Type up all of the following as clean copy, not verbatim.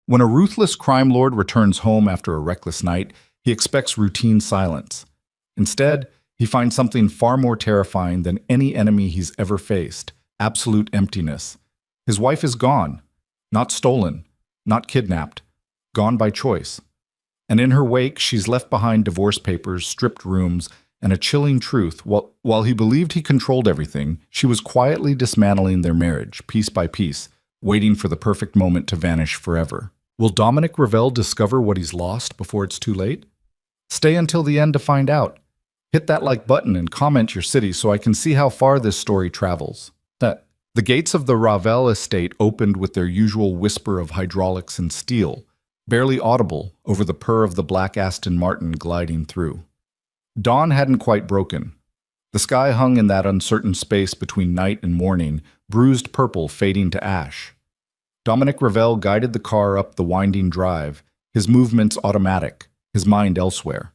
When a ruthless crime lord returns home after a reckless night, he expects routine silence. Instead, he finds something far more terrifying than any enemy he's ever faced: absolute emptiness. His wife is gone, not stolen, not kidnapped, gone by choice. And in her wake, she's left behind divorce papers, stripped rooms, and a chilling truth. While he believed he controlled everything, she was quietly dismantling their marriage, piece by piece, waiting for the perfect moment to vanish forever. Will Dominic Revell discover what he's lost before it's too late? Stay until the end to find out. Hit that like button and comment your city so I can see how far this story travels. The gates of the Ravel estate opened with their usual whisper of hydraulics and steel, barely audible over the purr of the black Aston Martin gliding through. Dawn hadn't quite broken. The sky hung in that uncertain space between night and morning, bruised purple fading to ash. Dominic Revell guided the car up the winding drive, his movements automatic, his mind elsewhere.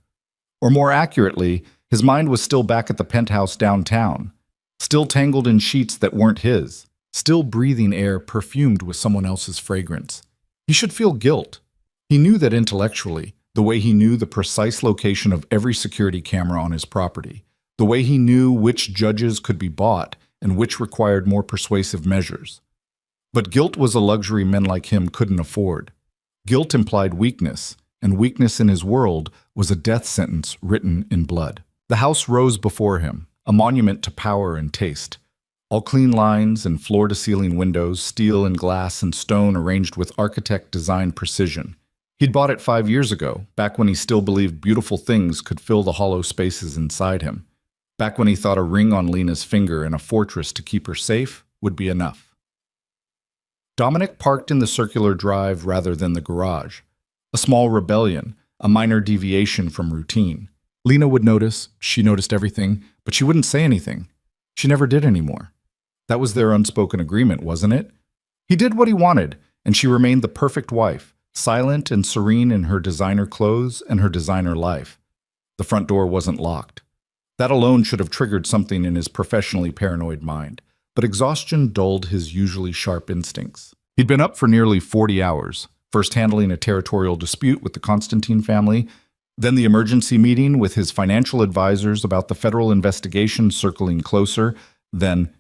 Or more accurately, his mind was still back at the penthouse downtown, still tangled in sheets that weren't his, still breathing air perfumed with someone else's fragrance. He should feel guilt. He knew that intellectually, the way he knew the precise location of every security camera on his property, the way he knew which judges could be bought and which required more persuasive measures. But guilt was a luxury men like him couldn't afford. Guilt implied weakness, and weakness in his world was a death sentence written in blood. The house rose before him, a monument to power and taste. All clean lines and floor-to-ceiling windows, steel and glass and stone arranged with architect-designed precision. He'd bought it 5 years ago, back when he still believed beautiful things could fill the hollow spaces inside him. Back when he thought a ring on Lena's finger and a fortress to keep her safe would be enough. Dominic parked in the circular drive rather than the garage. A small rebellion, a minor deviation from routine. Lena would notice, she noticed everything, but she wouldn't say anything. She never did anymore. That was their unspoken agreement, wasn't it? He did what he wanted, and she remained the perfect wife, silent and serene in her designer clothes and her designer life. The front door wasn't locked. That alone should have triggered something in his professionally paranoid mind, but exhaustion dulled his usually sharp instincts. He'd been up for nearly 40 hours, first handling a territorial dispute with the Constantine family, then the emergency meeting with his financial advisors about the federal investigation circling closer, then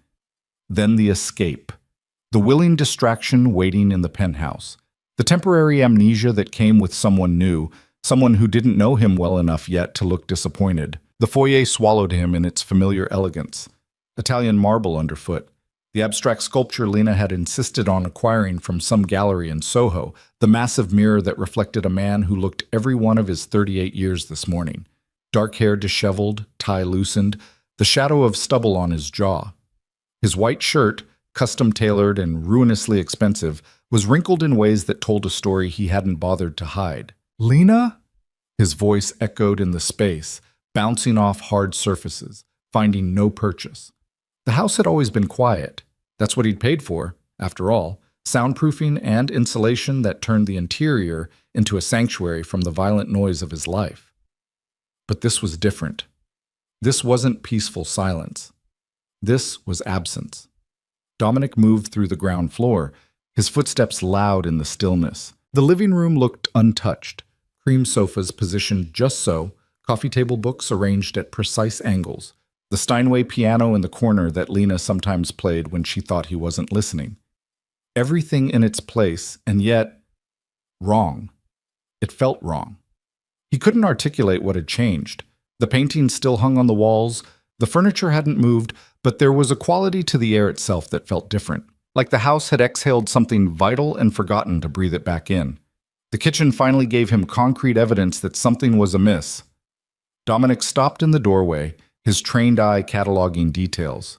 the escape. The willing distraction waiting in the penthouse. The temporary amnesia that came with someone new, someone who didn't know him well enough yet to look disappointed. The foyer swallowed him in its familiar elegance. Italian marble underfoot. The abstract sculpture Lena had insisted on acquiring from some gallery in Soho, the massive mirror that reflected a man who looked every one of his 38 years this morning. Dark hair disheveled, tie loosened, the shadow of stubble on his jaw. His white shirt, custom-tailored and ruinously expensive, was wrinkled in ways that told a story he hadn't bothered to hide. "Lena?" His voice echoed in the space, bouncing off hard surfaces, finding no purchase. The house had always been quiet. That's what he'd paid for, after all, soundproofing and insulation that turned the interior into a sanctuary from the violent noise of his life. But this was different. This wasn't peaceful silence. This was absence. Dominic moved through the ground floor, his footsteps loud in the stillness. The living room looked untouched, cream sofas positioned just so, coffee table books arranged at precise angles, the Steinway piano in the corner that Lena sometimes played when she thought he wasn't listening. Everything in its place, and yet wrong. It felt wrong. He couldn't articulate what had changed. The paintings still hung on the walls, the furniture hadn't moved, but there was a quality to the air itself that felt different, like the house had exhaled something vital and forgotten to breathe it back in. The kitchen finally gave him concrete evidence that something was amiss. Dominic stopped in the doorway, his trained eye cataloging details.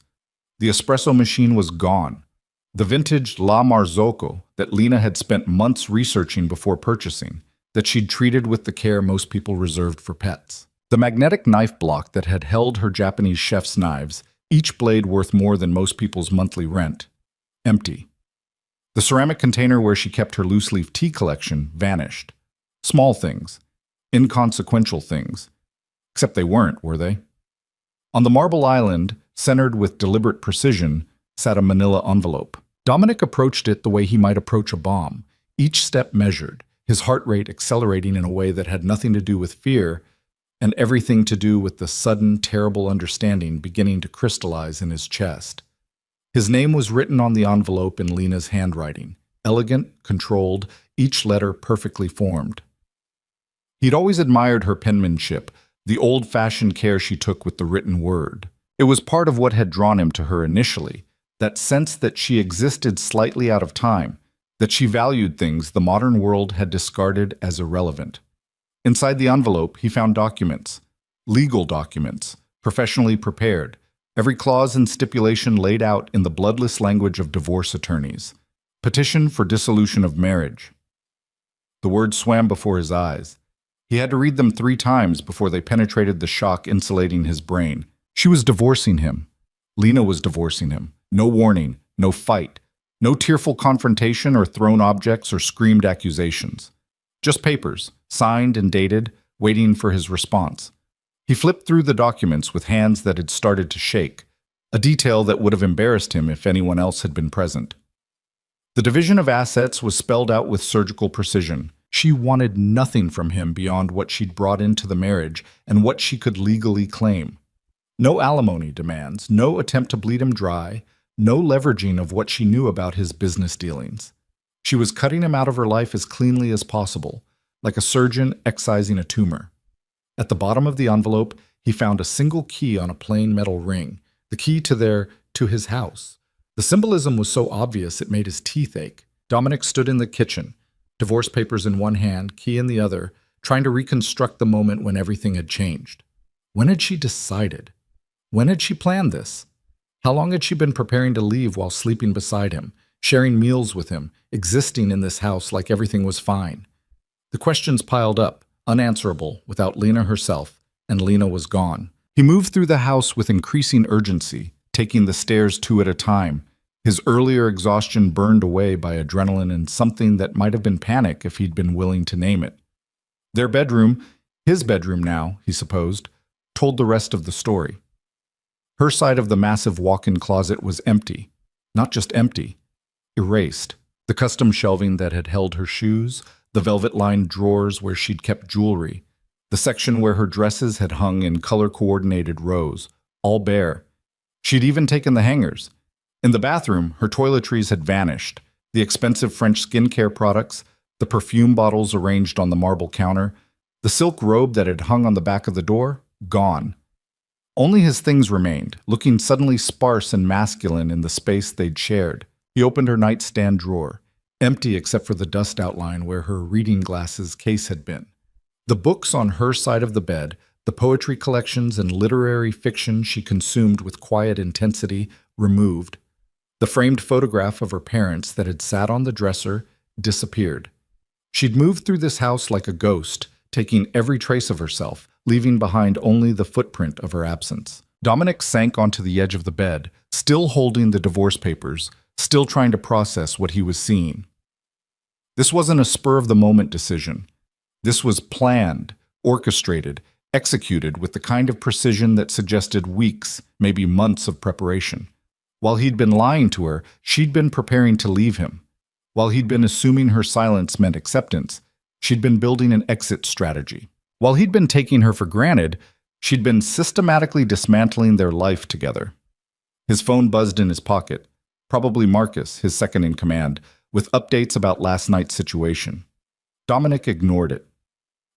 The espresso machine was gone. The vintage La Marzocco that Lena had spent months researching before purchasing, that she'd treated with the care most people reserved for pets. The magnetic knife block that had held her Japanese chef's knives, each blade worth more than most people's monthly rent. Empty. The ceramic container where she kept her loose-leaf tea collection vanished. Small things. Inconsequential things. Except they weren't, were they? On the marble island, centered with deliberate precision, sat a manila envelope. Dominic approached it the way he might approach a bomb, each step measured, his heart rate accelerating in a way that had nothing to do with fear and everything to do with the sudden, terrible understanding beginning to crystallize in his chest. His name was written on the envelope in Lena's handwriting, elegant, controlled, each letter perfectly formed. He'd always admired her penmanship, the old-fashioned care she took with the written word. It was part of what had drawn him to her initially, that sense that she existed slightly out of time, that she valued things the modern world had discarded as irrelevant. Inside the envelope, he found documents, legal documents, professionally prepared, every clause and stipulation laid out in the bloodless language of divorce attorneys. Petition for dissolution of marriage. The words swam before his eyes. He had to read them 3 times before they penetrated the shock insulating his brain. She was divorcing him. Lena was divorcing him. No warning, no fight, no tearful confrontation or thrown objects or screamed accusations. Just papers, signed and dated, waiting for his response. He flipped through the documents with hands that had started to shake, a detail that would have embarrassed him if anyone else had been present. The division of assets was spelled out with surgical precision. She wanted nothing from him beyond what she'd brought into the marriage and what she could legally claim. No alimony demands, no attempt to bleed him dry, no leveraging of what she knew about his business dealings. She was cutting him out of her life as cleanly as possible, like a surgeon excising a tumor. At the bottom of the envelope, he found a single key on a plain metal ring, the key to his house. The symbolism was so obvious it made his teeth ache. Dominic stood in the kitchen, divorce papers in one hand, key in the other, trying to reconstruct the moment when everything had changed. When had she decided? When had she planned this? How long had she been preparing to leave while sleeping beside him, sharing meals with him, existing in this house like everything was fine? The questions piled up, unanswerable, without Lena herself, and Lena was gone. He moved through the house with increasing urgency, taking the stairs 2 at a time. His earlier exhaustion burned away by adrenaline and something that might have been panic if he'd been willing to name it. Their bedroom, his bedroom now, he supposed, told the rest of the story. Her side of the massive walk-in closet was empty. Not just empty, erased. The custom shelving that had held her shoes, the velvet-lined drawers where she'd kept jewelry, the section where her dresses had hung in color-coordinated rows, all bare. She'd even taken the hangers. In the bathroom, her toiletries had vanished. The expensive French skincare products, the perfume bottles arranged on the marble counter, the silk robe that had hung on the back of the door, gone. Only his things remained, looking suddenly sparse and masculine in the space they'd shared. He opened her nightstand drawer, empty except for the dust outline where her reading glasses case had been. The books on her side of the bed, the poetry collections and literary fiction she consumed with quiet intensity, removed. The framed photograph of her parents that had sat on the dresser disappeared. She'd moved through this house like a ghost, taking every trace of herself, leaving behind only the footprint of her absence. Dominic sank onto the edge of the bed, still holding the divorce papers, still trying to process what he was seeing. This wasn't a spur-of-the-moment decision. This was planned, orchestrated, executed with the kind of precision that suggested weeks, maybe months of preparation. While he'd been lying to her, she'd been preparing to leave him. While he'd been assuming her silence meant acceptance, she'd been building an exit strategy. While he'd been taking her for granted, she'd been systematically dismantling their life together. His phone buzzed in his pocket, probably Marcus, his second in command, with updates about last night's situation. Dominic ignored it.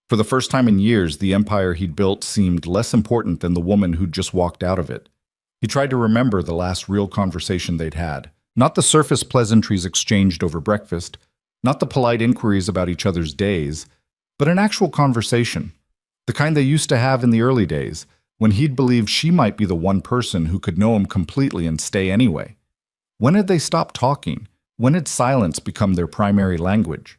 For the first time in years, the empire he'd built seemed less important than the woman who'd just walked out of it. He tried to remember the last real conversation they'd had. Not the surface pleasantries exchanged over breakfast, not the polite inquiries about each other's days, but an actual conversation, the kind they used to have in the early days, when he'd believed she might be the one person who could know him completely and stay anyway. When had they stopped talking? When had silence become their primary language?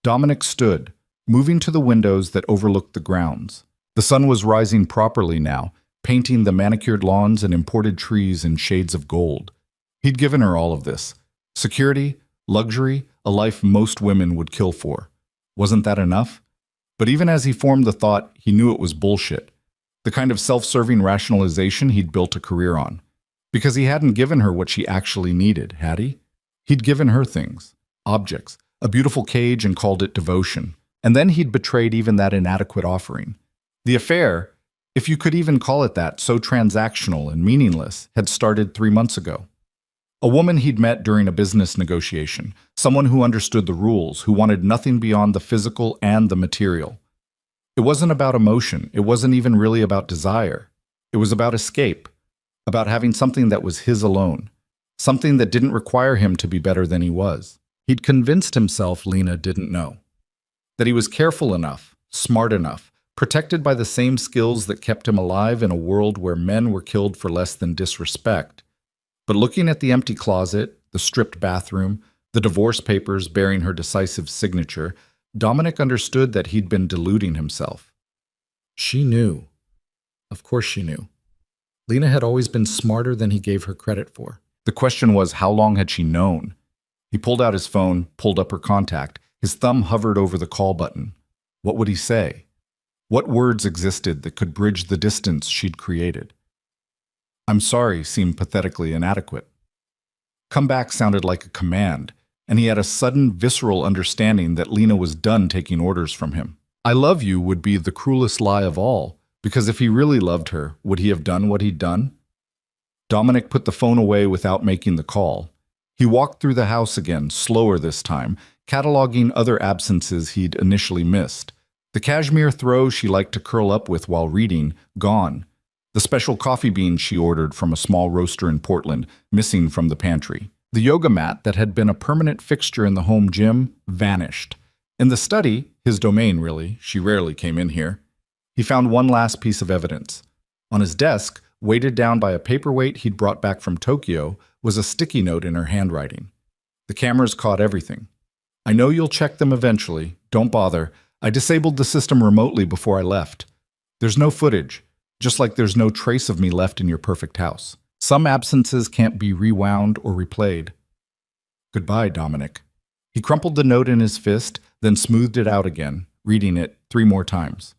Dominic stood, moving to the windows that overlooked the grounds. The sun was rising properly now, painting the manicured lawns and imported trees in shades of gold. He'd given her all of this. Security, luxury, a life most women would kill for. Wasn't that enough? But even as he formed the thought, he knew it was bullshit. The kind of self-serving rationalization he'd built a career on. Because he hadn't given her what she actually needed, had he? He'd given her things, objects, a beautiful cage, and called it devotion. And then he'd betrayed even that inadequate offering. The affair, if you could even call it that, so transactional and meaningless, had started 3 months ago. A woman he'd met during a business negotiation, someone who understood the rules, who wanted nothing beyond the physical and the material. It wasn't about emotion. It wasn't even really about desire. It was about escape, about having something that was his alone, something that didn't require him to be better than he was. He'd convinced himself Lena didn't know, that he was careful enough, smart enough, protected by the same skills that kept him alive in a world where men were killed for less than disrespect. But looking at the empty closet, the stripped bathroom, the divorce papers bearing her decisive signature, Dominic understood that he'd been deluding himself. She knew. Of course she knew. Lena had always been smarter than he gave her credit for. The question was, how long had she known? He pulled out his phone, pulled up her contact. His thumb hovered over the call button. What would he say? What words existed that could bridge the distance she'd created? "I'm sorry" seemed pathetically inadequate. "Come back" sounded like a command, and he had a sudden, visceral understanding that Lena was done taking orders from him. "I love you" would be the cruelest lie of all, because if he really loved her, would he have done what he'd done? Dominic put the phone away without making the call. He walked through the house again, slower this time, cataloging other absences he'd initially missed. The cashmere throw she liked to curl up with while reading, gone. The special coffee beans she ordered from a small roaster in Portland, missing from the pantry. The yoga mat that had been a permanent fixture in the home gym, vanished. In the study, his domain really, she rarely came in here, he found one last piece of evidence. On his desk, weighted down by a paperweight he'd brought back from Tokyo, was a sticky note in her handwriting. "The cameras caught everything. I know you'll check them eventually. Don't bother. I disabled the system remotely before I left. There's no footage, just like there's no trace of me left in your perfect house. Some absences can't be rewound or replayed. Goodbye, Dominic." He crumpled the note in his fist, then smoothed it out again, reading it 3 more times.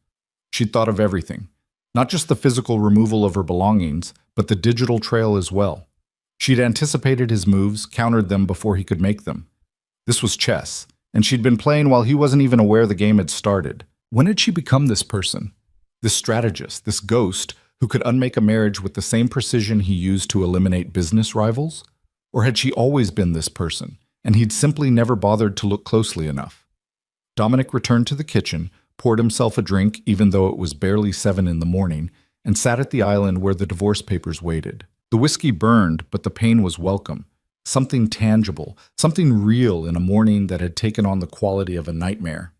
She'd thought of everything. Not just the physical removal of her belongings, but the digital trail as well. She'd anticipated his moves, countered them before he could make them. This was chess, and she'd been playing while he wasn't even aware the game had started. When had she become this person? This strategist, this ghost, who could unmake a marriage with the same precision he used to eliminate business rivals? Or had she always been this person, and he'd simply never bothered to look closely enough? Dominic returned to the kitchen, poured himself a drink even though it was barely 7 in the morning, and sat at the island where the divorce papers waited. The whiskey burned, but the pain was welcome. Something tangible, something real in a morning that had taken on the quality of a nightmare.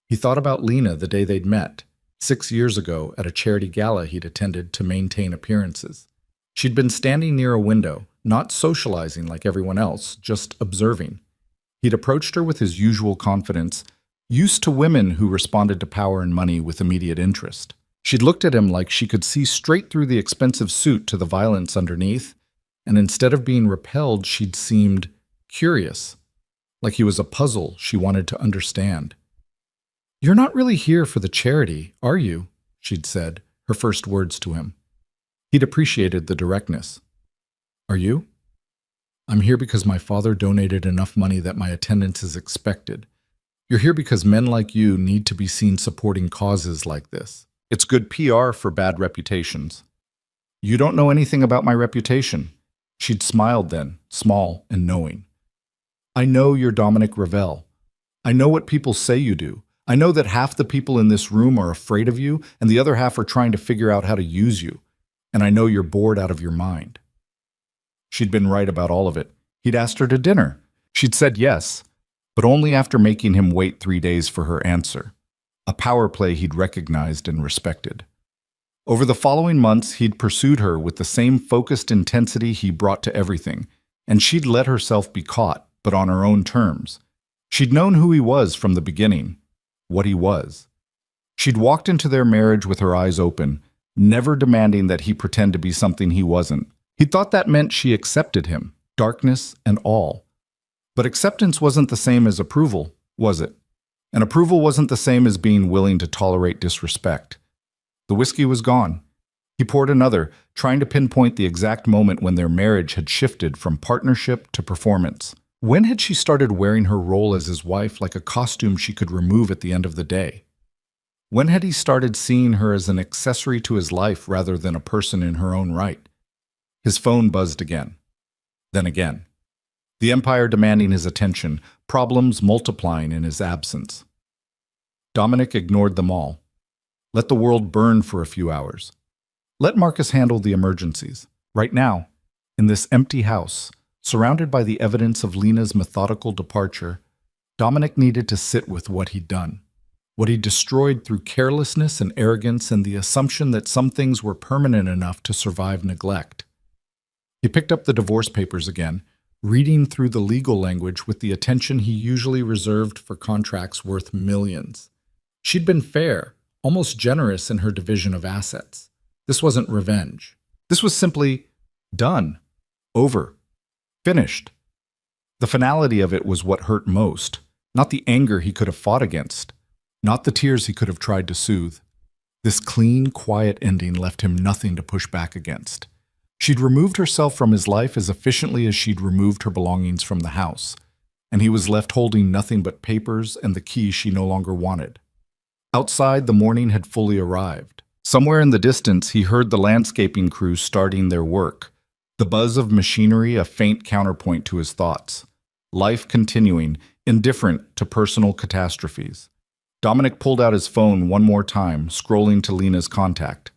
He thought about Lena the day they'd met, 6 years ago at a charity gala he'd attended to maintain appearances. She'd been standing near a window, not socializing like everyone else, just observing. He'd approached her with his usual confidence, used to women who responded to power and money with immediate interest. She'd looked at him like she could see straight through the expensive suit to the violence underneath, and instead of being repelled, she'd seemed curious, like he was a puzzle she wanted to understand. "You're not really here for the charity, are you?" she'd said, her first words to him. He'd appreciated the directness. "Are you?" "I'm here because my father donated enough money that my attendance is expected. You're here because men like you need to be seen supporting causes like this. It's good PR for bad reputations." "You don't know anything about my reputation." She'd smiled then, small and knowing. "I know you're Dominic Ravel. I know what people say you do. I know that half the people in this room are afraid of you, and the other half are trying to figure out how to use you. And I know you're bored out of your mind." She'd been right about all of it. He'd asked her to dinner. She'd said yes, but only after making him wait 3 days for her answer. A power play he'd recognized and respected. Over the following months, he'd pursued her with the same focused intensity he brought to everything, and she'd let herself be caught, but on her own terms. She'd known who he was from the beginning, what he was. She'd walked into their marriage with her eyes open, never demanding that he pretend to be something he wasn't. He thought that meant she accepted him, darkness and all. But acceptance wasn't the same as approval, was it? And approval wasn't the same as being willing to tolerate disrespect. The whiskey was gone. He poured another, trying to pinpoint the exact moment when their marriage had shifted from partnership to performance. When had she started wearing her role as his wife like a costume she could remove at the end of the day? When had he started seeing her as an accessory to his life rather than a person in her own right? His phone buzzed again. Then again. The Empire demanding his attention, problems multiplying in his absence. Dominic ignored them all. Let the world burn for a few hours. Let Marcus handle the emergencies. Right now, in this empty house, surrounded by the evidence of Lena's methodical departure, Dominic needed to sit with what he'd done. What he destroyed through carelessness and arrogance and the assumption that some things were permanent enough to survive neglect. He picked up the divorce papers again, reading through the legal language with the attention he usually reserved for contracts worth millions. She'd been fair, almost generous in her division of assets. This wasn't revenge. This was simply done, over, finished. The finality of it was what hurt most, not the anger he could have fought against, not the tears he could have tried to soothe. This clean, quiet ending left him nothing to push back against. She'd removed herself from his life as efficiently as she'd removed her belongings from the house, and he was left holding nothing but papers and the key she no longer wanted. Outside, the morning had fully arrived. Somewhere in the distance, he heard the landscaping crew starting their work, the buzz of machinery a faint counterpoint to his thoughts. Life continuing, indifferent to personal catastrophes. Dominic pulled out his phone one more time, scrolling to Lena's contact.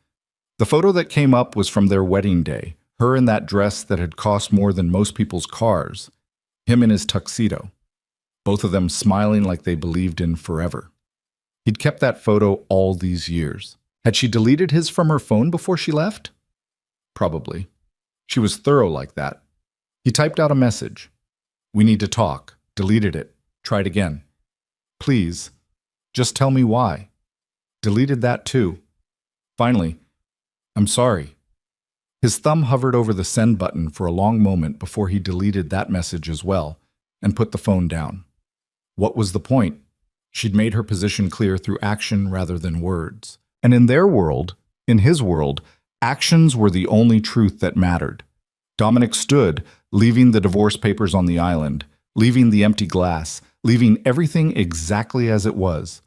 The photo that came up was from their wedding day, her in that dress that had cost more than most people's cars, him in his tuxedo, both of them smiling like they believed in forever. He'd kept that photo all these years. Had she deleted his from her phone before she left? Probably. She was thorough like that. He typed out a message. "We need to talk." Deleted it. Tried again. "Please, just tell me why." Deleted that too. Finally, "I'm sorry." His thumb hovered over the send button for a long moment before he deleted that message as well and put the phone down. What was the point? She'd made her position clear through action rather than words. And in their world, in his world, actions were the only truth that mattered. Dominic stood, leaving the divorce papers on the island, leaving the empty glass, leaving everything exactly as it was.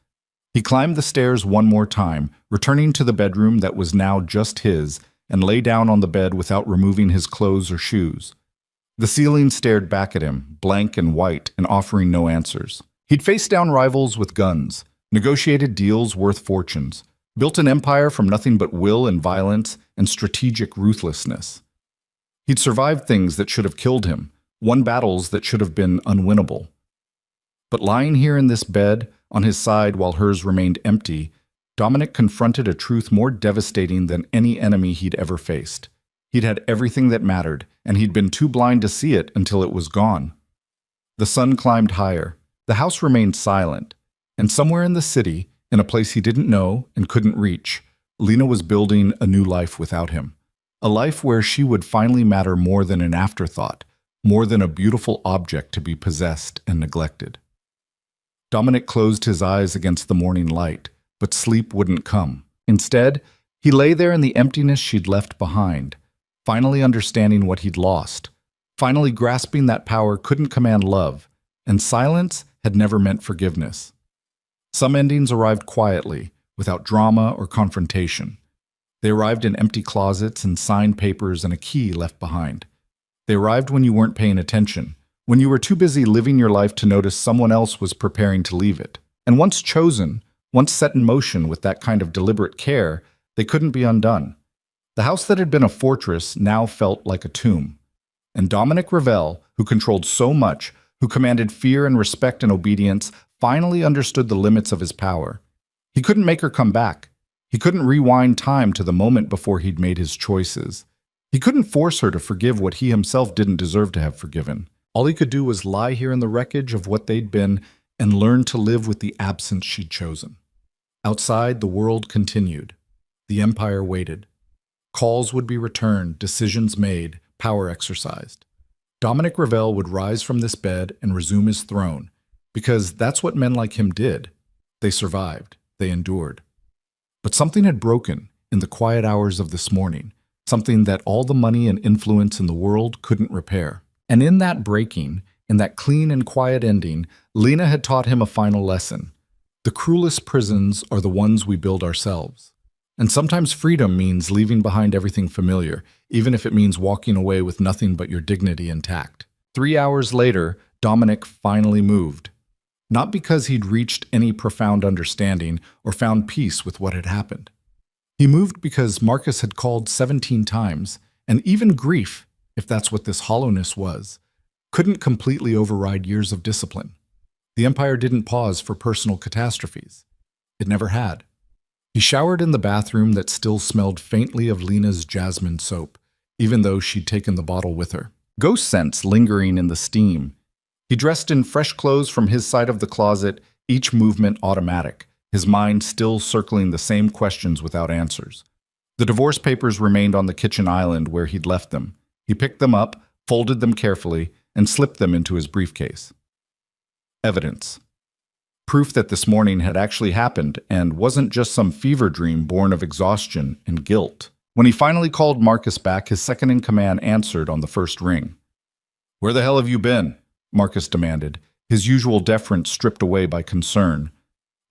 He climbed the stairs one more time, returning to the bedroom that was now just his, and lay down on the bed without removing his clothes or shoes. The ceiling stared back at him, blank and white, and offering no answers. He'd faced down rivals with guns, negotiated deals worth fortunes, built an empire from nothing but will and violence and strategic ruthlessness. He'd survived things that should have killed him, won battles that should have been unwinnable. But lying here in this bed, on his side while hers remained empty, Dominic confronted a truth more devastating than any enemy he'd ever faced. He'd had everything that mattered, and he'd been too blind to see it until it was gone. The sun climbed higher. The house remained silent. And somewhere in the city, in a place he didn't know and couldn't reach, Lena was building a new life without him. A life where she would finally matter more than an afterthought, more than a beautiful object to be possessed and neglected. Dominic closed his eyes against the morning light, but sleep wouldn't come. Instead, he lay there in the emptiness she'd left behind, finally understanding what he'd lost, finally grasping that power couldn't command love, and silence had never meant forgiveness. Some endings arrived quietly, without drama or confrontation. They arrived in empty closets and signed papers and a key left behind. They arrived when you weren't paying attention, when you were too busy living your life to notice someone else was preparing to leave it. And once chosen, once set in motion with that kind of deliberate care, they couldn't be undone. The house that had been a fortress now felt like a tomb. And Dominic Ravel, who controlled so much, who commanded fear and respect and obedience, finally understood the limits of his power. He couldn't make her come back. He couldn't rewind time to the moment before he'd made his choices. He couldn't force her to forgive what he himself didn't deserve to have forgiven. All he could do was lie here in the wreckage of what they'd been and learn to live with the absence she'd chosen. Outside, the world continued. The Empire waited. Calls would be returned, decisions made, power exercised. Dominic Ravel would rise from this bed and resume his throne, because that's what men like him did. They survived. They endured. But something had broken in the quiet hours of this morning, something that all the money and influence in the world couldn't repair. And in that breaking, In that clean and quiet ending, Lena had taught him a final lesson. The cruelest prisons are the ones we build ourselves. And sometimes freedom means leaving behind everything familiar, even if it means walking away with nothing but your dignity intact. 3 hours later, Dominic finally moved. Not because he'd reached any profound understanding or found peace with what had happened. He moved because Marcus had called 17 times, and even grief, if that's what this hollowness was, couldn't completely override years of discipline. The Empire didn't pause for personal catastrophes. It never had. He showered in the bathroom that still smelled faintly of Lena's jasmine soap, even though she'd taken the bottle with her. Ghost scents lingering in the steam. He dressed in fresh clothes from his side of the closet, each movement automatic, his mind still circling the same questions without answers. The divorce papers remained on the kitchen island where he'd left them. He picked them up, folded them carefully, and slipped them into his briefcase. Evidence. Proof that this morning had actually happened and wasn't just some fever dream born of exhaustion and guilt. When he finally called Marcus back, his second-in-command answered on the first ring. "Where the hell have you been?" Marcus demanded, his usual deference stripped away by concern.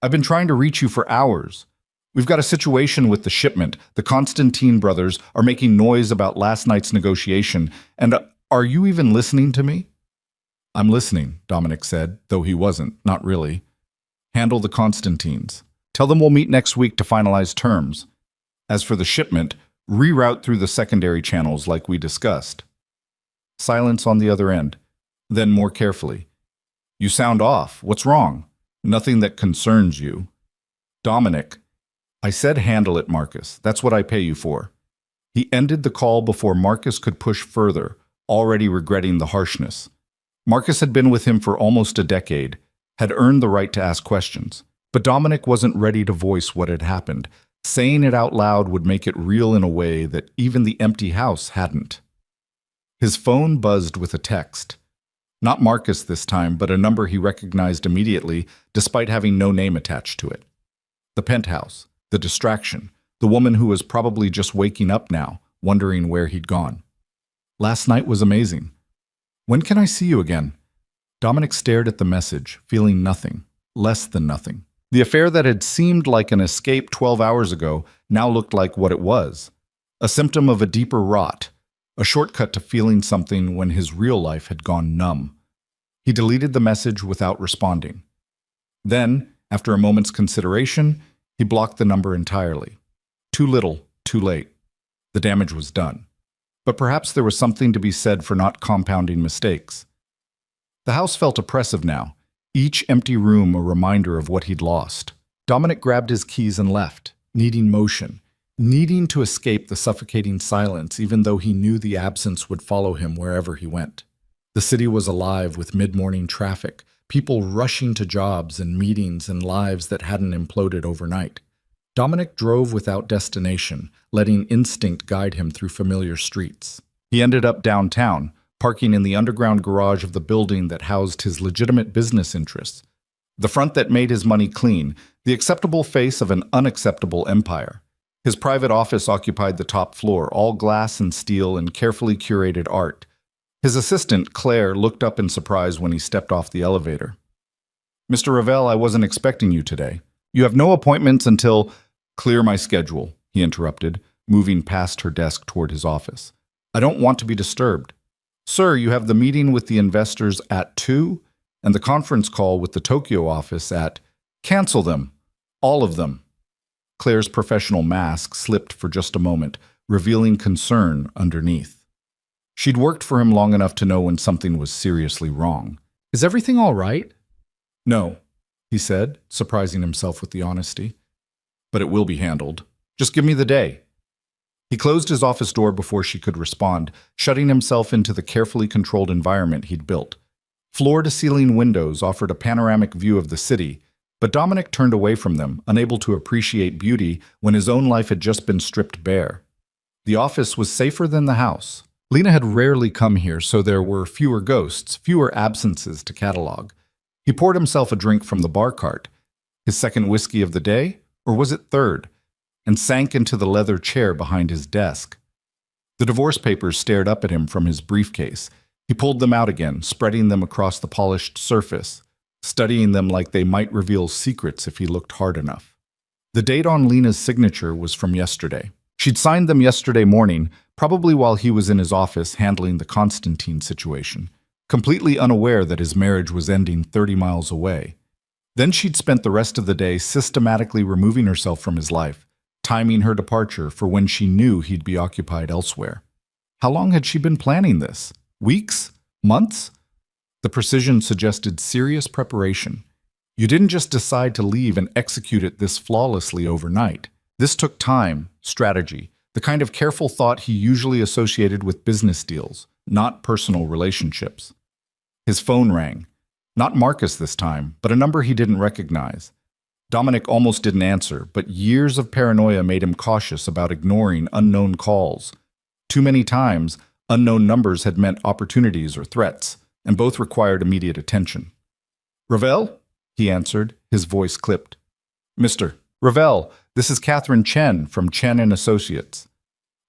"I've been trying to reach you for hours. We've got a situation with the shipment. The Constantine brothers are making noise about last night's negotiation, and are you even listening to me?" "I'm listening," Dominic said, though he wasn't, not really. "Handle the Constantines. Tell them we'll meet next week to finalize terms. As for the shipment, reroute through the secondary channels like we discussed." Silence on the other end. Then more carefully. "You sound off. What's wrong?" "Nothing that concerns you." "Dominic." "I said handle it, Marcus. That's what I pay you for." He ended the call before Marcus could push further, already regretting the harshness. Marcus had been with him for almost a decade, had earned the right to ask questions. But Dominic wasn't ready to voice what had happened. Saying it out loud would make it real in a way that even the empty house hadn't. His phone buzzed with a text. Not Marcus this time, but a number he recognized immediately, despite having no name attached to it. The penthouse, the distraction, the woman who was probably just waking up now, wondering where he'd gone. "Last night was amazing. When can I see you again?" Dominic stared at the message, feeling nothing, less than nothing. The affair that had seemed like an escape 12 hours ago now looked like what it was. A symptom of a deeper rot, a shortcut to feeling something when his real life had gone numb. He deleted the message without responding. Then, after a moment's consideration, he blocked the number entirely. Too little, too late. The damage was done. But perhaps there was something to be said for not compounding mistakes. The house felt oppressive now, each empty room a reminder of what he'd lost. Dominic grabbed his keys and left, needing motion, needing to escape the suffocating silence even though he knew the absence would follow him wherever he went. The city was alive with mid-morning traffic, people rushing to jobs and meetings and lives that hadn't imploded overnight. Dominic drove without destination, letting instinct guide him through familiar streets. He ended up downtown, parking in the underground garage of the building that housed his legitimate business interests. The front that made his money clean, the acceptable face of an unacceptable empire. His private office occupied the top floor, all glass and steel and carefully curated art. His assistant, Claire, looked up in surprise when he stepped off the elevator. "Mr. Ravel, I wasn't expecting you today. You have no appointments until—" "Clear my schedule," he interrupted, moving past her desk toward his office. "I don't want to be disturbed." "Sir, you have the meeting with the investors at 2 and the conference call with the Tokyo office at—" "Cancel them. All of them." Claire's professional mask slipped for just a moment, revealing concern underneath. She'd worked for him long enough to know when something was seriously wrong. "Is everything all right?" "No," he said, surprising himself with the honesty. "But it will be handled. Just give me the day." He closed his office door before she could respond, shutting himself into the carefully controlled environment he'd built. Floor-to-ceiling windows offered a panoramic view of the city, but Dominic turned away from them, unable to appreciate beauty when his own life had just been stripped bare. The office was safer than the house. Lena had rarely come here, so there were fewer ghosts, fewer absences to catalog. He poured himself a drink from the bar cart. His second whiskey of the day? Or was it third? And sank into the leather chair behind his desk. The divorce papers stared up at him from his briefcase, He pulled them out again, spreading them across the polished surface, studying them like they might reveal secrets if he looked hard enough. The date on Lena's signature was from yesterday. She'd signed them yesterday morning, probably while he was in his office handling the Constantine situation, completely unaware that his marriage was ending 30 miles away. Then she'd spent the rest of the day systematically removing herself from his life, timing her departure for when she knew he'd be occupied elsewhere. How long had she been planning this? Weeks? Months? The precision suggested serious preparation. You didn't just decide to leave and execute it this flawlessly overnight. This took time, strategy, the kind of careful thought he usually associated with business deals, not personal relationships. His phone rang. Not Marcus this time, but a number he didn't recognize. Dominic almost didn't answer, but years of paranoia made him cautious about ignoring unknown calls. Too many times, unknown numbers had meant opportunities or threats, and both required immediate attention. "Ravel?" he answered, his voice clipped. "Mr. Ravel, this is Catherine Chen from Chen and Associates."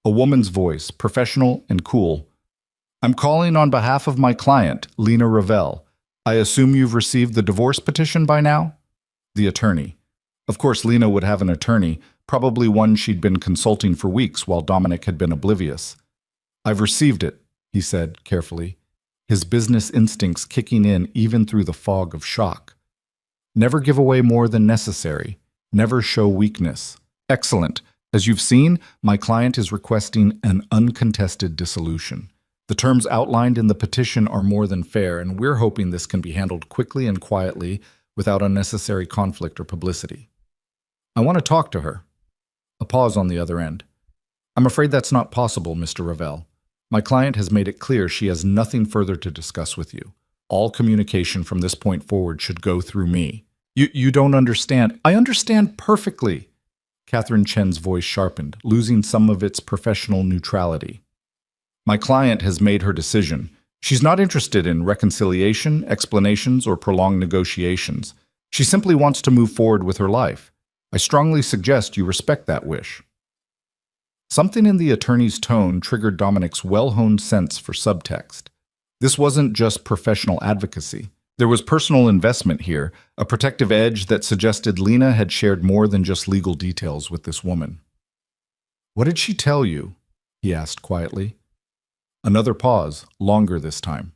A woman's voice, professional and cool. "I'm calling on behalf of my client, Lena Ravel. I assume you've received the divorce petition by now?" The attorney. Of course, Lena would have an attorney, probably one she'd been consulting for weeks while Dominic had been oblivious. "I've received it," he said carefully, his business instincts kicking in even through the fog of shock. Never give away more than necessary. Never show weakness. "Excellent. As you've seen, my client is requesting an uncontested dissolution. The terms outlined in the petition are more than fair, and we're hoping this can be handled quickly and quietly without unnecessary conflict or publicity. I want to talk to her." A pause on the other end. "I'm afraid that's not possible, Mr. Ravel. My client has made it clear she has nothing further to discuss with you. All communication from this point forward should go through me." You don't understand." "I understand perfectly." Catherine Chen's voice sharpened, losing some of its professional neutrality. "My client has made her decision. She's not interested in reconciliation, explanations, or prolonged negotiations. She simply wants to move forward with her life. I strongly suggest you respect that wish." Something in the attorney's tone triggered Dominic's well-honed sense for subtext. This wasn't just professional advocacy. There was personal investment here, a protective edge that suggested Lena had shared more than just legal details with this woman. "What did she tell you?" he asked quietly. Another pause, longer this time.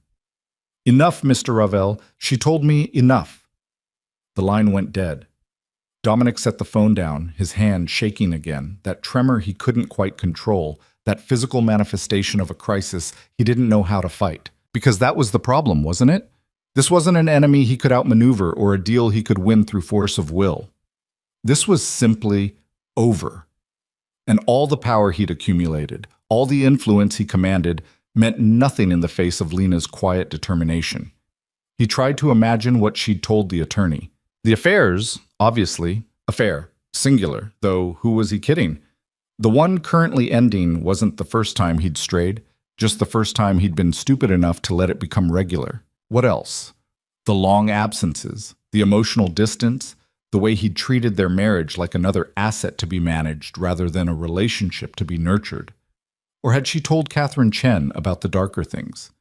"Enough, Mr. Ravel. She told me enough." The line went dead. Dominic set the phone down, his hand shaking again, that tremor he couldn't quite control, that physical manifestation of a crisis he didn't know how to fight. Because that was the problem, wasn't it? This wasn't an enemy he could outmaneuver or a deal he could win through force of will. This was simply over. And all the power he'd accumulated, all the influence he commanded, meant nothing in the face of Lena's quiet determination. He tried to imagine what she'd told the attorney. The affairs, obviously, affair, singular, though who was he kidding? The one currently ending wasn't the first time he'd strayed, just the first time he'd been stupid enough to let it become regular. What else? The long absences, the emotional distance, the way he'd treated their marriage like another asset to be managed rather than a relationship to be nurtured. Or had she told Catherine Chen about the darker things?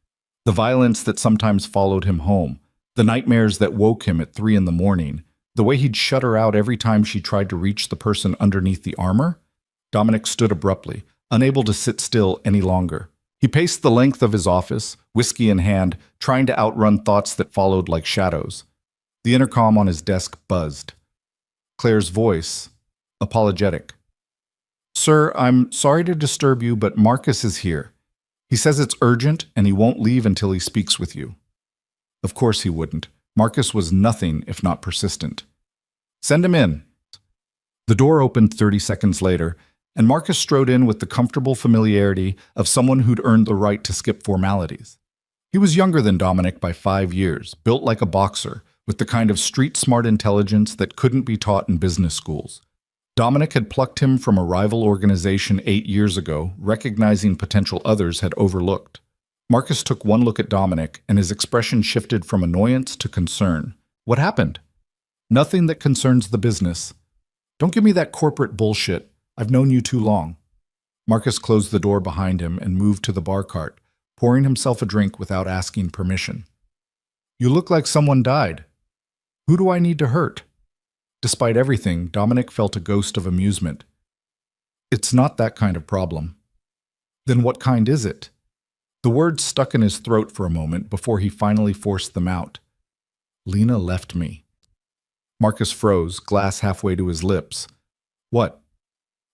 The violence that sometimes followed him home, the nightmares that woke him at 3 a.m, the way he'd shut her out every time she tried to reach the person underneath the armor? Dominic stood abruptly, unable to sit still any longer. He paced the length of his office, whiskey in hand, trying to outrun thoughts that followed like shadows. The intercom on his desk buzzed. Claire's voice, apologetic. "Sir, I'm sorry to disturb you, but Marcus is here. He says it's urgent and he won't leave until he speaks with you." Of course he wouldn't. Marcus was nothing if not persistent. "Send him in." The door opened 30 seconds later, and Marcus strode in with the comfortable familiarity of someone who'd earned the right to skip formalities. He was younger than Dominic by 5 years, built like a boxer, with the kind of street-smart intelligence that couldn't be taught in business schools. Dominic had plucked him from a rival organization 8 years ago, recognizing potential others had overlooked. Marcus took one look at Dominic, and his expression shifted from annoyance to concern. "What happened?" "Nothing that concerns the business. Don't give me that corporate bullshit. I've known you too long." Marcus closed the door behind him and moved to the bar cart, pouring himself a drink without asking permission. You look like someone died. Who do I need to hurt? Despite everything, Dominic felt a ghost of amusement. It's not that kind of problem. Then what kind is it? The words stuck in his throat for a moment before he finally forced them out. Lena left me. Marcus froze, glass halfway to his lips. What?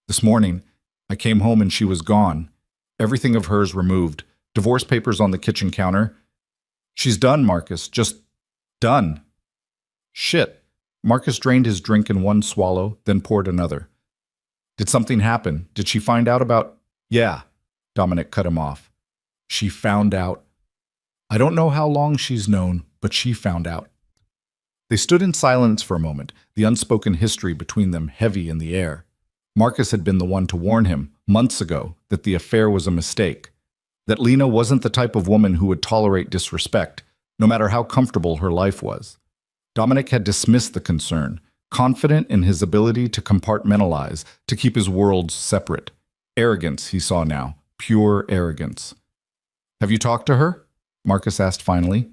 This morning, I came home and she was gone. Everything of hers removed. Divorce papers on the kitchen counter. She's done, Marcus. Just done. Shit. Marcus drained his drink in one swallow, then poured another. Did something happen? Did she find out about... Yeah, Dominic cut him off. She found out. I don't know how long she's known, but she found out. They stood in silence for a moment, the unspoken history between them heavy in the air. Marcus had been the one to warn him, months ago, that the affair was a mistake, that Lena wasn't the type of woman who would tolerate disrespect, no matter how comfortable her life was. Dominic had dismissed the concern, confident in his ability to compartmentalize, to keep his worlds separate. Arrogance, he saw now, pure arrogance. Have you talked to her? Marcus asked finally.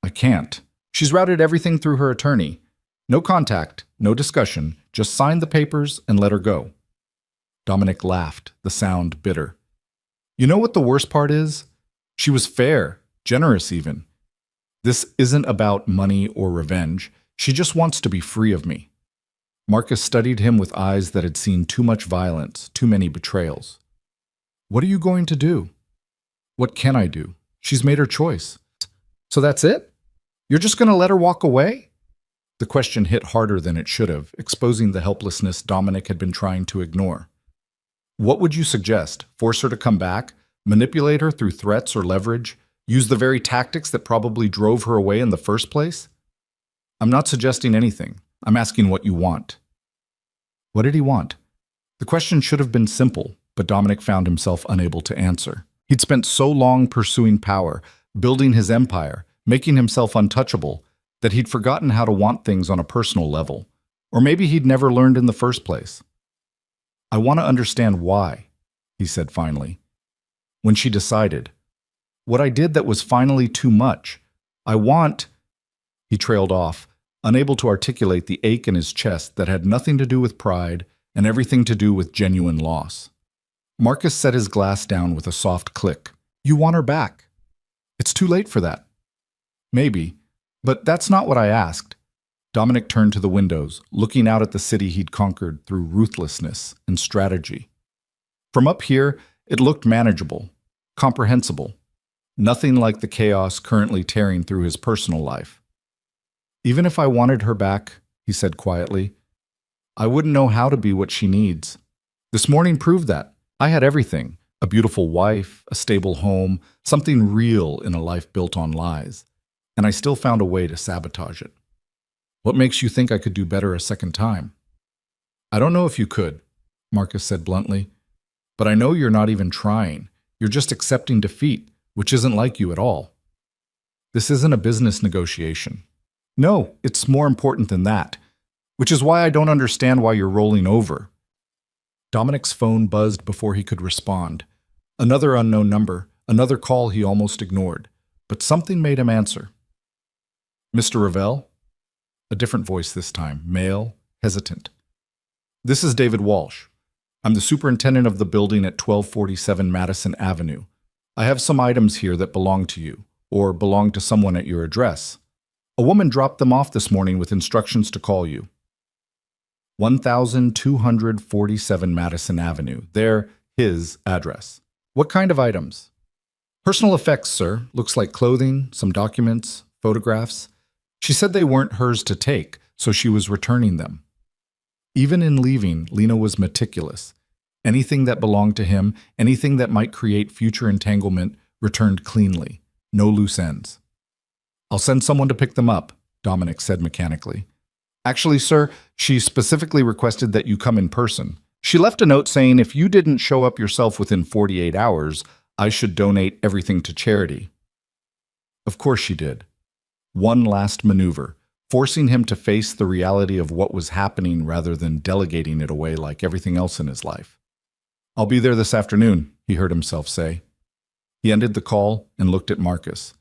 I can't. She's routed everything through her attorney. No contact, no discussion, just signed the papers and let her go. Dominic laughed, the sound bitter. You know what the worst part is? She was fair, generous even. This isn't about money or revenge. She just wants to be free of me. Marcus studied him with eyes that had seen too much violence, too many betrayals. What are you going to do? What can I do? She's made her choice. So that's it? You're just going to let her walk away? The question hit harder than it should have, exposing the helplessness Dominic had been trying to ignore. What would you suggest? Force her to come back? Manipulate her through threats or leverage? Use the very tactics that probably drove her away in the first place? I'm not suggesting anything. I'm asking what you want. What did he want? The question should have been simple, but Dominic found himself unable to answer. He'd spent so long pursuing power, building his empire, making himself untouchable, that he'd forgotten how to want things on a personal level. Or maybe he'd never learned in the first place. I want to understand why, he said finally. When she decided, what I did that was finally too much. I want... He trailed off, unable to articulate the ache in his chest that had nothing to do with pride and everything to do with genuine loss. Marcus set his glass down with a soft click. You want her back. It's too late for that. Maybe, but that's not what I asked. Dominic turned to the windows, looking out at the city he'd conquered through ruthlessness and strategy. From up here, it looked manageable, comprehensible. Nothing like the chaos currently tearing through his personal life. Even if I wanted her back, he said quietly, I wouldn't know how to be what she needs. This morning proved that. I had everything, a beautiful wife, a stable home, something real in a life built on lies. And I still found a way to sabotage it. What makes you think I could do better a second time? I don't know if you could, Marcus said bluntly, but I know you're not even trying. You're just accepting defeat, which isn't like you at all. This isn't a business negotiation. No, it's more important than that, which is why I don't understand why you're rolling over. Dominic's phone buzzed before he could respond. Another unknown number, another call he almost ignored, but something made him answer. Mr. Ravel? A different voice this time, male, hesitant. This is David Walsh. I'm the superintendent of the building at 1247 Madison Avenue. I have some items here that belong to you, or belong to someone at your address. A woman dropped them off this morning with instructions to call you. 1247 Madison Avenue. They're his address. What kind of items? Personal effects, sir. Looks like clothing, some documents, photographs. She said they weren't hers to take, so she was returning them. Even in leaving, Lena was meticulous. Anything that belonged to him, anything that might create future entanglement, returned cleanly. No loose ends. I'll send someone to pick them up, Dominic said mechanically. Actually, sir, she specifically requested that you come in person. She left a note saying if you didn't show up yourself within 48 hours, I should donate everything to charity. Of course she did. One last maneuver, forcing him to face the reality of what was happening rather than delegating it away like everything else in his life. I'll be there this afternoon, he heard himself say. He ended the call and looked at Marcus.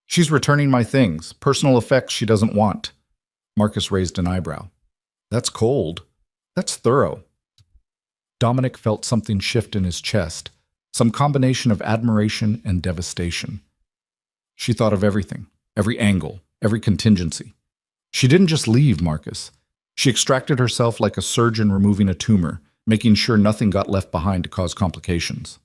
She's returning my things, personal effects she doesn't want. Marcus raised an eyebrow. That's cold. That's thorough. Dominic felt something shift in his chest, some combination of admiration and devastation. She thought of everything, every angle, every contingency. She didn't just leave Marcus. She extracted herself like a surgeon removing a tumor, making sure nothing got left behind to cause complications.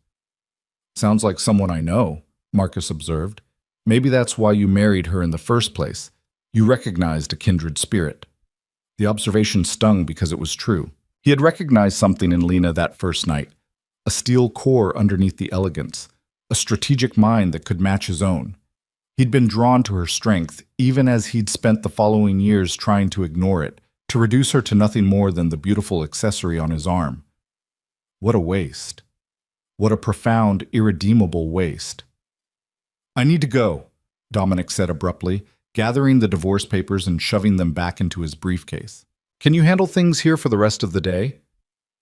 Sounds like someone I know, Marcus observed. Maybe that's why you married her in the first place. You recognized a kindred spirit. The observation stung because it was true. He had recognized something in Lena that first night, a steel core underneath the elegance, a strategic mind that could match his own. He'd been drawn to her strength, even as he'd spent the following years trying to ignore it, to reduce her to nothing more than the beautiful accessory on his arm. What a waste. What a profound, irredeemable waste. I need to go, Dominic said abruptly, gathering the divorce papers and shoving them back into his briefcase. Can you handle things here for the rest of the day?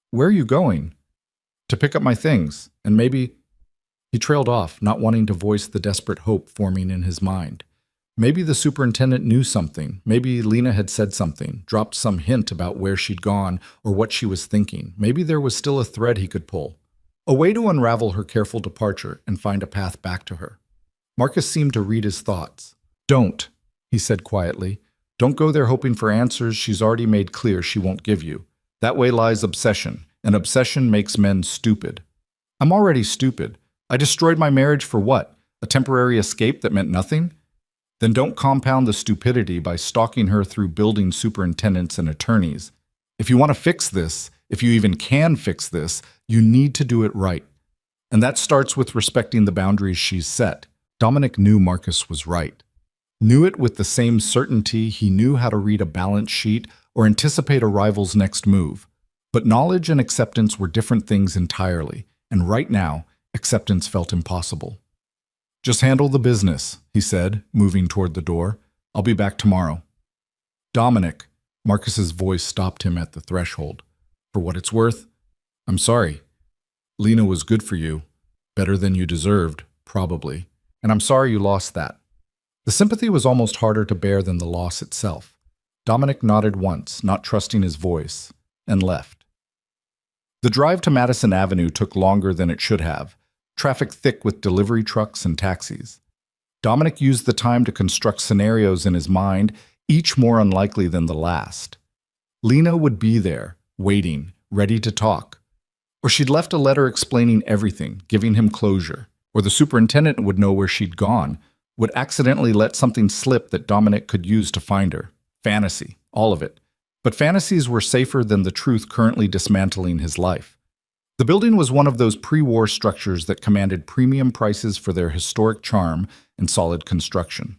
Where are you going? To pick up my things, and maybe... He trailed off, not wanting to voice the desperate hope forming in his mind. Maybe the superintendent knew something. Maybe Lena had said something, dropped some hint about where she'd gone or what she was thinking. Maybe there was still a thread he could pull. A way to unravel her careful departure and find a path back to her. Marcus seemed to read his thoughts. Don't, he said quietly. Don't go there hoping for answers she's already made clear she won't give you. That way lies obsession, and obsession makes men stupid. I'm already stupid. I destroyed my marriage for what? A temporary escape that meant nothing? Then don't compound the stupidity by stalking her through building superintendents and attorneys. If you want to fix this, if you even can fix this, you need to do it right. And that starts with respecting the boundaries she's set. Dominic knew Marcus was right. Knew it with the same certainty he knew how to read a balance sheet or anticipate a rival's next move. But knowledge and acceptance were different things entirely, and right now, acceptance felt impossible. Just handle the business, he said, moving toward the door. I'll be back tomorrow. Dominic, Marcus's voice stopped him at the threshold. For what it's worth, I'm sorry. Lena was good for you, better than you deserved, probably, and I'm sorry you lost that. The sympathy was almost harder to bear than the loss itself. Dominic nodded once, not trusting his voice, and left. The drive to Madison Avenue took longer than it should have, traffic thick with delivery trucks and taxis. Dominic used the time to construct scenarios in his mind, each more unlikely than the last. Lena would be there, waiting, ready to talk. Or she'd left a letter explaining everything, giving him closure. Or the superintendent would know where she'd gone, would accidentally let something slip that Dominic could use to find her. Fantasy, all of it. But fantasies were safer than the truth currently dismantling his life. The building was one of those pre-war structures that commanded premium prices for their historic charm and solid construction.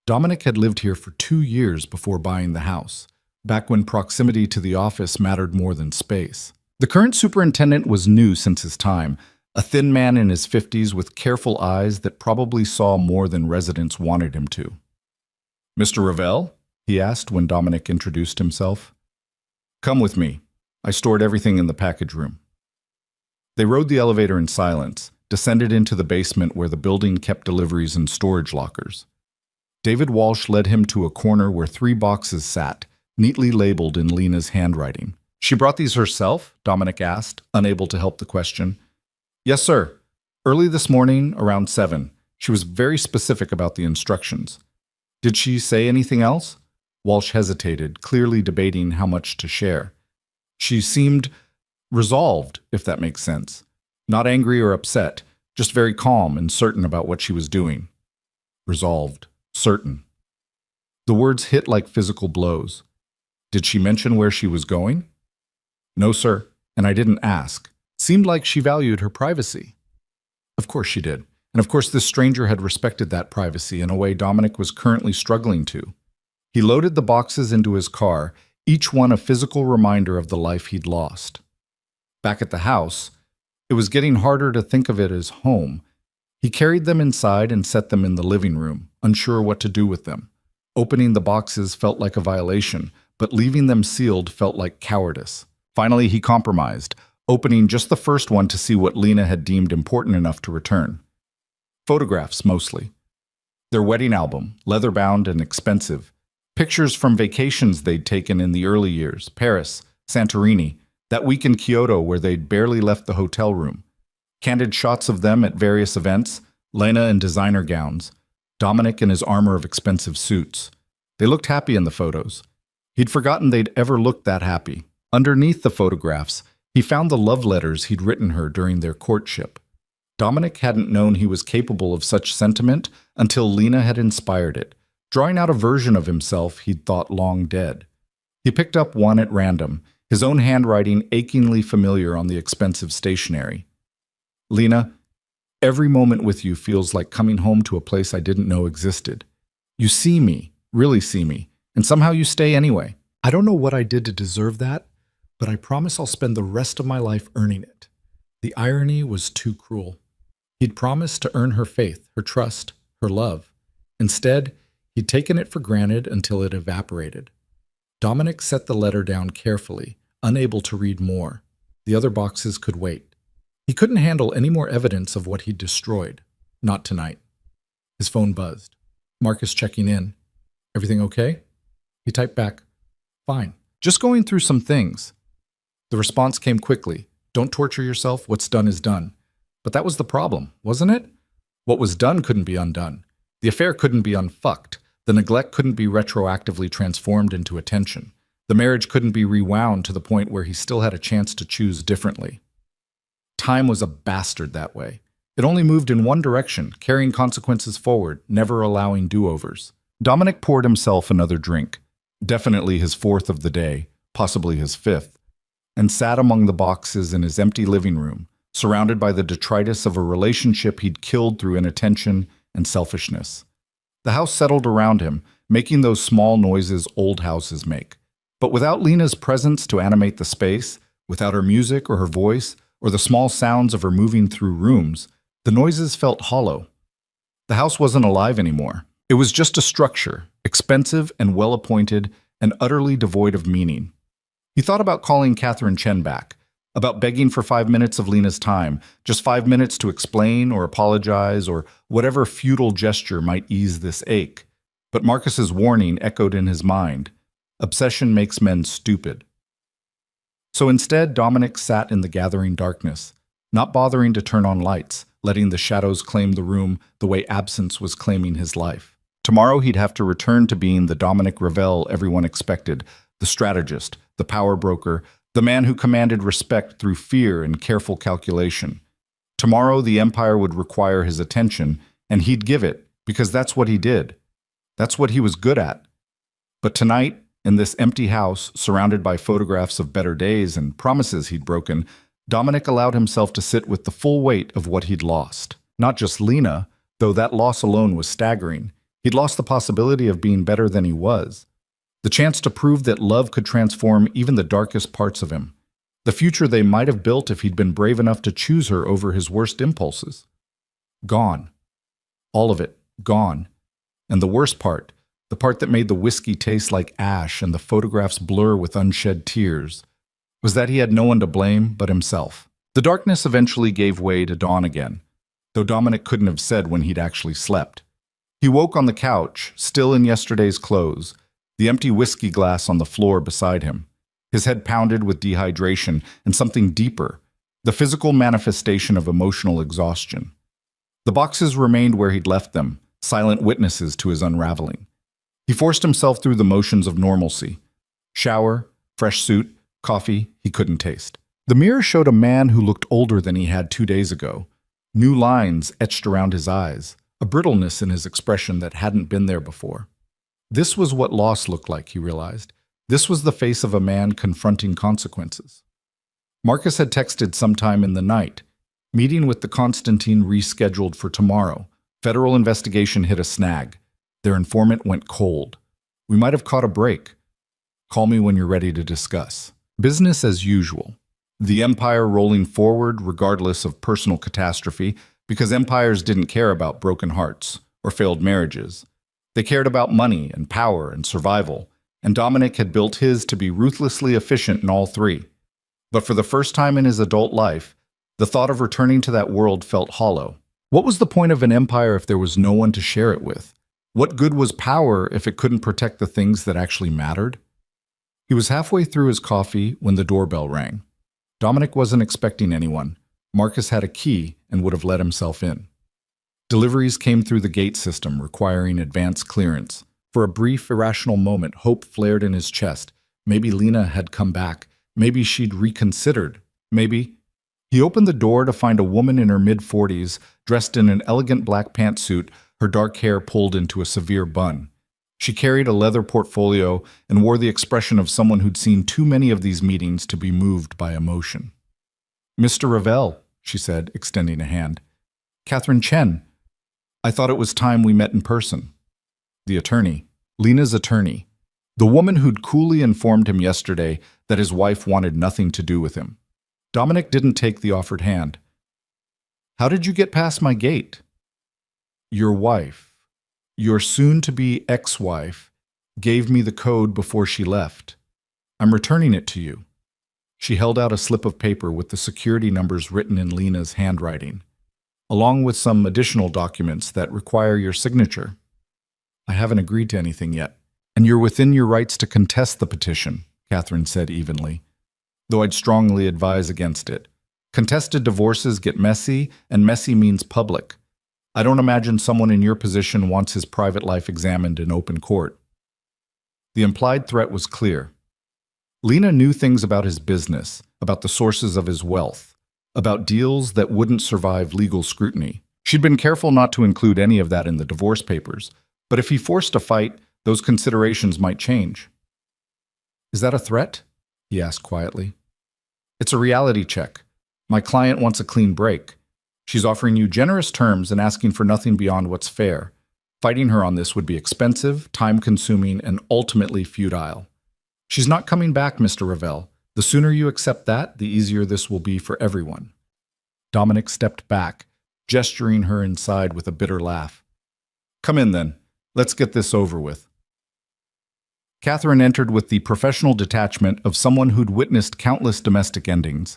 Dominic had lived here for 2 years before buying the house, back when proximity to the office mattered more than space. The current superintendent was new since his time, a thin man in his 50s with careful eyes that probably saw more than residents wanted him to. Mr. Ravel? He asked when Dominic introduced himself. Come with me. I stored everything in the package room. They rode the elevator in silence, descended into the basement where the building kept deliveries and storage lockers. David Walsh led him to a corner where 3 boxes sat, neatly labeled in Lena's handwriting. She brought these herself? Dominic asked, unable to help the question. Yes, sir. Early this morning, around 7. She was very specific about the instructions. Did she say anything else? Walsh hesitated, clearly debating how much to share. She seemed resolved, if that makes sense. Not angry or upset, just very calm and certain about what she was doing. Resolved, certain. The words hit like physical blows. Did she mention where she was going? No, sir, and I didn't ask. Seemed like she valued her privacy. Of course she did, and of course this stranger had respected that privacy in a way Dominic was currently struggling to. He loaded the boxes into his car, each one a physical reminder of the life he'd lost. Back at the house, it was getting harder to think of it as home. He carried them inside and set them in the living room, unsure what to do with them. Opening the boxes felt like a violation, but leaving them sealed felt like cowardice. Finally, he compromised, opening just the first one to see what Lena had deemed important enough to return. Photographs, mostly. Their wedding album, leather-bound and expensive. Pictures from vacations they'd taken in the early years, Paris, Santorini, that week in Kyoto where they'd barely left the hotel room. Candid shots of them at various events, Lena in designer gowns, Dominic in his armor of expensive suits. They looked happy in the photos. He'd forgotten they'd ever looked that happy. Underneath the photographs, he found the love letters he'd written her during their courtship. Dominic hadn't known he was capable of such sentiment until Lena had inspired it, drawing out a version of himself he'd thought long dead. He picked up one at random, his own handwriting achingly familiar on the expensive stationery. Lena, every moment with you feels like coming home to a place I didn't know existed. You see me, really see me, and somehow you stay anyway. I don't know what I did to deserve that, but I promise I'll spend the rest of my life earning it. The irony was too cruel. He'd promised to earn her faith, her trust, her love. Instead, he'd taken it for granted until it evaporated. Dominic set the letter down carefully, unable to read more. The other boxes could wait. He couldn't handle any more evidence of what he'd destroyed. Not tonight. His phone buzzed. Marcus checking in. Everything okay? He typed back, fine. Just going through some things. The response came quickly. Don't torture yourself. What's done is done. But that was the problem, wasn't it? What was done couldn't be undone. The affair couldn't be unfucked. The neglect couldn't be retroactively transformed into attention. The marriage couldn't be rewound to the point where he still had a chance to choose differently. Time was a bastard that way. It only moved in one direction, carrying consequences forward, never allowing do-overs. Dominic poured himself another drink, definitely his fourth of the day, possibly his fifth, and sat among the boxes in his empty living room, surrounded by the detritus of a relationship he'd killed through inattention and selfishness. The house settled around him, making those small noises old houses make. But without Lena's presence to animate the space, without her music or her voice, or the small sounds of her moving through rooms, the noises felt hollow. The house wasn't alive anymore. It was just a structure, expensive and well-appointed and utterly devoid of meaning. He thought about calling Catherine Chen back, about begging for 5 minutes of Lena's time, just 5 minutes to explain or apologize or whatever futile gesture might ease this ache. But Marcus's warning echoed in his mind. Obsession makes men stupid. So instead, Dominic sat in the gathering darkness, not bothering to turn on lights, letting the shadows claim the room the way absence was claiming his life. Tomorrow he'd have to return to being the Dominic Ravel everyone expected, the strategist, the power broker, the man who commanded respect through fear and careful calculation. Tomorrow the empire would require his attention, and he'd give it, because that's what he did. That's what he was good at. But tonight, in this empty house, surrounded by photographs of better days and promises he'd broken, Dominic allowed himself to sit with the full weight of what he'd lost. Not just Lena, though that loss alone was staggering. He'd lost the possibility of being better than he was. The chance to prove that love could transform even the darkest parts of him. The future they might have built if he'd been brave enough to choose her over his worst impulses. Gone. All of it, gone. And the worst part, the part that made the whiskey taste like ash and the photographs blur with unshed tears, was that he had no one to blame but himself. The darkness eventually gave way to dawn again, though Dominic couldn't have said when he'd actually slept. He woke on the couch, still in yesterday's clothes, the empty whiskey glass on the floor beside him. His head pounded with dehydration and something deeper, the physical manifestation of emotional exhaustion. The boxes remained where he'd left them, silent witnesses to his unraveling. He forced himself through the motions of normalcy. Shower, fresh suit, coffee he couldn't taste. The mirror showed a man who looked older than he had 2 days ago. New lines etched around his eyes, a brittleness in his expression that hadn't been there before. This was what loss looked like, he realized. This was the face of a man confronting consequences. Marcus had texted sometime in the night. Meeting with the Constantine rescheduled for tomorrow. Federal investigation hit a snag. Their informant went cold. We might have caught a break. Call me when you're ready to discuss. Business as usual. The empire rolling forward regardless of personal catastrophe, because empires didn't care about broken hearts or failed marriages. They cared about money and power and survival, and Dominic had built his to be ruthlessly efficient in all three. But for the first time in his adult life, the thought of returning to that world felt hollow. What was the point of an empire if there was no one to share it with? What good was power if it couldn't protect the things that actually mattered? He was halfway through his coffee when the doorbell rang. Dominic wasn't expecting anyone. Marcus had a key and would have let himself in. Deliveries came through the gate system, requiring advance clearance. For a brief, irrational moment, hope flared in his chest. Maybe Lena had come back. Maybe she'd reconsidered. Maybe... He opened the door to find a woman in her mid-40s, dressed in an elegant black pantsuit, her dark hair pulled into a severe bun. She carried a leather portfolio and wore the expression of someone who'd seen too many of these meetings to be moved by emotion. "Mr. Ravel," she said, extending a hand. "Catherine Chen. I thought it was time we met in person." The attorney, Lena's attorney, the woman who'd coolly informed him yesterday that his wife wanted nothing to do with him. Dominic didn't take the offered hand. "How did you get past my gate?" "Your wife, your soon-to-be ex-wife, gave me the code before she left. I'm returning it to you." She held out a slip of paper with the security numbers written in Lena's handwriting, along with some additional documents that require your signature. "I haven't agreed to anything yet, and you're within your rights to contest the petition," Catherine said evenly, "though I'd strongly advise against it. Contested divorces get messy, and messy means public. I don't imagine someone in your position wants his private life examined in open court." The implied threat was clear. Lena knew things about his business, about the sources of his wealth, about deals that wouldn't survive legal scrutiny. She'd been careful not to include any of that in the divorce papers, but if he forced a fight, those considerations might change. "Is that a threat?" he asked quietly. "It's a reality check. My client wants a clean break. She's offering you generous terms and asking for nothing beyond what's fair. Fighting her on this would be expensive, time-consuming, and ultimately futile. She's not coming back, Mr. Ravel. The sooner you accept that, the easier this will be for everyone." Dominic stepped back, gesturing her inside with a bitter laugh. "Come in, then. Let's get this over with." Catherine entered with the professional detachment of someone who'd witnessed countless domestic endings.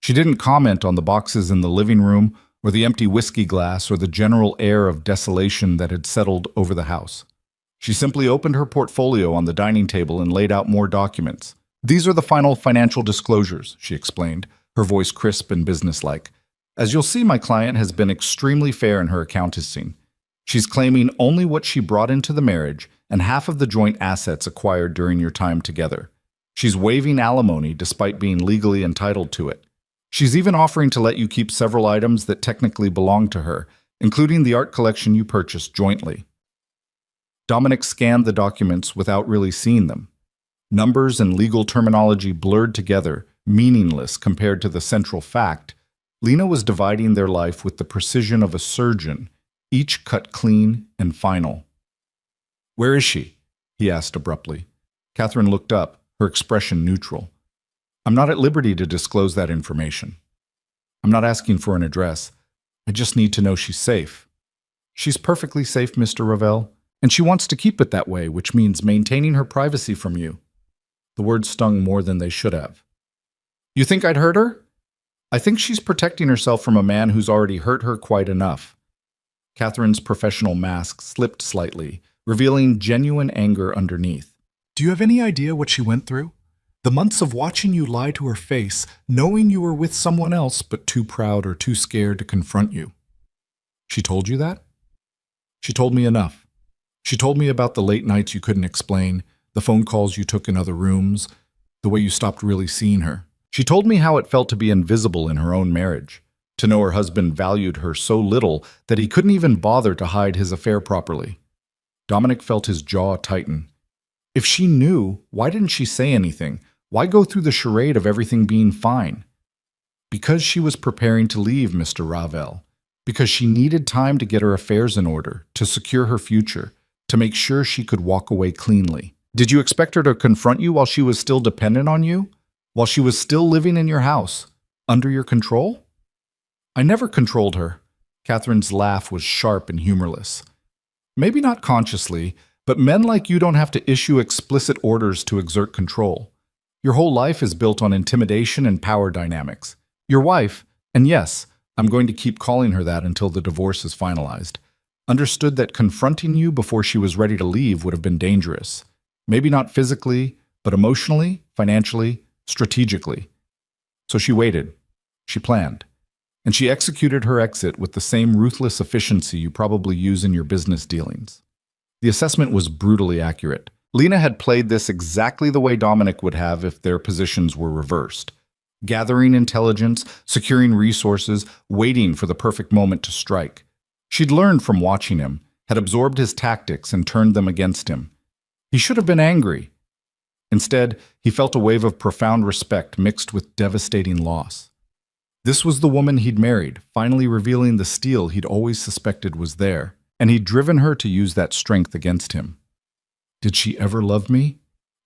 She didn't comment on the boxes in the living room, or the empty whiskey glass, or the general air of desolation that had settled over the house. She simply opened her portfolio on the dining table and laid out more documents. "These are the final financial disclosures," she explained, her voice crisp and businesslike. "As you'll see, my client has been extremely fair in her accounting. She's claiming only what she brought into the marriage and half of the joint assets acquired during your time together. She's waiving alimony despite being legally entitled to it. She's even offering to let you keep several items that technically belong to her, including the art collection you purchased jointly." Dominic scanned the documents without really seeing them. Numbers and legal terminology blurred together, meaningless compared to the central fact. Lena was dividing their life with the precision of a surgeon, each cut clean and final. "Where is she?" he asked abruptly. Catherine looked up, her expression neutral. "I'm not at liberty to disclose that information. I'm not asking for an address. I just need to know she's safe." "She's perfectly safe, Mr. Ravel, and she wants to keep it that way, which means maintaining her privacy from you." The words stung more than they should have. "You think I'd hurt her?" "I think she's protecting herself from a man who's already hurt her quite enough." Catherine's professional mask slipped slightly, revealing genuine anger underneath. "Do you have any idea what she went through? The months of watching you lie to her face, knowing you were with someone else but too proud or too scared to confront you." "She told you that?" "She told me enough. She told me about the late nights you couldn't explain, the phone calls you took in other rooms, the way you stopped really seeing her. She told me how it felt to be invisible in her own marriage, to know her husband valued her so little that he couldn't even bother to hide his affair properly." Dominic felt his jaw tighten. If she knew, why didn't she say anything? Why go through the charade of everything being fine? Because she was preparing to leave Mr. Ravel. Because she needed time to get her affairs in order, to secure her future, to make sure she could walk away cleanly. Did you expect her to confront you while she was still dependent on you? While she was still living in your house? Under your control? "I never controlled her." Catherine's laugh was sharp and humorless. "Maybe not consciously, but men like you don't have to issue explicit orders to exert control. Your whole life is built on intimidation and power dynamics. Your wife, and yes, I'm going to keep calling her that until the divorce is finalized. Understood that confronting you before she was ready to leave would have been dangerous. Maybe not physically, but emotionally, financially, strategically. So she waited. She planned. And she executed her exit with the same ruthless efficiency you probably use in your business dealings. The assessment was brutally accurate. Lena had played this exactly the way Dominic would have if their positions were reversed. Gathering intelligence, securing resources, waiting for the perfect moment to strike. She'd learned from watching him, had absorbed his tactics and turned them against him. He should have been angry. Instead, he felt a wave of profound respect mixed with devastating loss. This was the woman he'd married, finally revealing the steel he'd always suspected was there, and he'd driven her to use that strength against him. "Did she ever love me?"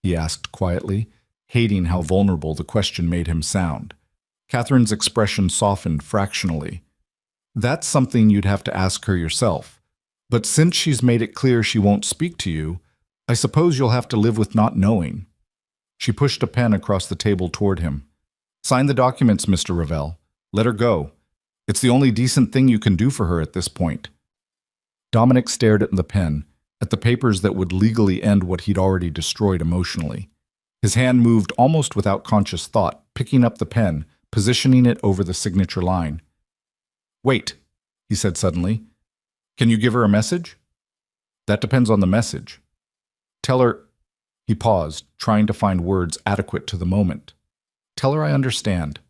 he asked quietly, hating how vulnerable the question made him sound. Catherine's expression softened fractionally. "That's something you'd have to ask her yourself. But since she's made it clear she won't speak to you, I suppose you'll have to live with not knowing." She pushed a pen across the table toward him. "Sign the documents, Mr. Ravel. Let her go. It's the only decent thing you can do for her at this point." Dominic stared at the pen, at the papers that would legally end what he'd already destroyed emotionally. His hand moved almost without conscious thought, picking up the pen, positioning it over the signature line. "Wait," he said suddenly. "Can you give her a message?" "That depends on the message." "Tell her—" He paused, trying to find words adequate to the moment. "Tell her I understand.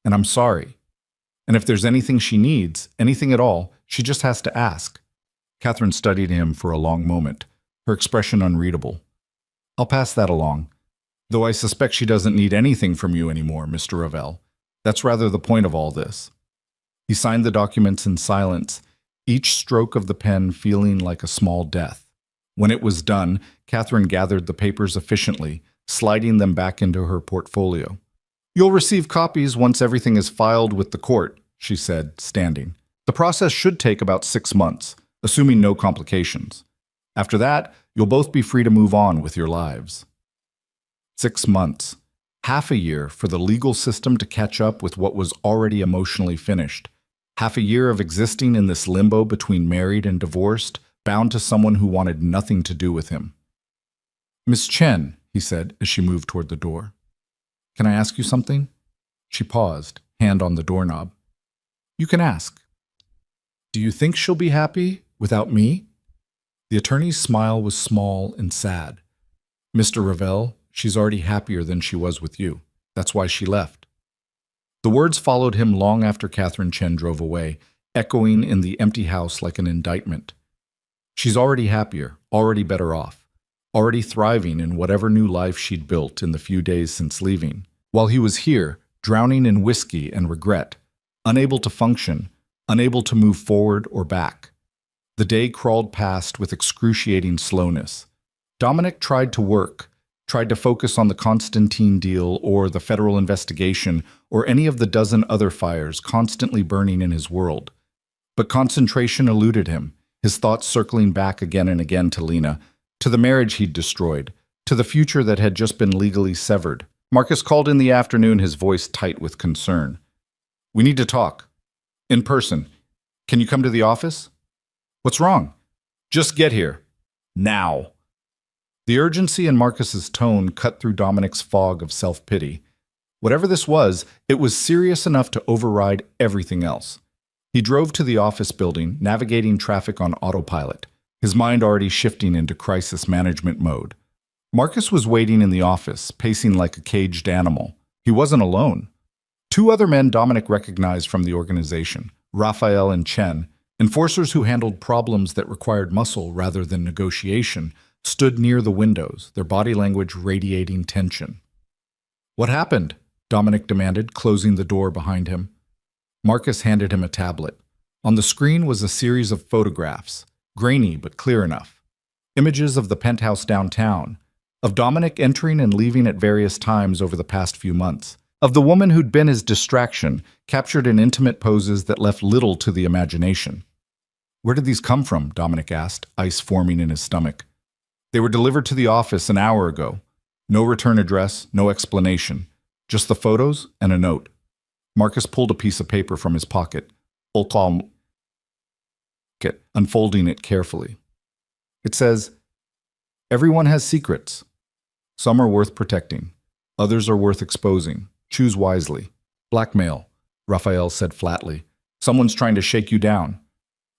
And I'm sorry. And if there's anything she needs, anything at all, she just has to ask." Catherine studied him for a long moment, her expression unreadable. "I'll pass that along. Though I suspect she doesn't need anything from you anymore, Mr. Ravel. That's rather the point of all this." He signed the documents in silence, each stroke of the pen feeling like a small death. When it was done, Catherine gathered the papers efficiently, sliding them back into her portfolio. "You'll receive copies once everything is filed with the court," she said, standing. "The process should take about 6 months, assuming no complications. After that, you'll both be free to move on with your lives." 6 months. Half a year for the legal system to catch up with what was already emotionally finished. Half a year of existing in this limbo between married and divorced, bound to someone who wanted nothing to do with him. "Miss Chen," he said as she moved toward the door. "Can I ask you something?" She paused, hand on the doorknob. "You can ask." "Do you think she'll be happy without me?" The attorney's smile was small and sad. "Mr. Ravel, she's already happier than she was with you. That's why she left." The words followed him long after Catherine Chen drove away, echoing in the empty house like an indictment. She's already happier, already better off, already thriving in whatever new life she'd built in the few days since leaving, while he was here, drowning in whiskey and regret, unable to function, unable to move forward or back. The day crawled past with excruciating slowness. Dominic tried to work, tried to focus on the Constantine deal or the federal investigation or any of the dozen other fires constantly burning in his world. But concentration eluded him, his thoughts circling back again and again to Lena, to the marriage he'd destroyed, to the future that had just been legally severed. Marcus called in the afternoon, his voice tight with concern. "We need to talk. In person. Can you come to the office?" "What's wrong?" "Just get here. Now." The urgency in Marcus's tone cut through Dominic's fog of self-pity. Whatever this was, it was serious enough to override everything else. He drove to the office building, navigating traffic on autopilot, his mind already shifting into crisis management mode. Marcus was waiting in the office, pacing like a caged animal. He wasn't alone. 2 other men Dominic recognized from the organization, Raphael and Chen, enforcers who handled problems that required muscle rather than negotiation, stood near the windows, their body language radiating tension. "What happened?" Dominic demanded, closing the door behind him. Marcus handed him a tablet. On the screen was a series of photographs, grainy but clear enough. Images of the penthouse downtown, of Dominic entering and leaving at various times over the past few months, of the woman who'd been his distraction, captured in intimate poses that left little to the imagination. "Where did these come from?" Dominic asked, ice forming in his stomach. "They were delivered to the office an hour ago. No return address, no explanation. Just the photos and a note." Marcus pulled a piece of paper from his pocket, unfolding it carefully. It says, "Everyone has secrets. Some are worth protecting. Others are worth exposing. Choose wisely." "Blackmail," Raphael said flatly. "Someone's trying to shake you down."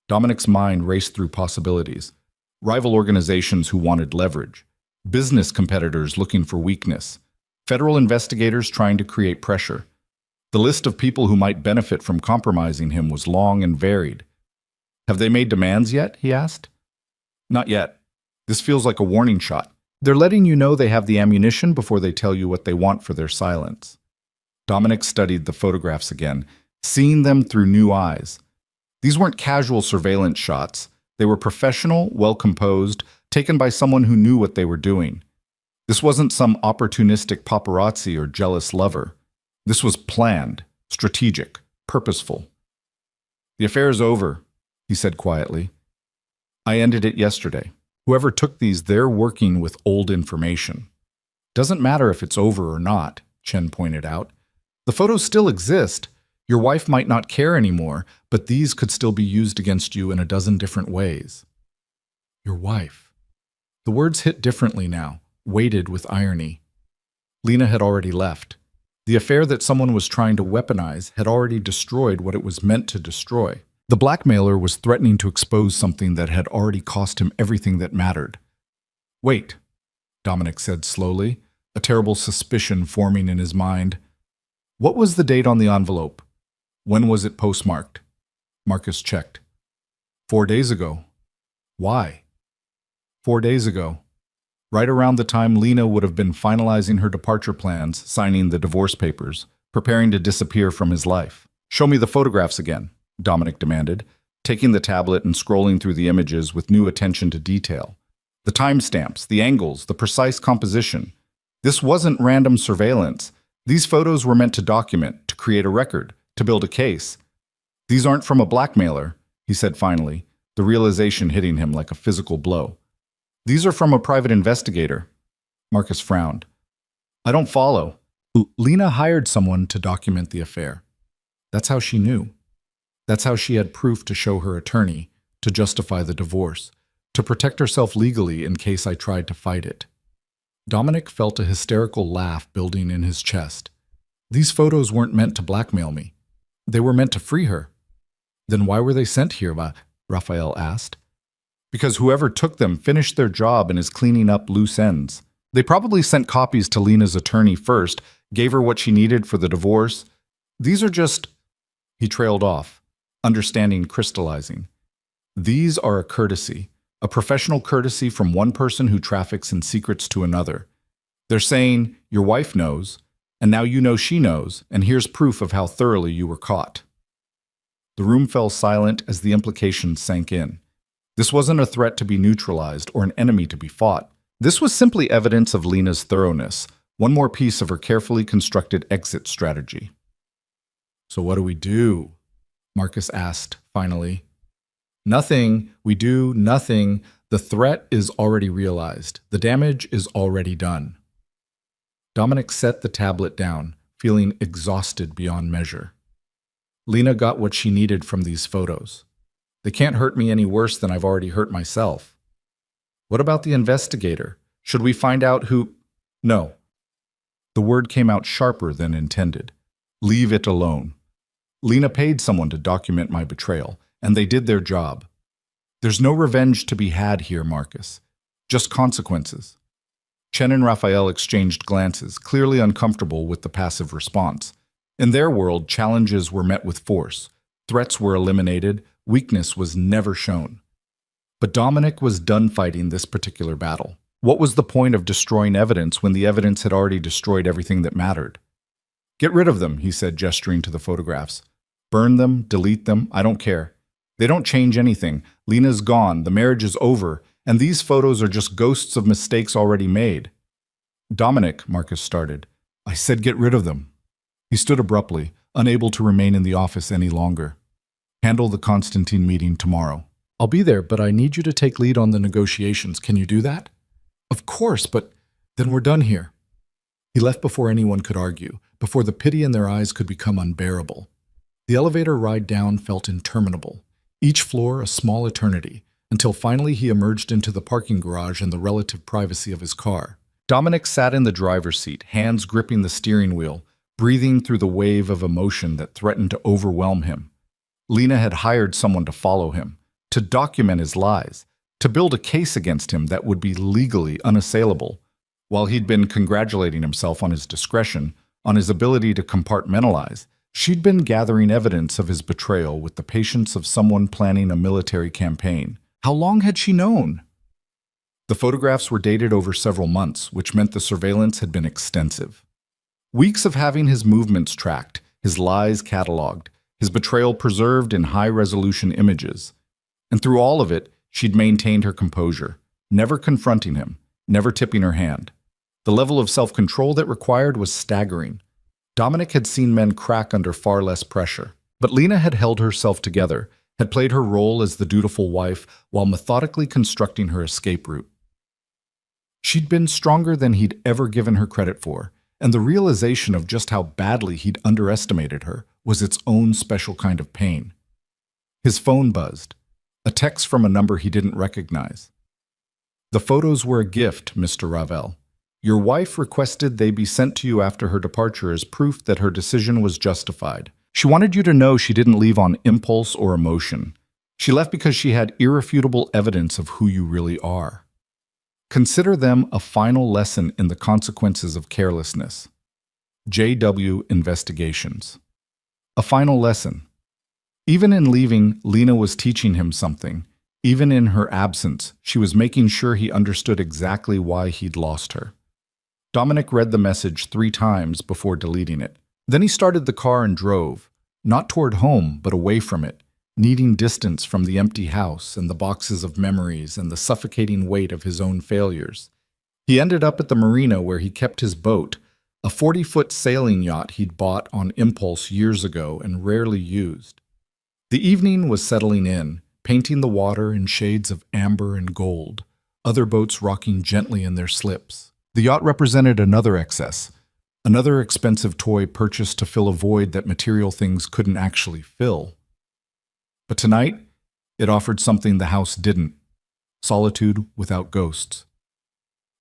Dominic's mind raced through possibilities. Rival organizations who wanted leverage. Business competitors looking for weakness. Federal investigators trying to create pressure. The list of people who might benefit from compromising him was long and varied. "Have they made demands yet?" he asked. "Not yet. This feels like a warning shot. They're letting you know they have the ammunition before they tell you what they want for their silence." Dominic studied the photographs again, seeing them through new eyes. These weren't casual surveillance shots. They were professional, well-composed, taken by someone who knew what they were doing. This wasn't some opportunistic paparazzi or jealous lover. This was planned, strategic, purposeful. "The affair is over," he said quietly. "I ended it yesterday. Whoever took these, they're working with old information." "Doesn't matter if it's over or not," Chen pointed out. "The photos still exist. Your wife might not care anymore, but these could still be used against you in a dozen different ways." Your wife. The words hit differently now, weighted with irony. Lena had already left. The affair that someone was trying to weaponize had already destroyed what it was meant to destroy. The blackmailer was threatening to expose something that had already cost him everything that mattered. "Wait," Dominic said slowly, a terrible suspicion forming in his mind. "What was the date on the envelope? When was it postmarked?" Marcus checked. 4 days ago. Why? 4 days ago. Right around the time Lena would have been finalizing her departure plans, signing the divorce papers, preparing to disappear from his life. "Show me the photographs again," Dominic demanded, taking the tablet and scrolling through the images with new attention to detail. The timestamps, the angles, the precise composition. This wasn't random surveillance. These photos were meant to document, to create a record, to build a case. "These aren't from a blackmailer," he said finally, the realization hitting him like a physical blow. "These are from a private investigator." Marcus frowned. "I don't follow." Lena hired someone to document the affair. That's how she knew. That's how she had proof to show her attorney, to justify the divorce, to protect herself legally in case I tried to fight it. Dominic felt a hysterical laugh building in his chest. These photos weren't meant to blackmail me. They were meant to free her. "Then why were they sent here?" Raphael asked. "Because whoever took them finished their job and is cleaning up loose ends. They probably sent copies to Lena's attorney first, gave her what she needed for the divorce. These are just..." He trailed off, understanding crystallizing. "These are a courtesy, a professional courtesy from one person who traffics in secrets to another. They're saying, your wife knows, and now you know she knows, and here's proof of how thoroughly you were caught." The room fell silent as the implications sank in. This wasn't a threat to be neutralized or an enemy to be fought. This was simply evidence of Lena's thoroughness, one more piece of her carefully constructed exit strategy. "So what do we do?" Marcus asked, finally. "Nothing. We do nothing. The threat is already realized. The damage is already done." Dominic set the tablet down, feeling exhausted beyond measure. Lena got what she needed from these photos. They can't hurt me any worse than I've already hurt myself. What about the investigator? Should we find out who... No. The word came out sharper than intended. Leave it alone. Lena paid someone to document my betrayal, and they did their job. There's no revenge to be had here, Marcus. Just consequences. Chen and Raphael exchanged glances, clearly uncomfortable with the passive response. In their world, challenges were met with force. Threats were eliminated. Weakness was never shown. But Dominic was done fighting this particular battle. What was the point of destroying evidence when the evidence had already destroyed everything that mattered? "Get rid of them," he said, gesturing to the photographs. "Burn them, delete them, I don't care. They don't change anything. Lena's gone, the marriage is over, and these photos are just ghosts of mistakes already made." "Dominic," Marcus started. "I said get rid of them." He stood abruptly, unable to remain in the office any longer. "Handle the Constantine meeting tomorrow." "I'll be there, but I need you to take lead on the negotiations. Can you do that?" "Of course, but then we're done here." He left before anyone could argue, before the pity in their eyes could become unbearable. The elevator ride down felt interminable, each floor a small eternity, until finally he emerged into the parking garage and the relative privacy of his car. Dominic sat in the driver's seat, hands gripping the steering wheel, breathing through the wave of emotion that threatened to overwhelm him. Lena had hired someone to follow him, to document his lies, to build a case against him that would be legally unassailable. While he'd been congratulating himself on his discretion, on his ability to compartmentalize, she'd been gathering evidence of his betrayal with the patience of someone planning a military campaign. How long had she known? The photographs were dated over several months, which meant the surveillance had been extensive. Weeks of having his movements tracked, his lies cataloged, his betrayal preserved in high-resolution images. And through all of it, she'd maintained her composure, never confronting him, never tipping her hand. The level of self-control that required was staggering. Dominic had seen men crack under far less pressure, but Lena had held herself together, had played her role as the dutiful wife while methodically constructing her escape route. She'd been stronger than he'd ever given her credit for, and the realization of just how badly he'd underestimated her was its own special kind of pain. His phone buzzed, a text from a number he didn't recognize. "The photos were a gift, Mr. Ravel. Your wife requested they be sent to you after her departure as proof that her decision was justified. She wanted you to know she didn't leave on impulse or emotion. She left because she had irrefutable evidence of who you really are. Consider them a final lesson in the consequences of carelessness. J.W. Investigations." A final lesson. Even in leaving, Lena was teaching him something. Even in her absence, she was making sure he understood exactly why he'd lost her. Dominic read the message 3 times before deleting it. Then he started the car and drove, not toward home, but away from it, needing distance from the empty house and the boxes of memories and the suffocating weight of his own failures. He ended up at the marina where he kept his boat, a 40-foot sailing yacht he'd bought on impulse years ago and rarely used. The evening was settling in, painting the water in shades of amber and gold, other boats rocking gently in their slips. The yacht represented another excess, another expensive toy purchased to fill a void that material things couldn't actually fill. But tonight, it offered something the house didn't: solitude without ghosts.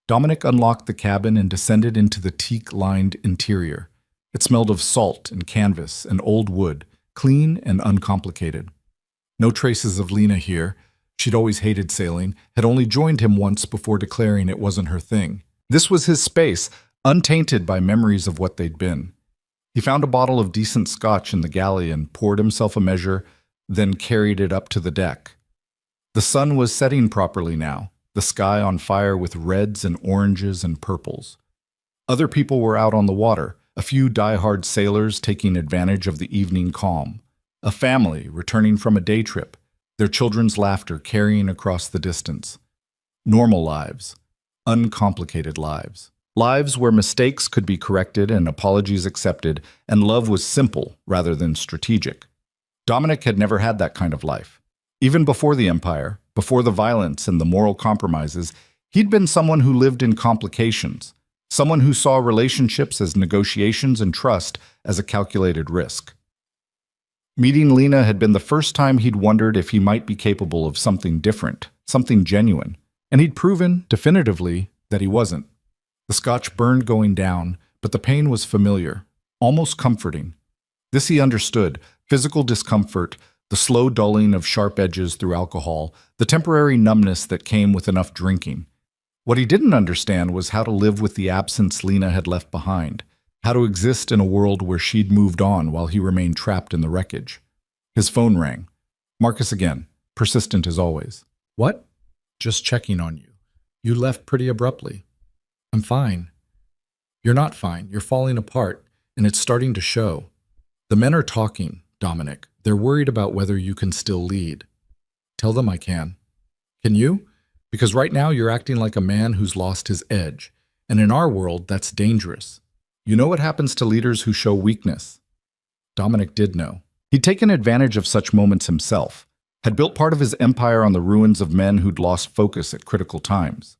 Dominic unlocked the cabin and descended into the teak-lined interior. It smelled of salt and canvas and old wood, clean and uncomplicated. No traces of Lena here. She'd always hated sailing, had only joined him once before declaring it wasn't her thing. This was his space, untainted by memories of what they'd been. He found a bottle of decent scotch in the galley and poured himself a measure, then carried it up to the deck. The sun was setting properly now, the sky on fire with reds and oranges and purples. Other people were out on the water, a few die-hard sailors taking advantage of the evening calm, a family returning from a day trip, their children's laughter carrying across the distance. Normal lives, uncomplicated lives. Lives where mistakes could be corrected and apologies accepted, and love was simple rather than strategic. Dominic had never had that kind of life. Even before the Empire, before the violence and the moral compromises, he'd been someone who lived in complications, someone who saw relationships as negotiations and trust as a calculated risk. Meeting Lena had been the first time he'd wondered if he might be capable of something different, something genuine, and he'd proven, definitively, that he wasn't. The scotch burned going down, but the pain was familiar, almost comforting. This he understood: physical discomfort, the slow dulling of sharp edges through alcohol, the temporary numbness that came with enough drinking. What he didn't understand was how to live with the absence Lena had left behind, how to exist in a world where she'd moved on while he remained trapped in the wreckage. His phone rang. Marcus again, persistent as always. "What?" "Just checking on you. You left pretty abruptly." "I'm fine." "You're not fine. You're falling apart, and it's starting to show. The men are talking, Dominic. They're worried about whether you can still lead." "Tell them I can." "Can you? Because right now you're acting like a man who's lost his edge, and in our world, that's dangerous. You know what happens to leaders who show weakness." Dominic did know. He'd taken advantage of such moments himself, had built part of his empire on the ruins of men who'd lost focus at critical times.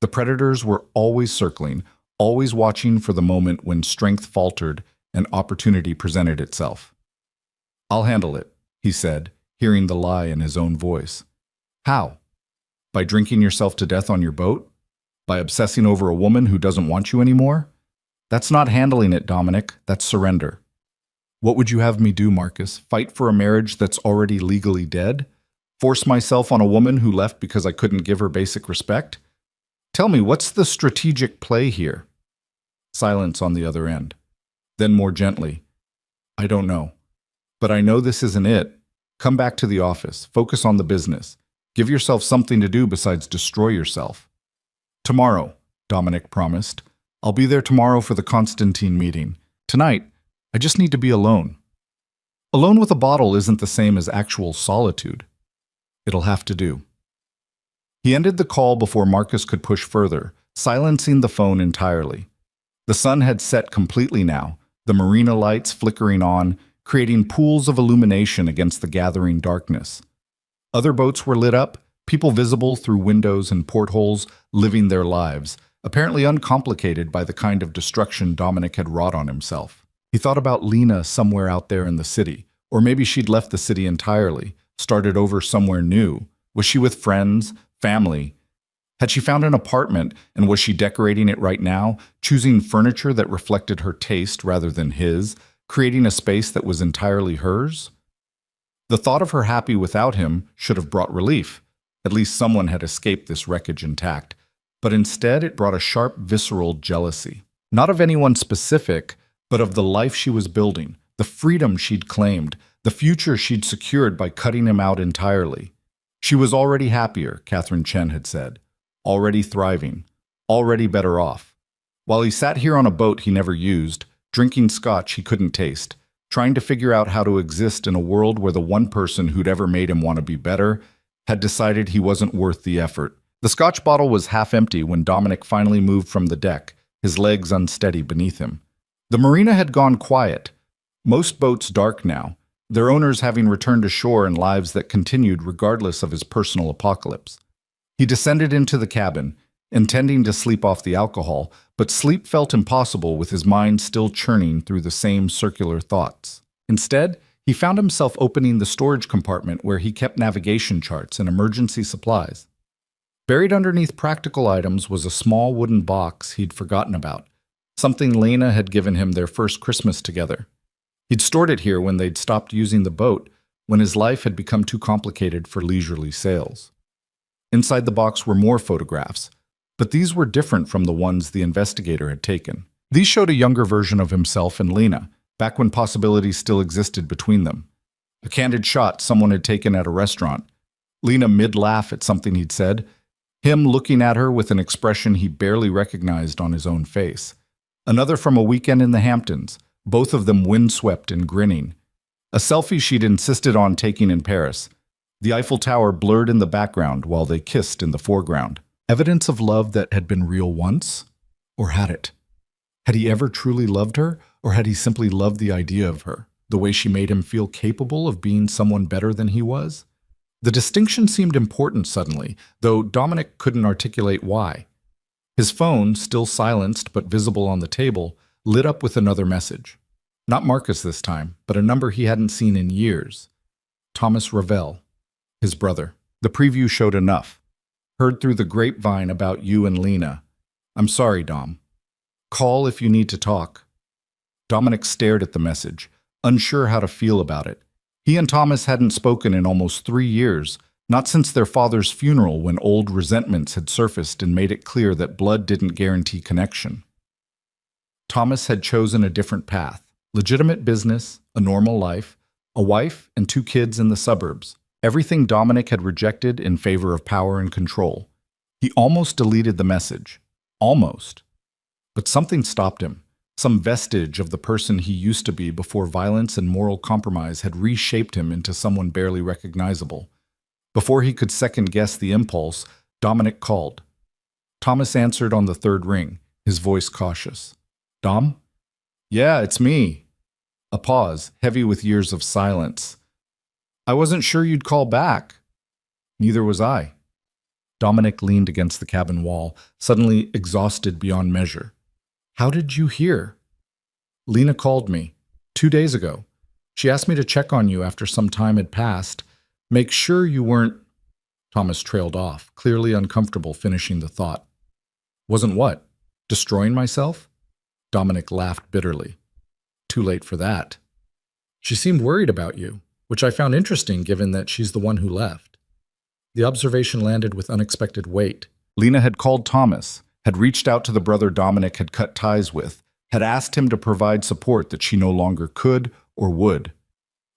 The predators were always circling, always watching for the moment when strength faltered and opportunity presented itself. I'll handle it, he said, hearing the lie in his own voice. How? By drinking yourself to death on your boat? By obsessing over a woman who doesn't want you anymore? That's not handling it, Dominic. That's surrender. What would you have me do, Marcus? Fight for a marriage that's already legally dead? Force myself on a woman who left because I couldn't give her basic respect? Tell me, what's the strategic play here? Silence on the other end. Then more gently, I don't know. But I know this isn't it. Come back to the office. Focus on the business. Give yourself something to do besides destroy yourself. Tomorrow, Dominic promised. I'll be there tomorrow for the Constantine meeting. Tonight, I just need to be alone. Alone with a bottle isn't the same as actual solitude. It'll have to do. He ended the call before Marcus could push further, silencing the phone entirely. The sun had set completely now, the marina lights flickering on, creating pools of illumination against the gathering darkness. Other boats were lit up, people visible through windows and portholes, living their lives, apparently uncomplicated by the kind of destruction Dominic had wrought on himself. He thought about Lena somewhere out there in the city, or maybe she'd left the city entirely, started over somewhere new. Was she with friends, family? Had she found an apartment, and was she decorating it right now, choosing furniture that reflected her taste rather than his, creating a space that was entirely hers? The thought of her happy without him should have brought relief. At least someone had escaped this wreckage intact. But instead it brought a sharp, visceral jealousy. Not of anyone specific, but of the life she was building, the freedom she'd claimed, the future she'd secured by cutting him out entirely. She was already happier, Catherine Chen had said. Already thriving. Already better off. While he sat here on a boat he never used, drinking scotch he couldn't taste, trying to figure out how to exist in a world where the one person who'd ever made him want to be better had decided he wasn't worth the effort. The scotch bottle was half empty when Dominic finally moved from the deck, his legs unsteady beneath him. The marina had gone quiet. Most boats dark now, their owners having returned to shore in lives that continued regardless of his personal apocalypse. He descended into the cabin, intending to sleep off the alcohol, but sleep felt impossible with his mind still churning through the same circular thoughts. Instead, he found himself opening the storage compartment where he kept navigation charts and emergency supplies. Buried underneath practical items was a small wooden box he'd forgotten about, something Lena had given him their first Christmas together. He'd stored it here when they'd stopped using the boat, when his life had become too complicated for leisurely sails. Inside the box were more photographs, but these were different from the ones the investigator had taken. These showed a younger version of himself and Lena, back when possibilities still existed between them. A candid shot someone had taken at a restaurant. Lena mid-laugh at something he'd said, him looking at her with an expression he barely recognized on his own face. Another from a weekend in the Hamptons, both of them windswept and grinning. A selfie she'd insisted on taking in Paris. The Eiffel Tower blurred in the background while they kissed in the foreground. Evidence of love that had been real once? Or had it? Had he ever truly loved her, or had he simply loved the idea of her, the way she made him feel capable of being someone better than he was? The distinction seemed important suddenly, though Dominic couldn't articulate why. His phone, still silenced but visible on the table, lit up with another message. Not Marcus this time, but a number he hadn't seen in years. Thomas Ravel, his brother. The preview showed enough. Heard through the grapevine about you and Lena. I'm sorry, Dom. Call if you need to talk. Dominic stared at the message, unsure how to feel about it. He and Thomas hadn't spoken in almost 3 years, not since their father's funeral when old resentments had surfaced and made it clear that blood didn't guarantee connection. Thomas had chosen a different path. Legitimate business, a normal life, a wife, and 2 kids in the suburbs. Everything Dominic had rejected in favor of power and control. He almost deleted the message. Almost. But something stopped him. Some vestige of the person he used to be before violence and moral compromise had reshaped him into someone barely recognizable. Before he could second-guess the impulse, Dominic called. Thomas answered on the 3rd ring, his voice cautious. Dom? Yeah, it's me. A pause, heavy with years of silence. I wasn't sure you'd call back. Neither was I. Dominic leaned against the cabin wall, suddenly exhausted beyond measure. How did you hear? Lena called me 2 days ago. She asked me to check on you after some time had passed. Make sure you weren't. Thomas trailed off, clearly uncomfortable finishing the thought. Wasn't what? Destroying myself? Dominic laughed bitterly. Too late for that. She seemed worried about you, which I found interesting given that she's the one who left. The observation landed with unexpected weight. Lena had called Thomas, had reached out to the brother Dominic had cut ties with, had asked him to provide support that she no longer could or would.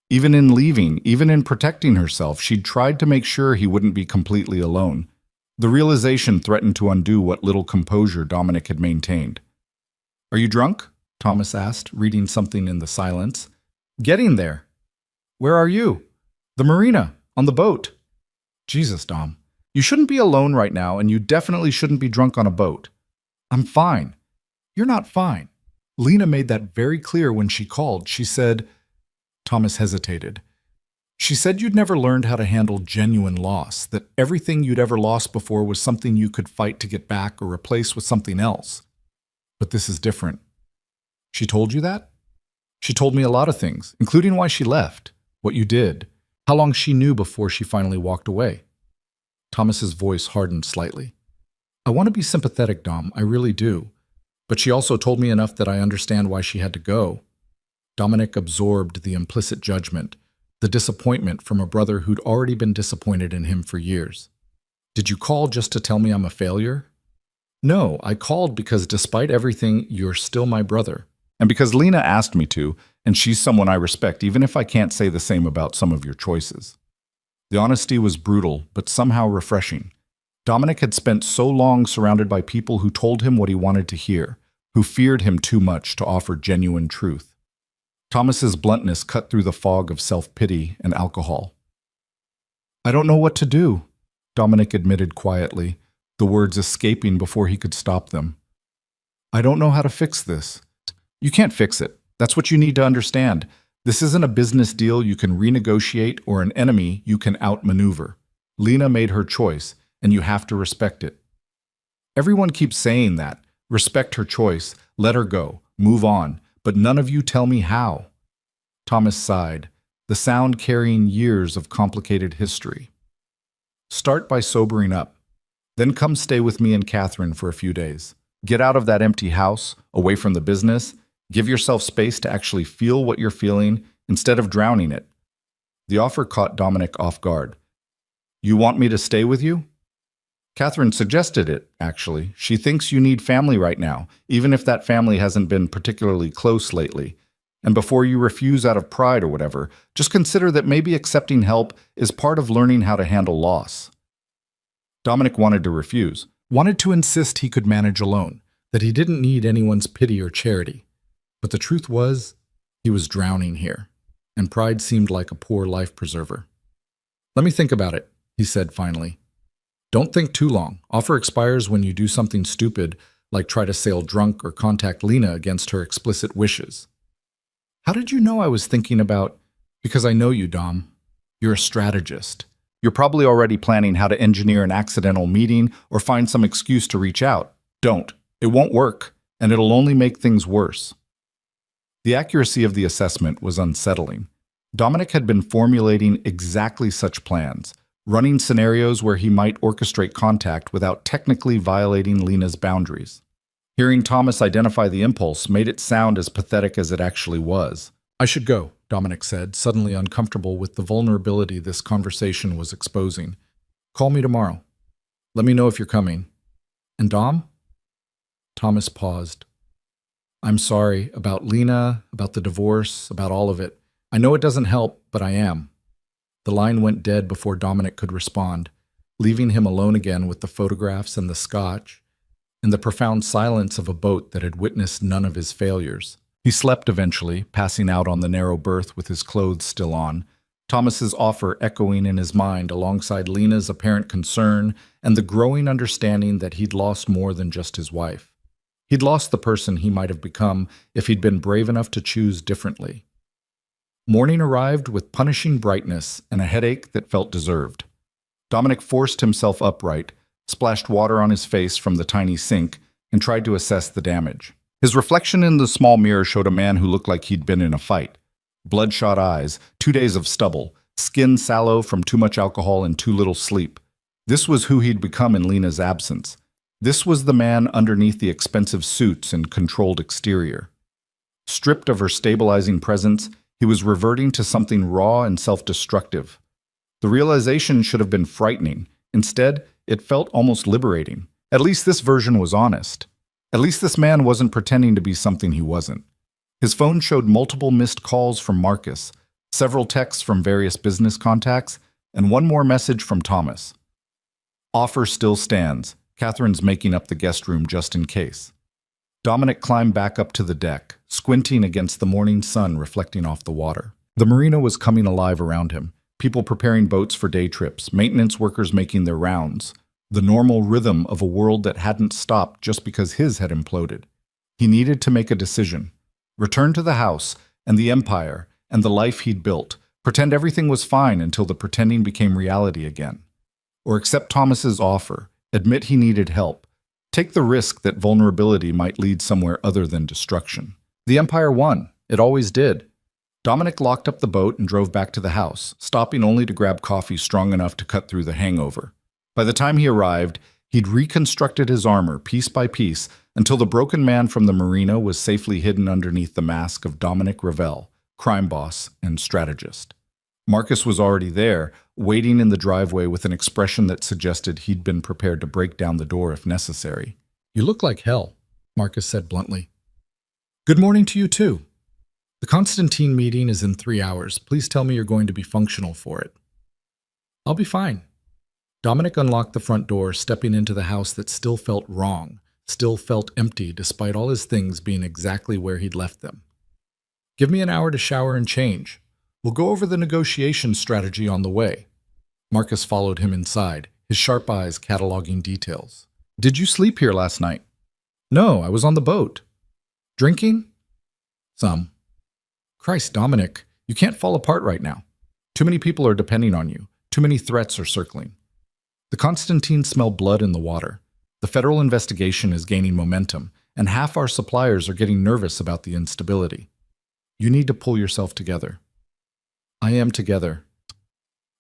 Even in leaving, even in protecting herself, she'd tried to make sure he wouldn't be completely alone. The realization threatened to undo what little composure Dominic had maintained. Are you drunk? Thomas asked, reading something in the silence. Getting there. Where are you? The marina, on the boat. Jesus, Dom. You shouldn't be alone right now, and you definitely shouldn't be drunk on a boat. I'm fine. You're not fine. Lena made that very clear when she called. She said... Thomas hesitated. She said you'd never learned how to handle genuine loss, that everything you'd ever lost before was something you could fight to get back or replace with something else. But this is different. She told you that? She told me a lot of things, including why she left, what you did, how long she knew before she finally walked away. Thomas's voice hardened slightly. I want to be sympathetic, Dom, I really do. But she also told me enough that I understand why she had to go. Dominic absorbed the implicit judgment, the disappointment from a brother who'd already been disappointed in him for years. Did you call just to tell me I'm a failure? No, I called because despite everything, you're still my brother. And because Lena asked me to, and she's someone I respect, even if I can't say the same about some of your choices. The honesty was brutal, but somehow refreshing. Dominic had spent so long surrounded by people who told him what he wanted to hear, who feared him too much to offer genuine truth. Thomas's bluntness cut through the fog of self-pity and alcohol. I don't know what to do, Dominic admitted quietly, the words escaping before he could stop them. I don't know how to fix this. You can't fix it. That's what you need to understand. This isn't a business deal you can renegotiate or an enemy you can outmaneuver. Lena made her choice, and you have to respect it. Everyone keeps saying that. Respect her choice. Let her go. Move on. But none of you tell me how. Thomas sighed, the sound carrying years of complicated history. Start by sobering up. Then come stay with me and Catherine for a few days. Get out of that empty house, away from the business. Give yourself space to actually feel what you're feeling instead of drowning it. The offer caught Dominic off guard. You want me to stay with you? Catherine suggested it, actually. She thinks you need family right now, even if that family hasn't been particularly close lately. And before you refuse out of pride or whatever, just consider that maybe accepting help is part of learning how to handle loss. Dominic wanted to refuse, wanted to insist he could manage alone, that he didn't need anyone's pity or charity. But the truth was, he was drowning here, and pride seemed like a poor life preserver. Let me think about it, he said finally. Don't think too long. Offer expires when you do something stupid, like try to sail drunk or contact Lena against her explicit wishes. How did you know I was thinking about... Because I know you, Dom. You're a strategist. You're probably already planning how to engineer an accidental meeting or find some excuse to reach out. Don't. It won't work, and it'll only make things worse. The accuracy of the assessment was unsettling. Dominic had been formulating exactly such plans, running scenarios where he might orchestrate contact without technically violating Lena's boundaries. Hearing Thomas identify the impulse made it sound as pathetic as it actually was. I should go, Dominic said, suddenly uncomfortable with the vulnerability this conversation was exposing. Call me tomorrow. Let me know if you're coming. And Dom? Thomas paused. I'm sorry about Lena, about the divorce, about all of it. I know it doesn't help, but I am. The line went dead before Dominic could respond, leaving him alone again with the photographs and the scotch, and the profound silence of a boat that had witnessed none of his failures. He slept eventually, passing out on the narrow berth with his clothes still on, Thomas's offer echoing in his mind alongside Lena's apparent concern and the growing understanding that he'd lost more than just his wife. He'd lost the person he might have become if he'd been brave enough to choose differently. Morning arrived with punishing brightness and a headache that felt deserved. Dominic forced himself upright, splashed water on his face from the tiny sink, and tried to assess the damage. His reflection in the small mirror showed a man who looked like he'd been in a fight. Bloodshot eyes, 2 days of stubble, skin sallow from too much alcohol and too little sleep. This was who he'd become in Lena's absence. This was the man underneath the expensive suits and controlled exterior. Stripped of her stabilizing presence, he was reverting to something raw and self-destructive. The realization should have been frightening. Instead, it felt almost liberating. At least this version was honest. At least this man wasn't pretending to be something he wasn't. His phone showed multiple missed calls from Marcus, several texts from various business contacts, and one more message from Thomas. Offer still stands. Catherine's making up the guest room just in case. Dominic climbed back up to the deck, squinting against the morning sun reflecting off the water. The marina was coming alive around him, people preparing boats for day trips, maintenance workers making their rounds, the normal rhythm of a world that hadn't stopped just because his had imploded. He needed to make a decision. Return to the house and the empire and the life he'd built, pretend everything was fine until the pretending became reality again. Or accept Thomas's offer, admit he needed help, take the risk that vulnerability might lead somewhere other than destruction. The Empire won. It always did. Dominic locked up the boat and drove back to the house, stopping only to grab coffee strong enough to cut through the hangover. By the time he arrived, he'd reconstructed his armor piece by piece until the broken man from the marina was safely hidden underneath the mask of Dominic Ravel, crime boss and strategist. Marcus was already there, waiting in the driveway with an expression that suggested he'd been prepared to break down the door if necessary. "You look like hell," Marcus said bluntly. "Good morning to you too. The Constantine meeting is in 3 hours. Please tell me you're going to be functional for it." "I'll be fine." Dominic unlocked the front door, stepping into the house that still felt wrong, still felt empty despite all his things being exactly where he'd left them. "Give me an hour to shower and change. We'll go over the negotiation strategy on the way." Marcus followed him inside, his sharp eyes cataloging details. "Did you sleep here last night?" "No, I was on the boat." "Drinking?" "Some." "Christ, Dominic, you can't fall apart right now. Too many people are depending on you. Too many threats are circling." The Constantine smelled blood in the water. The federal investigation is gaining momentum, and half our suppliers are getting nervous about the instability. You need to pull yourself together. "I am together."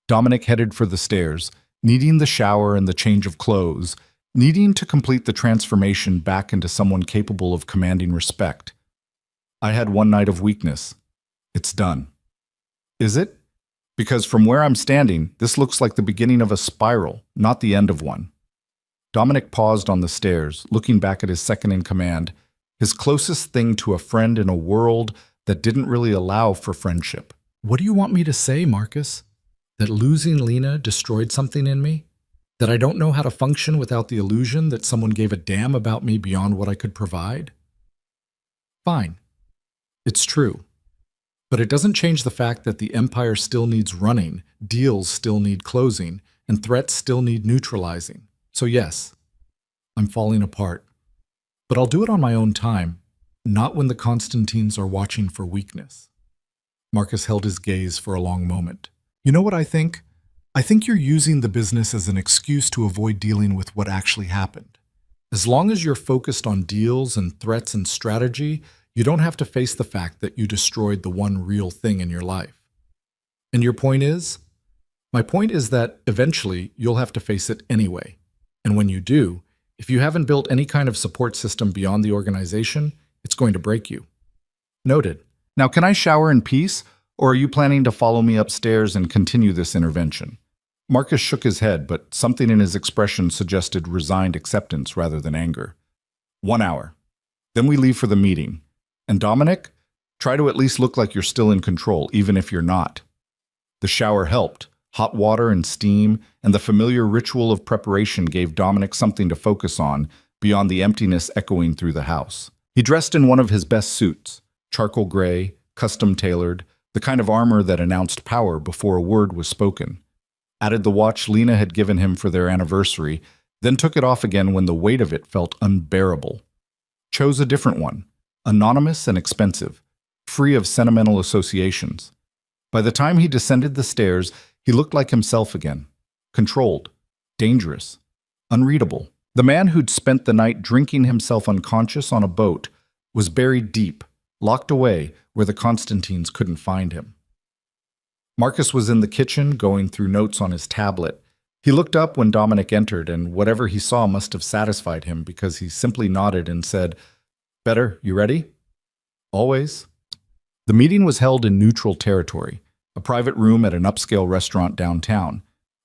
Dominic headed for the stairs, needing the shower and the change of clothes, needing to complete the transformation back into someone capable of commanding respect. "I had one night of weakness. It's done." "Is it? Because from where I'm standing, this looks like the beginning of a spiral, not the end of one." Dominic paused on the stairs, looking back at his second-in-command, his closest thing to a friend in a world that didn't really allow for friendship. "What do you want me to say, Marcus? That losing Lena destroyed something in me? That I don't know how to function without the illusion that someone gave a damn about me beyond what I could provide?" "Fine. It's true. But it doesn't change the fact that the Empire still needs running, deals still need closing, and threats still need neutralizing. So yes, I'm falling apart. But I'll do it on my own time, not when the Constantines are watching for weakness." Marcus held his gaze for a long moment. "You know what I think? I think you're using the business as an excuse to avoid dealing with what actually happened. As long as you're focused on deals and threats and strategy, you don't have to face the fact that you destroyed the one real thing in your life. And your point is?" "My point is that eventually you'll have to face it anyway. And when you do, if you haven't built any kind of support system beyond the organization, it's going to break you." "Noted. Now can I shower in peace, or are you planning to follow me upstairs and continue this intervention?" Marcus shook his head, but something in his expression suggested resigned acceptance rather than anger. 1 hour. Then we leave for the meeting. And Dominic, try to at least look like you're still in control, even if you're not. The shower helped. Hot water and steam, and the familiar ritual of preparation gave Dominic something to focus on beyond the emptiness echoing through the house. He dressed in one of his best suits, charcoal gray, custom-tailored, the kind of armor that announced power before a word was spoken. Added the watch Lena had given him for their anniversary, then took it off again when the weight of it felt unbearable. Chose a different one, anonymous and expensive, free of sentimental associations. By the time he descended the stairs, he looked like himself again, controlled, dangerous, unreadable. The man who'd spent the night drinking himself unconscious on a boat was buried deep, locked away where the Constantines couldn't find him. Marcus was in the kitchen going through notes on his tablet. He looked up when Dominic entered, and whatever he saw must have satisfied him because he simply nodded and said, "Better, you ready?" "Always." The meeting was held in neutral territory, a private room at an upscale restaurant downtown,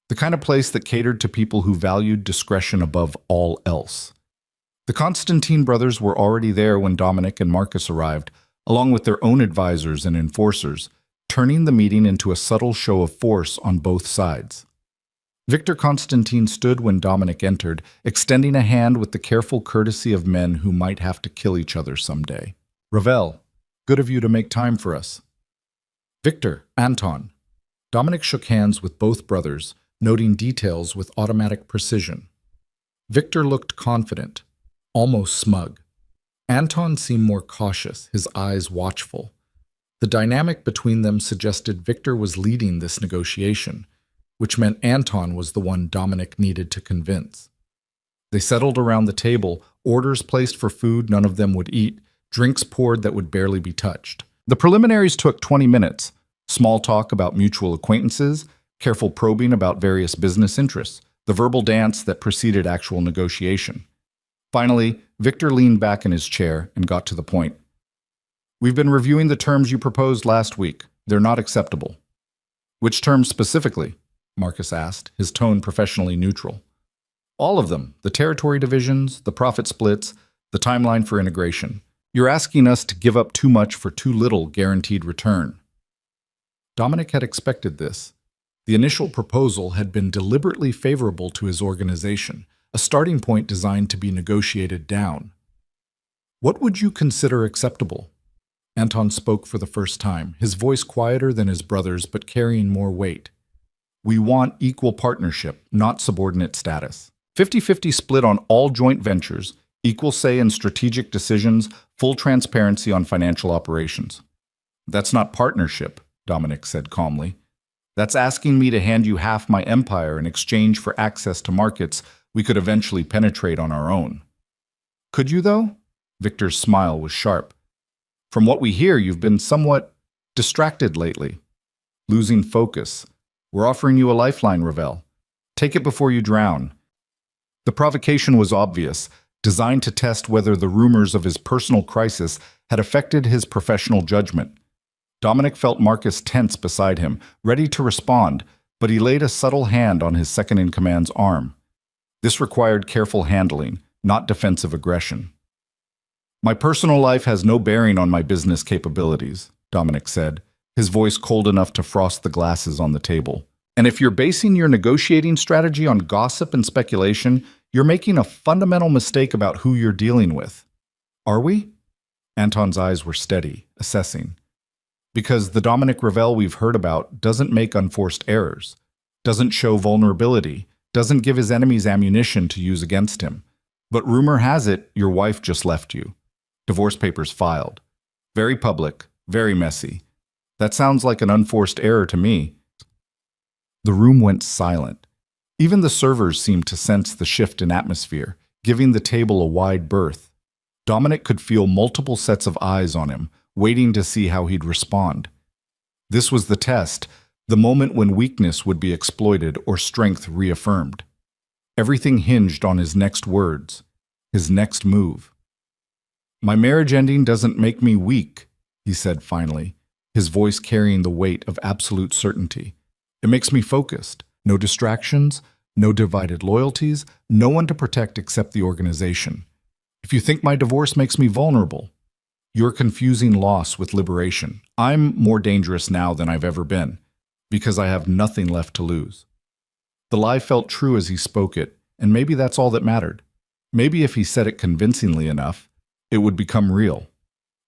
the kind of place that catered to people who valued discretion above all else. The Constantine brothers were already there when Dominic and Marcus arrived, along with their own advisors and enforcers, turning the meeting into a subtle show of force on both sides. Victor Constantine stood when Dominic entered, extending a hand with the careful courtesy of men who might have to kill each other someday. "Ravel, good of you to make time for us." "Victor, Anton." Dominic shook hands with both brothers, noting details with automatic precision. Victor looked confident, almost smug. Anton seemed more cautious, his eyes watchful. The dynamic between them suggested Victor was leading this negotiation, which meant Anton was the one Dominic needed to convince. They settled around the table, orders placed for food none of them would eat, drinks poured that would barely be touched. The preliminaries took 20 minutes, small talk about mutual acquaintances, careful probing about various business interests, the verbal dance that preceded actual negotiation. Finally, Victor leaned back in his chair and got to the point. "We've been reviewing the terms you proposed last week. They're not acceptable." "Which terms specifically?" Marcus asked, his tone professionally neutral. "All of them, the territory divisions, the profit splits, the timeline for integration. You're asking us to give up too much for too little guaranteed return." Dominic had expected this. The initial proposal had been deliberately favorable to his organization, a starting point designed to be negotiated down. "What would you consider acceptable?" Anton spoke for the first time, his voice quieter than his brother's but carrying more weight. "We want equal partnership, not subordinate status. 50-50 split on all joint ventures, equal say in strategic decisions, full transparency on financial operations." "That's not partnership," Dominic said calmly. "That's asking me to hand you half my empire in exchange for access to markets we could eventually penetrate on our own." "Could you, though?" Victor's smile was sharp. "From what we hear, you've been somewhat distracted lately, losing focus. We're offering you a lifeline, Ravel. Take it before you drown." The provocation was obvious, designed to test whether the rumors of his personal crisis had affected his professional judgment. Dominic felt Marcus tense beside him, ready to respond, but he laid a subtle hand on his second-in-command's arm. This required careful handling, not defensive aggression. "My personal life has no bearing on my business capabilities," Dominic said, his voice cold enough to frost the glasses on the table. "And if you're basing your negotiating strategy on gossip and speculation, you're making a fundamental mistake about who you're dealing with." "Are we?" Anton's eyes were steady, assessing. "Because the Dominic Ravel we've heard about doesn't make unforced errors, doesn't show vulnerability, doesn't give his enemies ammunition to use against him. But rumor has it your wife just left you. Divorce papers filed. Very public, very messy. That sounds like an unforced error to me." The room went silent. Even the servers seemed to sense the shift in atmosphere, giving the table a wide berth. Dominic could feel multiple sets of eyes on him, waiting to see how he'd respond. This was the test, the moment when weakness would be exploited or strength reaffirmed. Everything hinged on his next words, his next move. "My marriage ending doesn't make me weak," he said finally, his voice carrying the weight of absolute certainty. "It makes me focused. No distractions, no divided loyalties, no one to protect except the organization. If you think my divorce makes me vulnerable, you're confusing loss with liberation. I'm more dangerous now than I've ever been, because I have nothing left to lose." The lie felt true as he spoke it, and maybe that's all that mattered. Maybe if he said it convincingly enough, it would become real.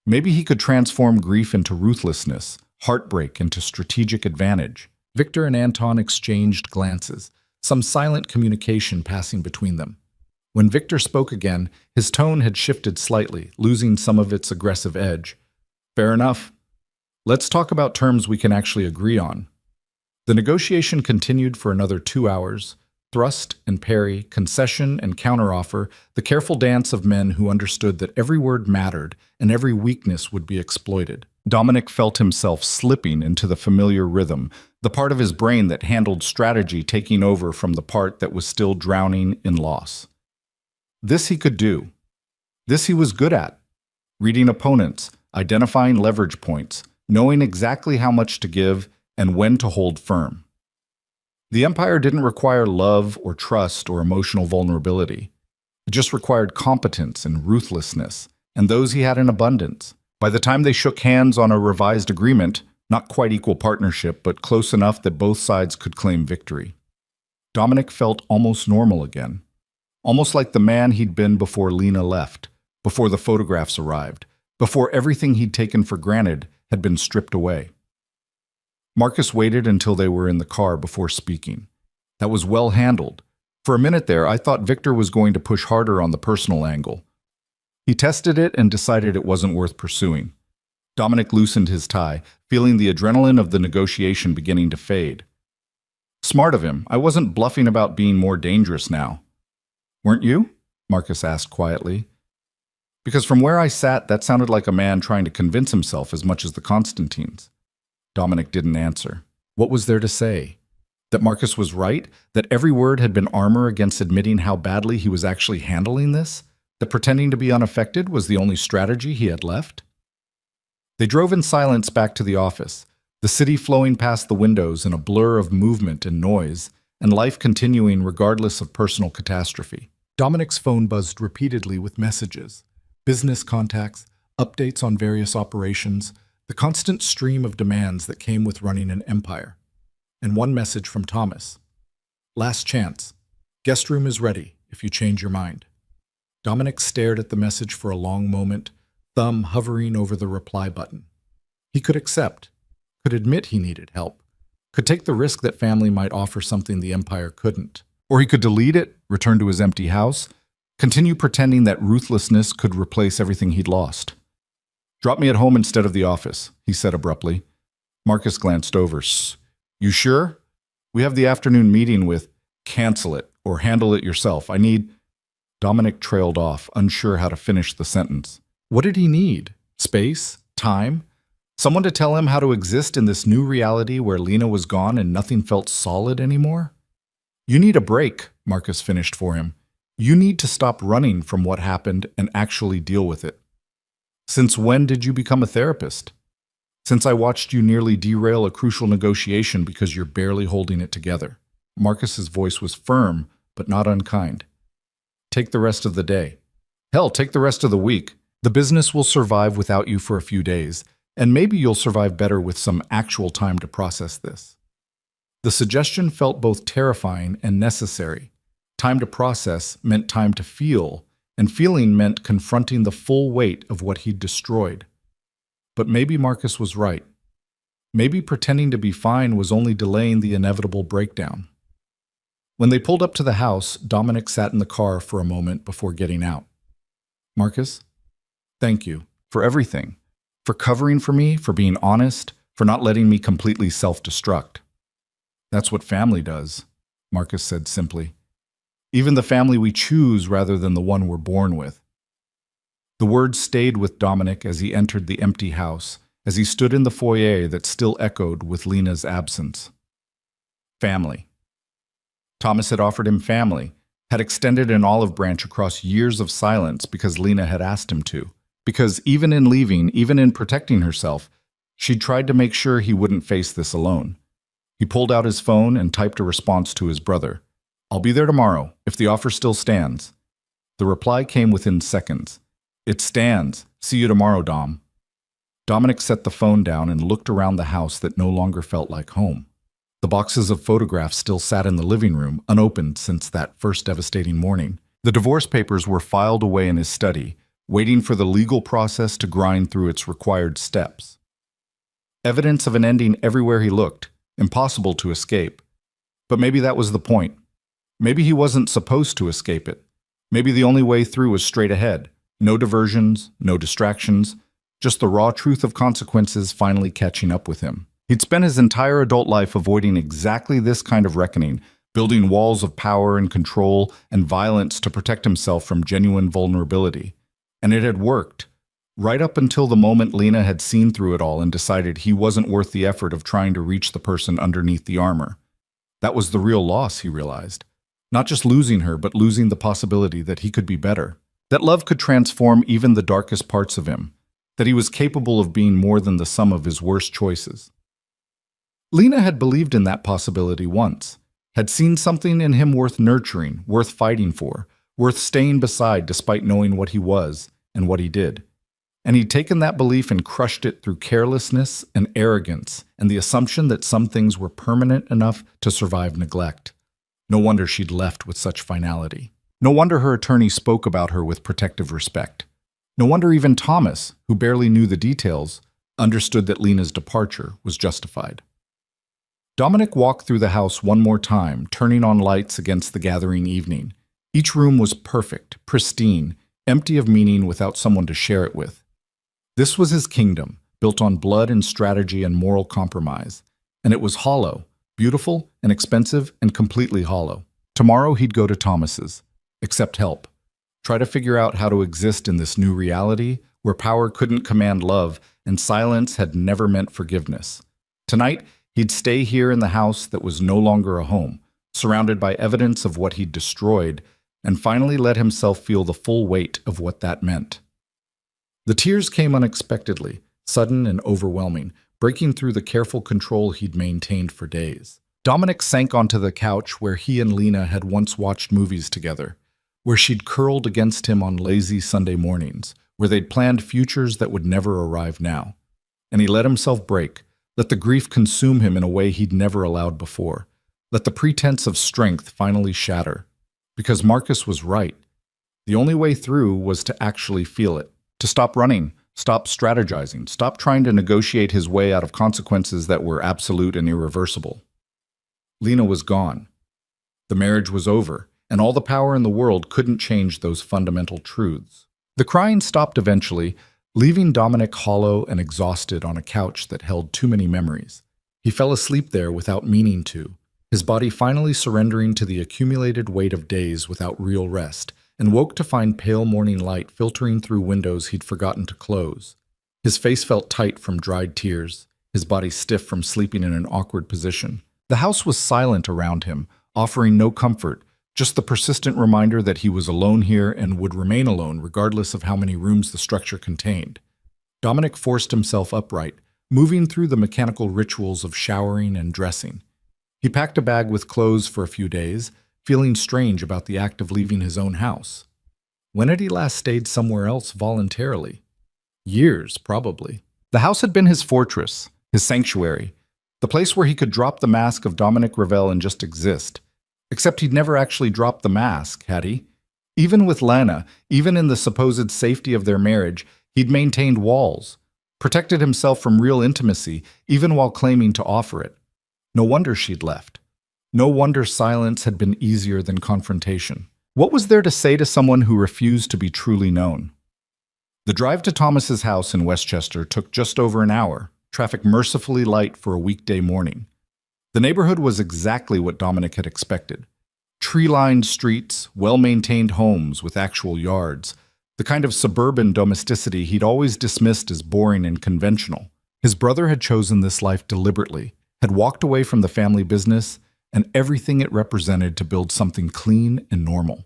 Maybe he could transform grief into ruthlessness, heartbreak into strategic advantage. Victor and Anton exchanged glances, some silent communication passing between them. When Victor spoke again, his tone had shifted slightly, losing some of its aggressive edge. "Fair enough. Let's talk about terms we can actually agree on." The negotiation continued for another 2 hours, Thrust and parry, concession and counteroffer, the careful dance of men who understood that every word mattered and every weakness would be exploited. Dominic felt himself slipping into the familiar rhythm, the part of his brain that handled strategy taking over from the part that was still drowning in loss. This he could do. This he was good at. Reading opponents, identifying leverage points, knowing exactly how much to give and when to hold firm. The Empire didn't require love or trust or emotional vulnerability. It just required competence and ruthlessness, and those he had in abundance. By the time they shook hands on a revised agreement, not quite equal partnership, but close enough that both sides could claim victory, Dominic felt almost normal again. Almost like the man he'd been before Lena left, before the photographs arrived, before everything he'd taken for granted had been stripped away. Marcus waited until they were in the car before speaking. That was well handled. For a minute there, I thought Victor was going to push harder on the personal angle. He tested it and decided it wasn't worth pursuing. Dominic loosened his tie, feeling the adrenaline of the negotiation beginning to fade. Smart of him. I wasn't bluffing about being more dangerous now. Weren't you? Marcus asked quietly. Because from where I sat, that sounded like a man trying to convince himself as much as the Constantines. Dominic didn't answer. What was there to say? That Marcus was right? That every word had been armor against admitting how badly he was actually handling this? That pretending to be unaffected was the only strategy he had left? They drove in silence back to the office, the city flowing past the windows in a blur of movement and noise, and life continuing regardless of personal catastrophe. Dominic's phone buzzed repeatedly with messages, business contacts, updates on various operations, the constant stream of demands that came with running an empire. And one message from Thomas. Last chance. Guest room is ready if you change your mind. Dominic stared at the message for a long moment, thumb hovering over the reply button. He could accept, could admit he needed help, could take the risk that family might offer something the empire couldn't. Or he could delete it, return to his empty house, continue pretending that ruthlessness could replace everything he'd lost. Drop me at home instead of the office, he said abruptly. Marcus glanced over. You sure? We have the afternoon meeting with cancel it or handle it yourself. I need... Dominic trailed off, unsure how to finish the sentence. What did he need? Space? Time? Someone to tell him how to exist in this new reality where Lena was gone and nothing felt solid anymore? You need a break, Marcus finished for him. You need to stop running from what happened and actually deal with it. Since when did you become a therapist? Since I watched you nearly derail a crucial negotiation because you're barely holding it together. Marcus's voice was firm, but not unkind. Take the rest of the day. Hell, take the rest of the week. The business will survive without you for a few days, and maybe you'll survive better with some actual time to process this. The suggestion felt both terrifying and necessary. Time to process meant time to feel, and feeling meant confronting the full weight of what he'd destroyed. But maybe Marcus was right. Maybe pretending to be fine was only delaying the inevitable breakdown. When they pulled up to the house, Dominic sat in the car for a moment before getting out. Marcus, thank you for everything. For covering for me, for being honest, for not letting me completely self-destruct. That's what family does, Marcus said simply. Even the family we choose rather than the one we're born with. The words stayed with Dominic as he entered the empty house, as he stood in the foyer that still echoed with Lena's absence. Family. Thomas had offered him family, had extended an olive branch across years of silence because Lena had asked him to. Because even in leaving, even in protecting herself, she'd tried to make sure he wouldn't face this alone. He pulled out his phone and typed a response to his brother. I'll be there tomorrow, if the offer still stands. The reply came within seconds. It stands. See you tomorrow, Dom. Dominic set the phone down and looked around the house that no longer felt like home. The boxes of photographs still sat in the living room, unopened since that first devastating morning. The divorce papers were filed away in his study, waiting for the legal process to grind through its required steps. Evidence of an ending everywhere he looked, impossible to escape. But maybe that was the point. Maybe he wasn't supposed to escape it. Maybe the only way through was straight ahead. No diversions, no distractions, just the raw truth of consequences finally catching up with him. He'd spent his entire adult life avoiding exactly this kind of reckoning, building walls of power and control and violence to protect himself from genuine vulnerability. And it had worked. Right up until the moment Lena had seen through it all and decided he wasn't worth the effort of trying to reach the person underneath the armor. That was the real loss, he realized. Not just losing her, but losing the possibility that he could be better. That love could transform even the darkest parts of him. That he was capable of being more than the sum of his worst choices. Lena had believed in that possibility once, had seen something in him worth nurturing, worth fighting for, worth staying beside despite knowing what he was and what he did. And he'd taken that belief and crushed it through carelessness and arrogance and the assumption that some things were permanent enough to survive neglect. No wonder she'd left with such finality. No wonder her attorney spoke about her with protective respect. No wonder even Thomas, who barely knew the details, understood that Lena's departure was justified. Dominic walked through the house one more time, turning on lights against the gathering evening. Each room was perfect, pristine, empty of meaning without someone to share it with. This was his kingdom, built on blood and strategy and moral compromise. And it was hollow, beautiful and expensive and completely hollow. Tomorrow he'd go to Thomas's, accept help, try to figure out how to exist in this new reality where power couldn't command love and silence had never meant forgiveness. Tonight, he'd stay here in the house that was no longer a home, surrounded by evidence of what he'd destroyed, and finally let himself feel the full weight of what that meant. The tears came unexpectedly, sudden and overwhelming, breaking through the careful control he'd maintained for days. Dominic sank onto the couch where he and Lena had once watched movies together, where she'd curled against him on lazy Sunday mornings, where they'd planned futures that would never arrive now. And he let himself break, let the grief consume him in a way he'd never allowed before, let the pretense of strength finally shatter. Because Marcus was right. The only way through was to actually feel it, to stop running, stop strategizing, stop trying to negotiate his way out of consequences that were absolute and irreversible. Lena was gone. The marriage was over, and all the power in the world couldn't change those fundamental truths. The crying stopped eventually, leaving Dominic hollow and exhausted on a couch that held too many memories. He fell asleep there without meaning to, his body finally surrendering to the accumulated weight of days without real rest, and woke to find pale morning light filtering through windows he'd forgotten to close. His face felt tight from dried tears, his body stiff from sleeping in an awkward position. The house was silent around him, offering no comfort, just the persistent reminder that he was alone here and would remain alone regardless of how many rooms the structure contained. Dominic forced himself upright, moving through the mechanical rituals of showering and dressing. He packed a bag with clothes for a few days, feeling strange about the act of leaving his own house. When had he last stayed somewhere else voluntarily? Years, probably. The house had been his fortress, his sanctuary, the place where he could drop the mask of Dominic Ravel and just exist. Except he'd never actually dropped the mask, had he? Even with Lana, even in the supposed safety of their marriage, he'd maintained walls, protected himself from real intimacy, even while claiming to offer it. No wonder she'd left. No wonder silence had been easier than confrontation. What was there to say to someone who refused to be truly known? The drive to Thomas's house in Westchester took just over an hour, traffic mercifully light for a weekday morning. The neighborhood was exactly what Dominic had expected. Tree-lined streets, well-maintained homes with actual yards, the kind of suburban domesticity he'd always dismissed as boring and conventional. His brother had chosen this life deliberately, had walked away from the family business and everything it represented to build something clean and normal.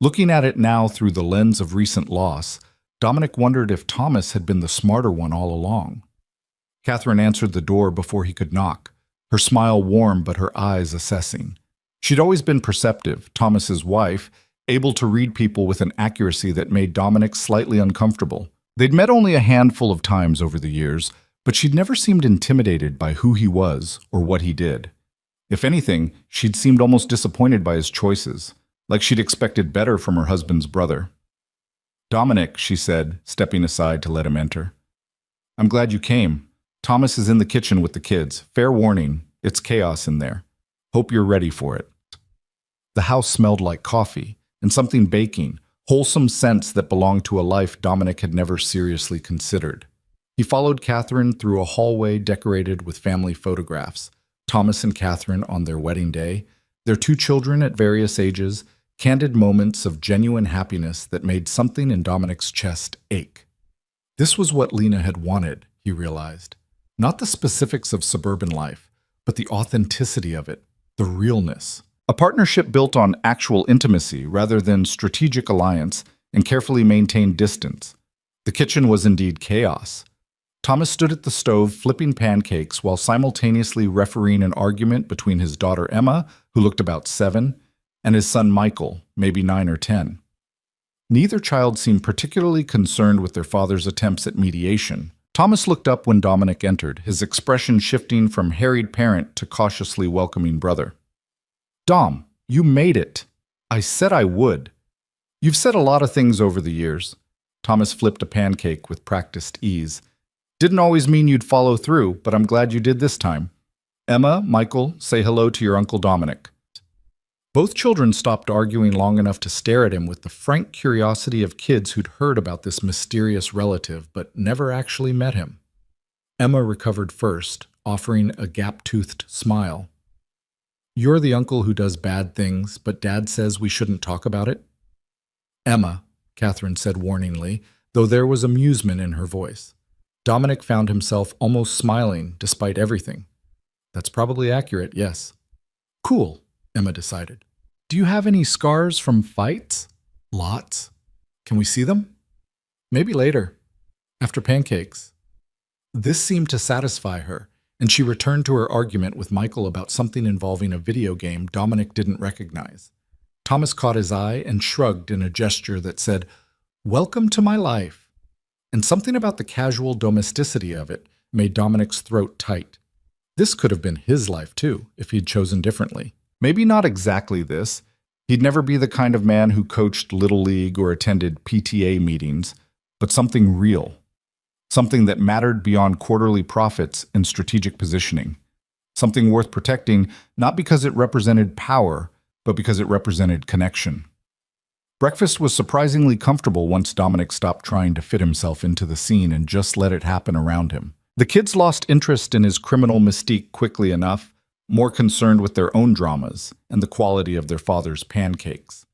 Looking at it now through the lens of recent loss, Dominic wondered if Thomas had been the smarter one all along. Catherine answered the door before he could knock, her smile warm but her eyes assessing. She'd always been perceptive, Thomas's wife, able to read people with an accuracy that made Dominic slightly uncomfortable. They'd met only a handful of times over the years, but she'd never seemed intimidated by who he was or what he did. If anything, she'd seemed almost disappointed by his choices, like she'd expected better from her husband's brother. "Dominic," she said, stepping aside to let him enter. "I'm glad you came. Thomas is in the kitchen with the kids. Fair warning, it's chaos in there. Hope you're ready for it." The house smelled like coffee and something baking, wholesome scents that belonged to a life Dominic had never seriously considered. He followed Catherine through a hallway decorated with family photographs, Thomas and Catherine on their wedding day, Their two children at various ages, candid moments of genuine happiness that made something in Dominic's chest ache. This was what Lena had wanted, he realized. Not the specifics of suburban life, but the authenticity of it, the realness. A partnership built on actual intimacy rather than strategic alliance and carefully maintained distance. The kitchen was indeed chaos. Thomas stood at the stove flipping pancakes while simultaneously refereeing an argument between his daughter Emma, who looked about 7, and his son Michael, maybe 9 or 10. Neither child seemed particularly concerned with their father's attempts at mediation. Thomas looked up when Dominic entered, his expression shifting from harried parent to cautiously welcoming brother. "Dom, you made it. I said I would. You've said a lot of things over the years." Thomas flipped a pancake with practiced ease. "Didn't always mean you'd follow through, but I'm glad you did this time. Emma, Michael, say hello to your Uncle Dominic." Both children stopped arguing long enough to stare at him with the frank curiosity of kids who'd heard about this mysterious relative but never actually met him. Emma recovered first, offering a gap-toothed smile. "You're the uncle who does bad things, but Dad says we shouldn't talk about it?" "Emma," Catherine said warningly, though there was amusement in her voice. Dominic found himself almost smiling despite everything. "That's probably accurate, yes." "Cool," Emma decided. "Do you have any scars from fights?" "Lots. Can we see them?" "Maybe later. After pancakes." This seemed to satisfy her, and she returned to her argument with Michael about something involving a video game Dominic didn't recognize. Thomas caught his eye and shrugged in a gesture that said, "Welcome to my life." And something about the casual domesticity of it made Dominic's throat tight. This could have been his life too, if he'd chosen differently. Maybe not exactly this. He'd never be the kind of man who coached Little League or attended PTA meetings, but something real. Something that mattered beyond quarterly profits and strategic positioning. Something worth protecting, not because it represented power, but because it represented connection. Breakfast was surprisingly comfortable once Dominic stopped trying to fit himself into the scene and just let it happen around him. The kids lost interest in his criminal mystique quickly enough, more concerned with their own dramas and the quality of their father's pancakes.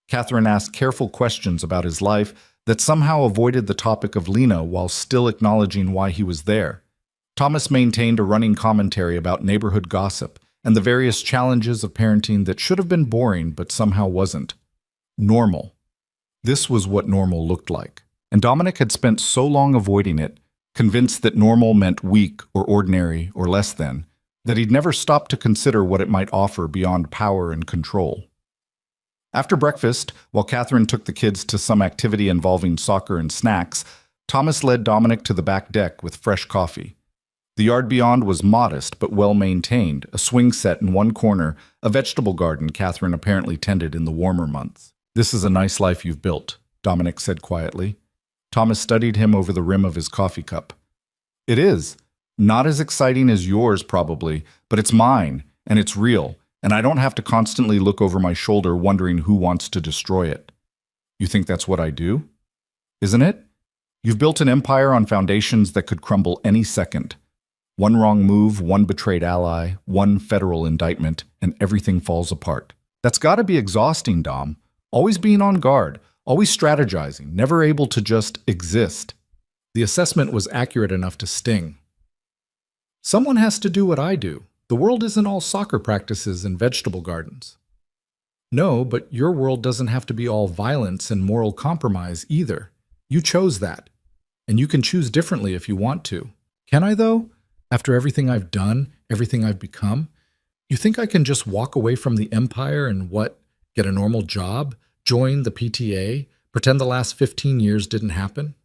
Catherine asked careful questions about his life that somehow avoided the topic of Lena while still acknowledging why he was there. Thomas maintained a running commentary about neighborhood gossip and the various challenges of parenting that should have been boring but somehow wasn't. Normal. This was what normal looked like. And Dominic had spent so long avoiding it, convinced that normal meant weak or ordinary or less than, that he'd never stopped to consider what it might offer beyond power and control. After breakfast, while Catherine took the kids to some activity involving soccer and snacks, Thomas led Dominic to the back deck with fresh coffee. The yard beyond was modest but well-maintained, a swing set in one corner, a vegetable garden Catherine apparently tended in the warmer months. "This is a nice life you've built," Dominic said quietly. Thomas studied him over the rim of his coffee cup. "It is. Not as exciting as yours, probably, but it's mine, and it's real, and I don't have to constantly look over my shoulder wondering who wants to destroy it." "You think that's what I do?" "Isn't it? You've built an empire on foundations that could crumble any second. One wrong move, one betrayed ally, one federal indictment, and everything falls apart. That's got to be exhausting, Dom. Always being on guard, always strategizing, never able to just exist." The assessment was accurate enough to sting. "Someone has to do what I do. The world isn't all soccer practices and vegetable gardens." "No, but your world doesn't have to be all violence and moral compromise either. You chose that. And you can choose differently if you want to." "Can I, though? After everything I've done, everything I've become? You think I can just walk away from the empire and get a normal job, join the PTA, pretend the last 15 years didn't happen?"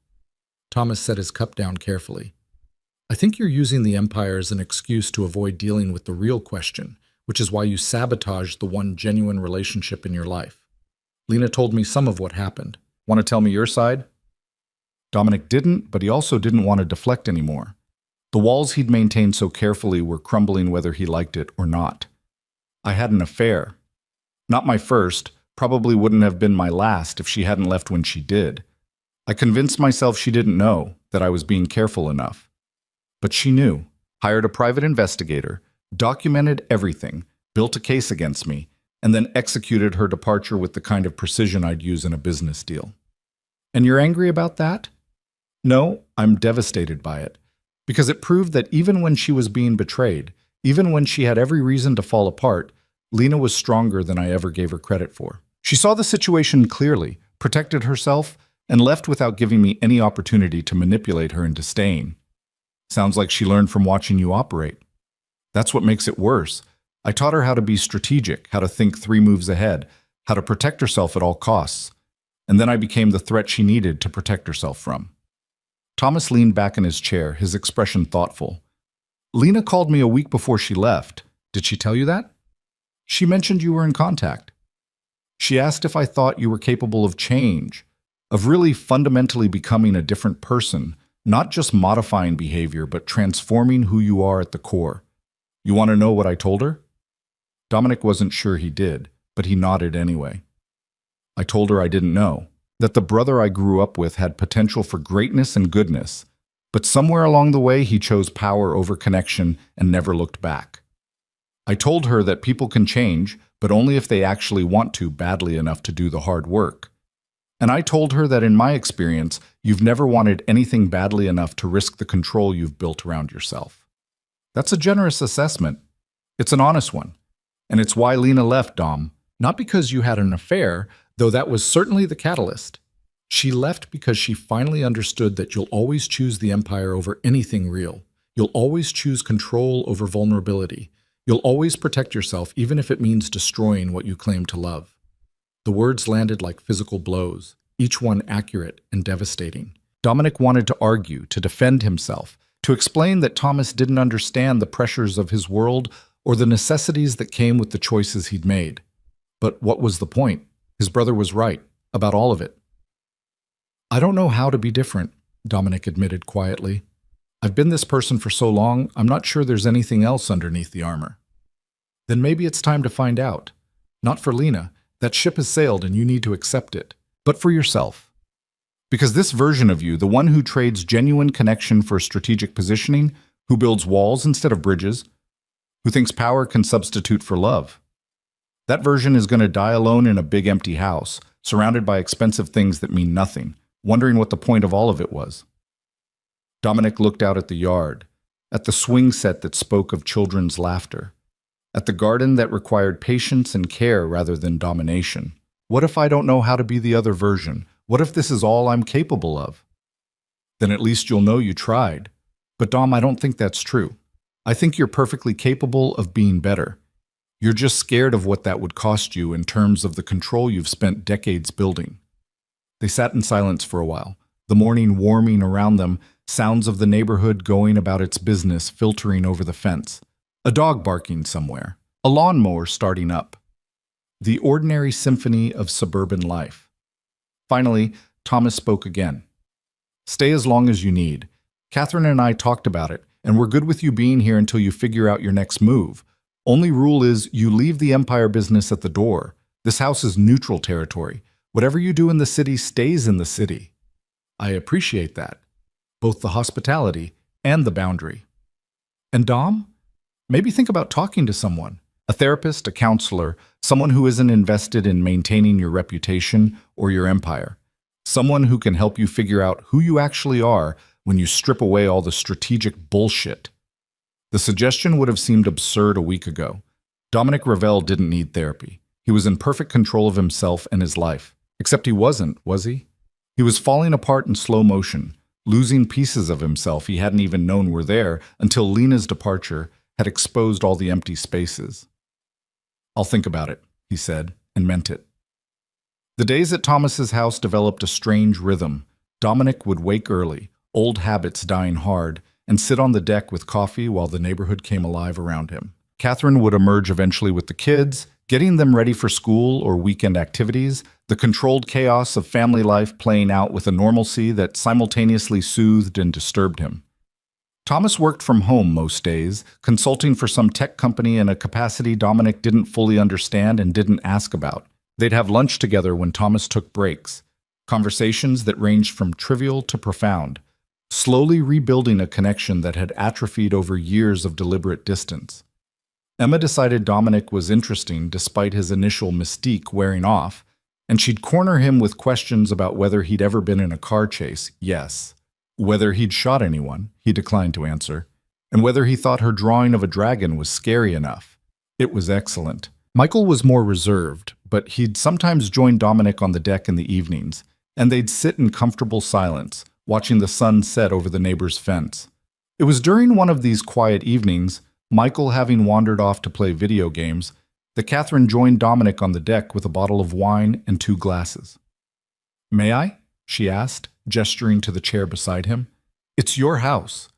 Thomas set his cup down carefully. "I think you're using the empire as an excuse to avoid dealing with the real question, which is why you sabotaged the one genuine relationship in your life. Lena told me some of what happened. Want to tell me your side?" Dominic didn't, but he also didn't want to deflect anymore. The walls he'd maintained so carefully were crumbling whether he liked it or not. "I had an affair. Not my first, probably wouldn't have been my last if she hadn't left when she did. I convinced myself she didn't know, that I was being careful enough. But she knew, hired a private investigator, documented everything, built a case against me, and then executed her departure with the kind of precision I'd use in a business deal. And you're angry about that? No, I'm devastated by it, because it proved that even when she was being betrayed, even when she had every reason to fall apart, Lena was stronger than I ever gave her credit for. She saw the situation clearly, protected herself, and left without giving me any opportunity to manipulate her into staying. Sounds like she learned from watching you operate. That's what makes it worse. I taught her how to be strategic, how to think 3 moves ahead, how to protect herself at all costs. And then I became the threat she needed to protect herself from. Thomas leaned back in his chair, his expression thoughtful. Lena called me a week before she left. Did she tell you that? She mentioned you were in contact. She asked if I thought you were capable of change, of really fundamentally becoming a different person, not just modifying behavior, but transforming who you are at the core. You want to know what I told her? Dominic wasn't sure he did, but he nodded anyway. I told her I didn't know, that the brother I grew up with had potential for greatness and goodness, but somewhere along the way he chose power over connection and never looked back. I told her that people can change, but only if they actually want to badly enough to do the hard work. And I told her that in my experience, you've never wanted anything badly enough to risk the control you've built around yourself. That's a generous assessment. It's an honest one. And it's why Lena left, Dom. Not because you had an affair, though that was certainly the catalyst. She left because she finally understood that you'll always choose the Empire over anything real. You'll always choose control over vulnerability. You'll always protect yourself, even if it means destroying what you claim to love. The words landed like physical blows, each one accurate and devastating. Dominic wanted to argue, to defend himself, to explain that Thomas didn't understand the pressures of his world or the necessities that came with the choices he'd made. But what was the point? His brother was right about all of it. I don't know how to be different, Dominic admitted quietly. I've been this person for so long, I'm not sure there's anything else underneath the armor. Then maybe it's time to find out. Not for Lena. That ship has sailed and you need to accept it. But for yourself. Because this version of you, the one who trades genuine connection for strategic positioning, who builds walls instead of bridges, who thinks power can substitute for love, that version is going to die alone in a big empty house, surrounded by expensive things that mean nothing, wondering what the point of all of it was. Dominic looked out at the yard, at the swing set that spoke of children's laughter, at the garden that required patience and care rather than domination. What if I don't know how to be the other version? What if this is all I'm capable of? Then at least you'll know you tried. But Dom, I don't think that's true. I think you're perfectly capable of being better. You're just scared of what that would cost you in terms of the control you've spent decades building. They sat in silence for a while, the morning warming around them, sounds of the neighborhood going about its business filtering over the fence, a dog barking somewhere, a lawnmower starting up. The ordinary symphony of suburban life. Finally, Thomas spoke again. Stay as long as you need. Catherine and I talked about it, and we're good with you being here until you figure out your next move. Only rule is you leave the Empire business at the door. This house is neutral territory. Whatever you do in the city stays in the city. I appreciate that. Both the hospitality and the boundary. And Dom? Maybe think about talking to someone. A therapist, a counselor, someone who isn't invested in maintaining your reputation or your empire. Someone who can help you figure out who you actually are when you strip away all the strategic bullshit. The suggestion would have seemed absurd a week ago. Dominic Ravel didn't need therapy. He was in perfect control of himself and his life. Except he wasn't, was he? He was falling apart in slow motion, losing pieces of himself he hadn't even known were there until Lena's departure had exposed all the empty spaces. I'll think about it, he said, and meant it. The days at Thomas's house developed a strange rhythm. Dominic would wake early, old habits dying hard, and sit on the deck with coffee while the neighborhood came alive around him. Catherine would emerge eventually with the kids, getting them ready for school or weekend activities, the controlled chaos of family life playing out with a normalcy that simultaneously soothed and disturbed him. Thomas worked from home most days, consulting for some tech company in a capacity Dominic didn't fully understand and didn't ask about. They'd have lunch together when Thomas took breaks, conversations that ranged from trivial to profound, slowly rebuilding a connection that had atrophied over years of deliberate distance. Emma decided Dominic was interesting despite his initial mystique wearing off, and she'd corner him with questions about whether he'd ever been in a car chase, yes. Whether he'd shot anyone, he declined to answer, and whether he thought her drawing of a dragon was scary enough. It was excellent. Michael was more reserved, but he'd sometimes join Dominic on the deck in the evenings, and they'd sit in comfortable silence, watching the sun set over the neighbor's fence. It was during one of these quiet evenings, Michael having wandered off to play video games, that Catherine joined Dominic on the deck with a bottle of wine and 2 glasses. "May I?" she asked, gesturing to the chair beside him. "It's your house."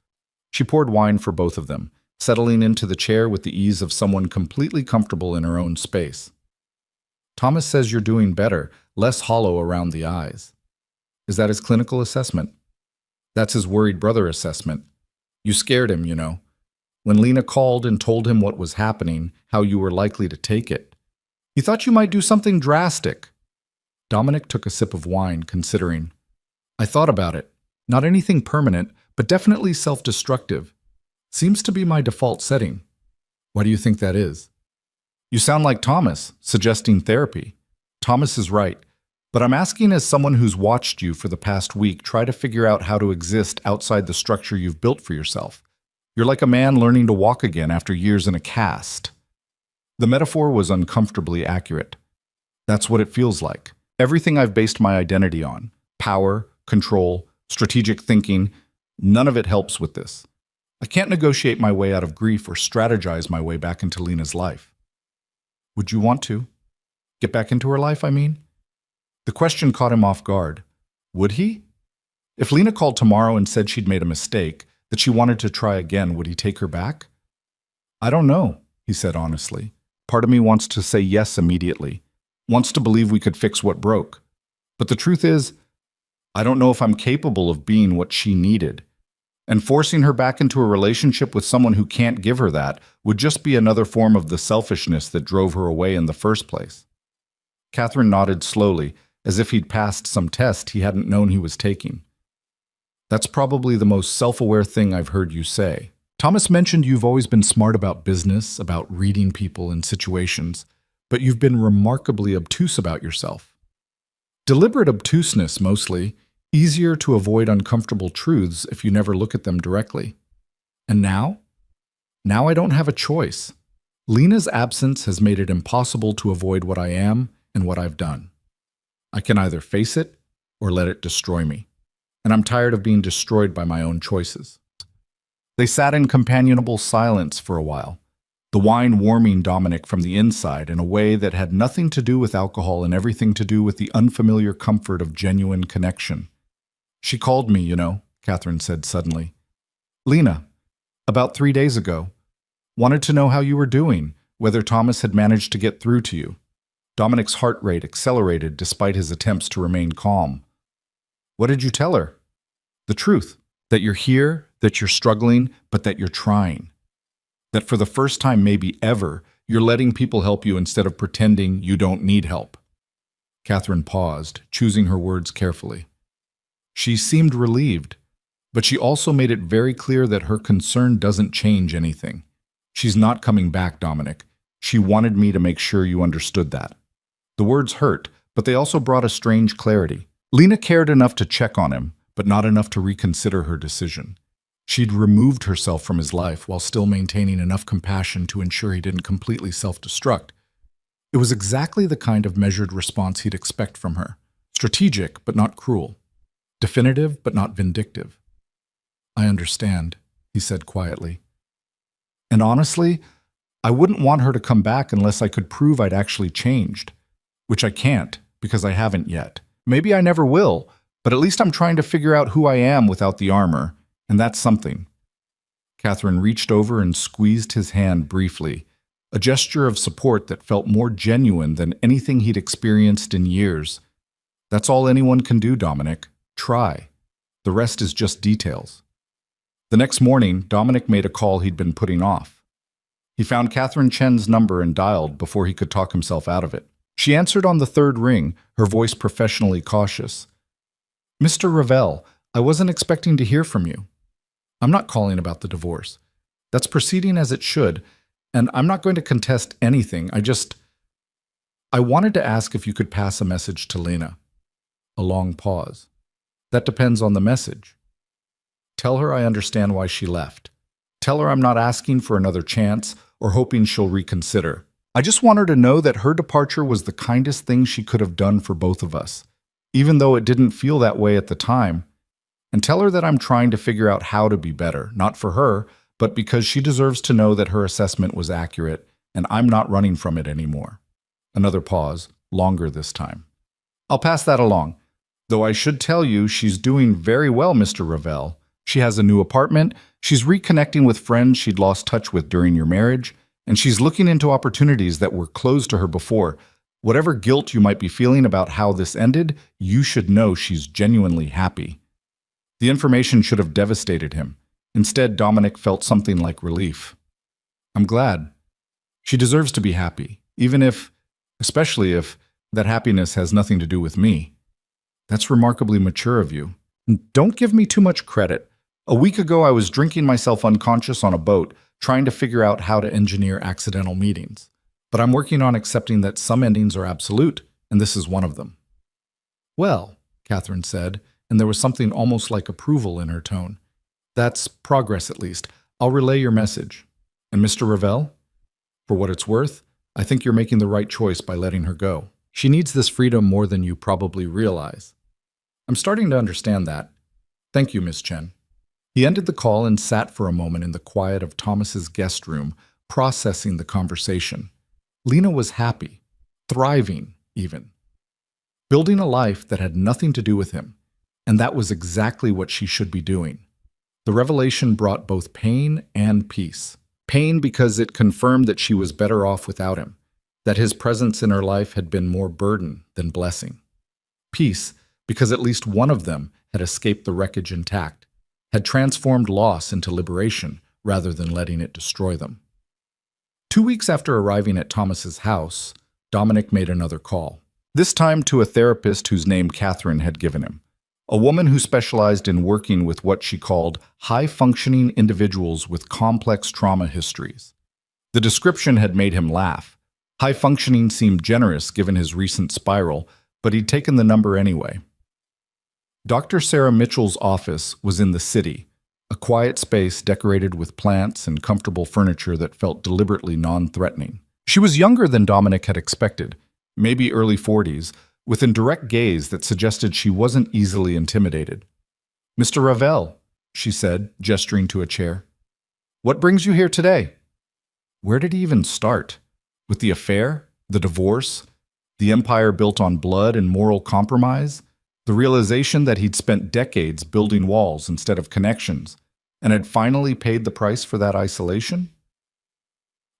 She poured wine for both of them, settling into the chair with the ease of someone completely comfortable in her own space. "Thomas says you're doing better, less hollow around the eyes." "Is that his clinical assessment?" "That's his worried brother assessment. You scared him, you know. When Lena called and told him what was happening, how you were likely to take it. He thought you might do something drastic." Dominic took a sip of wine, considering. "I thought about it. Not anything permanent, but definitely self-destructive. Seems to be my default setting." "Why do you think that is?" "You sound like Thomas, suggesting therapy." "Thomas is right, but I'm asking as someone who's watched you for the past week try to figure out how to exist outside the structure you've built for yourself. You're like a man learning to walk again after years in a cast." The metaphor was uncomfortably accurate. That's what it feels like. Everything I've based my identity on, power, control, strategic thinking, none of it helps with this. I can't negotiate my way out of grief or strategize my way back into Lena's life. "Would you want to? Get back into her life, I mean?" The question caught him off guard. Would he? If Lena called tomorrow and said she'd made a mistake, that she wanted to try again, would he take her back? "I don't know," he said honestly. "Part of me wants to say yes immediately, wants to believe we could fix what broke. But the truth is, I don't know if I'm capable of being what she needed. And forcing her back into a relationship with someone who can't give her that would just be another form of the selfishness that drove her away in the first place." Catherine nodded slowly, as if he'd passed some test he hadn't known he was taking. "That's probably the most self-aware thing I've heard you say. Thomas mentioned you've always been smart about business, about reading people and situations, but you've been remarkably obtuse about yourself. Deliberate obtuseness, mostly, easier to avoid uncomfortable truths if you never look at them directly. And now? Now I don't have a choice. Lena's absence has made it impossible to avoid what I am and what I've done. I can either face it or let it destroy me. And I'm tired of being destroyed by my own choices." They sat in companionable silence for a while, the wine warming Dominic from the inside in a way that had nothing to do with alcohol and everything to do with the unfamiliar comfort of genuine connection. "She called me, you know," Catherine said suddenly. "Lena, about 3 days ago. Wanted to know how you were doing, whether Thomas had managed to get through to you." Dominic's heart rate accelerated despite his attempts to remain calm. "What did you tell her?" "The truth. That you're here, that you're struggling, but that you're trying. That for the first time maybe ever, you're letting people help you instead of pretending you don't need help." Catherine paused, choosing her words carefully. She seemed relieved, but she also made it very clear that her concern doesn't change anything. "She's not coming back, Dominic. She wanted me to make sure you understood that." The words hurt, but they also brought a strange clarity. Lena cared enough to check on him, but not enough to reconsider her decision. She'd removed herself from his life while still maintaining enough compassion to ensure he didn't completely self-destruct. It was exactly the kind of measured response he'd expect from her. Strategic, but not cruel. Definitive, but not vindictive. "I understand," he said quietly. "And honestly, I wouldn't want her to come back unless I could prove I'd actually changed. Which I can't, because I haven't yet. Maybe I never will, but at least I'm trying to figure out who I am without the armor, and that's something." Catherine reached over and squeezed his hand briefly, a gesture of support that felt more genuine than anything he'd experienced in years. "That's all anyone can do, Dominic. Try. The rest is just details." The next morning, Dominic made a call he'd been putting off. He found Catherine Chen's number and dialed before he could talk himself out of it. She answered on the third ring, her voice professionally cautious. "Mr. Ravel, I wasn't expecting to hear from you. I'm not calling about the divorce. That's proceeding as it should, And I'm not going to contest anything. I wanted to ask if you could pass a message to Lena. A long pause. That depends on the message. Tell her I understand why she left. Tell her I'm not asking for another chance or hoping she'll reconsider. I just want her to know that her departure was the kindest thing she could have done for both of us, even though it didn't feel that way at the time. And tell her that I'm trying to figure out how to be better, not for her, but because she deserves to know that her assessment was accurate and I'm not running from it anymore. Another pause, longer this time. I'll pass that along. Though I should tell you she's doing very well, Mr. Ravel. She has a new apartment, she's reconnecting with friends she'd lost touch with during your marriage, and she's looking into opportunities that were closed to her before. Whatever guilt you might be feeling about how this ended, you should know she's genuinely happy. The information should have devastated him. Instead, Dominic felt something like relief. I'm glad. She deserves to be happy, especially if, that happiness has nothing to do with me. That's remarkably mature of you. Don't give me too much credit. A week ago, I was drinking myself unconscious on a boat, trying to figure out how to engineer accidental meetings. But I'm working on accepting that some endings are absolute, and this is one of them. Well, Catherine said, and there was something almost like approval in her tone. That's progress, at least. I'll relay your message. And Mr. Ravel? For what it's worth, I think you're making the right choice by letting her go. She needs this freedom more than you probably realize. I'm starting to understand that. Thank you, Miss Chen. He ended the call and sat for a moment in the quiet of Thomas's guest room, processing the conversation. Lena was happy, thriving even, building a life that had nothing to do with him, and that was exactly what she should be doing. The revelation brought both pain and peace. Pain because it confirmed that she was better off without him, that his presence in her life had been more burden than blessing. Peace because at least one of them had escaped the wreckage intact, had transformed loss into liberation rather than letting it destroy them. 2 weeks after arriving at Thomas's house, Dominic made another call, this time to a therapist whose name Catherine had given him, a woman who specialized in working with what she called high-functioning individuals with complex trauma histories. The description had made him laugh. High-functioning seemed generous given his recent spiral, but he'd taken the number anyway. Dr. Sarah Mitchell's office was in the city, a quiet space decorated with plants and comfortable furniture that felt deliberately non-threatening. She was younger than Dominic had expected, maybe early 40s, with a direct gaze that suggested she wasn't easily intimidated. "Mr. Ravel," she said, gesturing to a chair. "What brings you here today?" Where did he even start? With the affair? The divorce? The empire built on blood and moral compromise? The realization that he'd spent decades building walls instead of connections, and had finally paid the price for that isolation?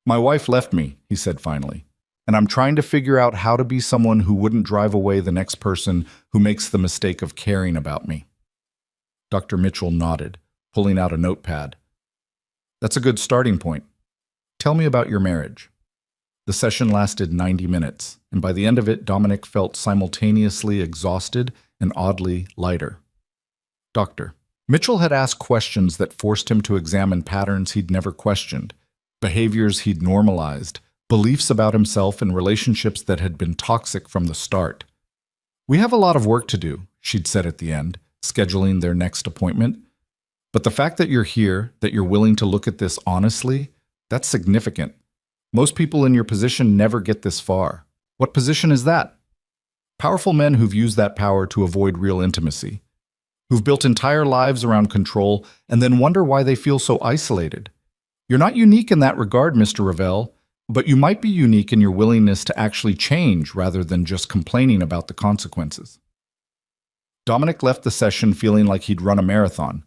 "My wife left me," he said finally, "and I'm trying to figure out how to be someone who wouldn't drive away the next person who makes the mistake of caring about me." Dr. Mitchell nodded, pulling out a notepad. "That's a good starting point. Tell me about your marriage." The session lasted 90 minutes, and by the end of it, Dominic felt simultaneously exhausted and oddly lighter. Doctor. Mitchell had asked questions that forced him to examine patterns he'd never questioned, behaviors he'd normalized, beliefs about himself and relationships that had been toxic from the start. "We have a lot of work to do," she'd said at the end, scheduling their next appointment. "But the fact that you're here, that you're willing to look at this honestly, that's significant. Most people in your position never get this far." "What position is that?" "Powerful men who've used that power to avoid real intimacy, who've built entire lives around control and then wonder why they feel so isolated. You're not unique in that regard, Mr. Ravel, but you might be unique in your willingness to actually change rather than just complaining about the consequences." Dominic left the session feeling like he'd run a marathon,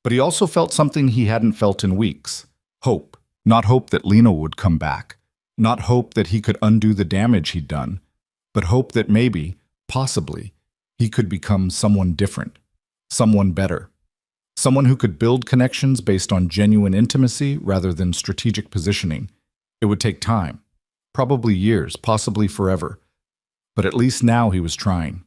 but he also felt something he hadn't felt in weeks. Hope. Not hope that Lena would come back. Not hope that he could undo the damage he'd done, but hope that maybe, possibly, he could become someone different, someone better, someone who could build connections based on genuine intimacy rather than strategic positioning. It would take time, probably years, possibly forever, but at least now he was trying.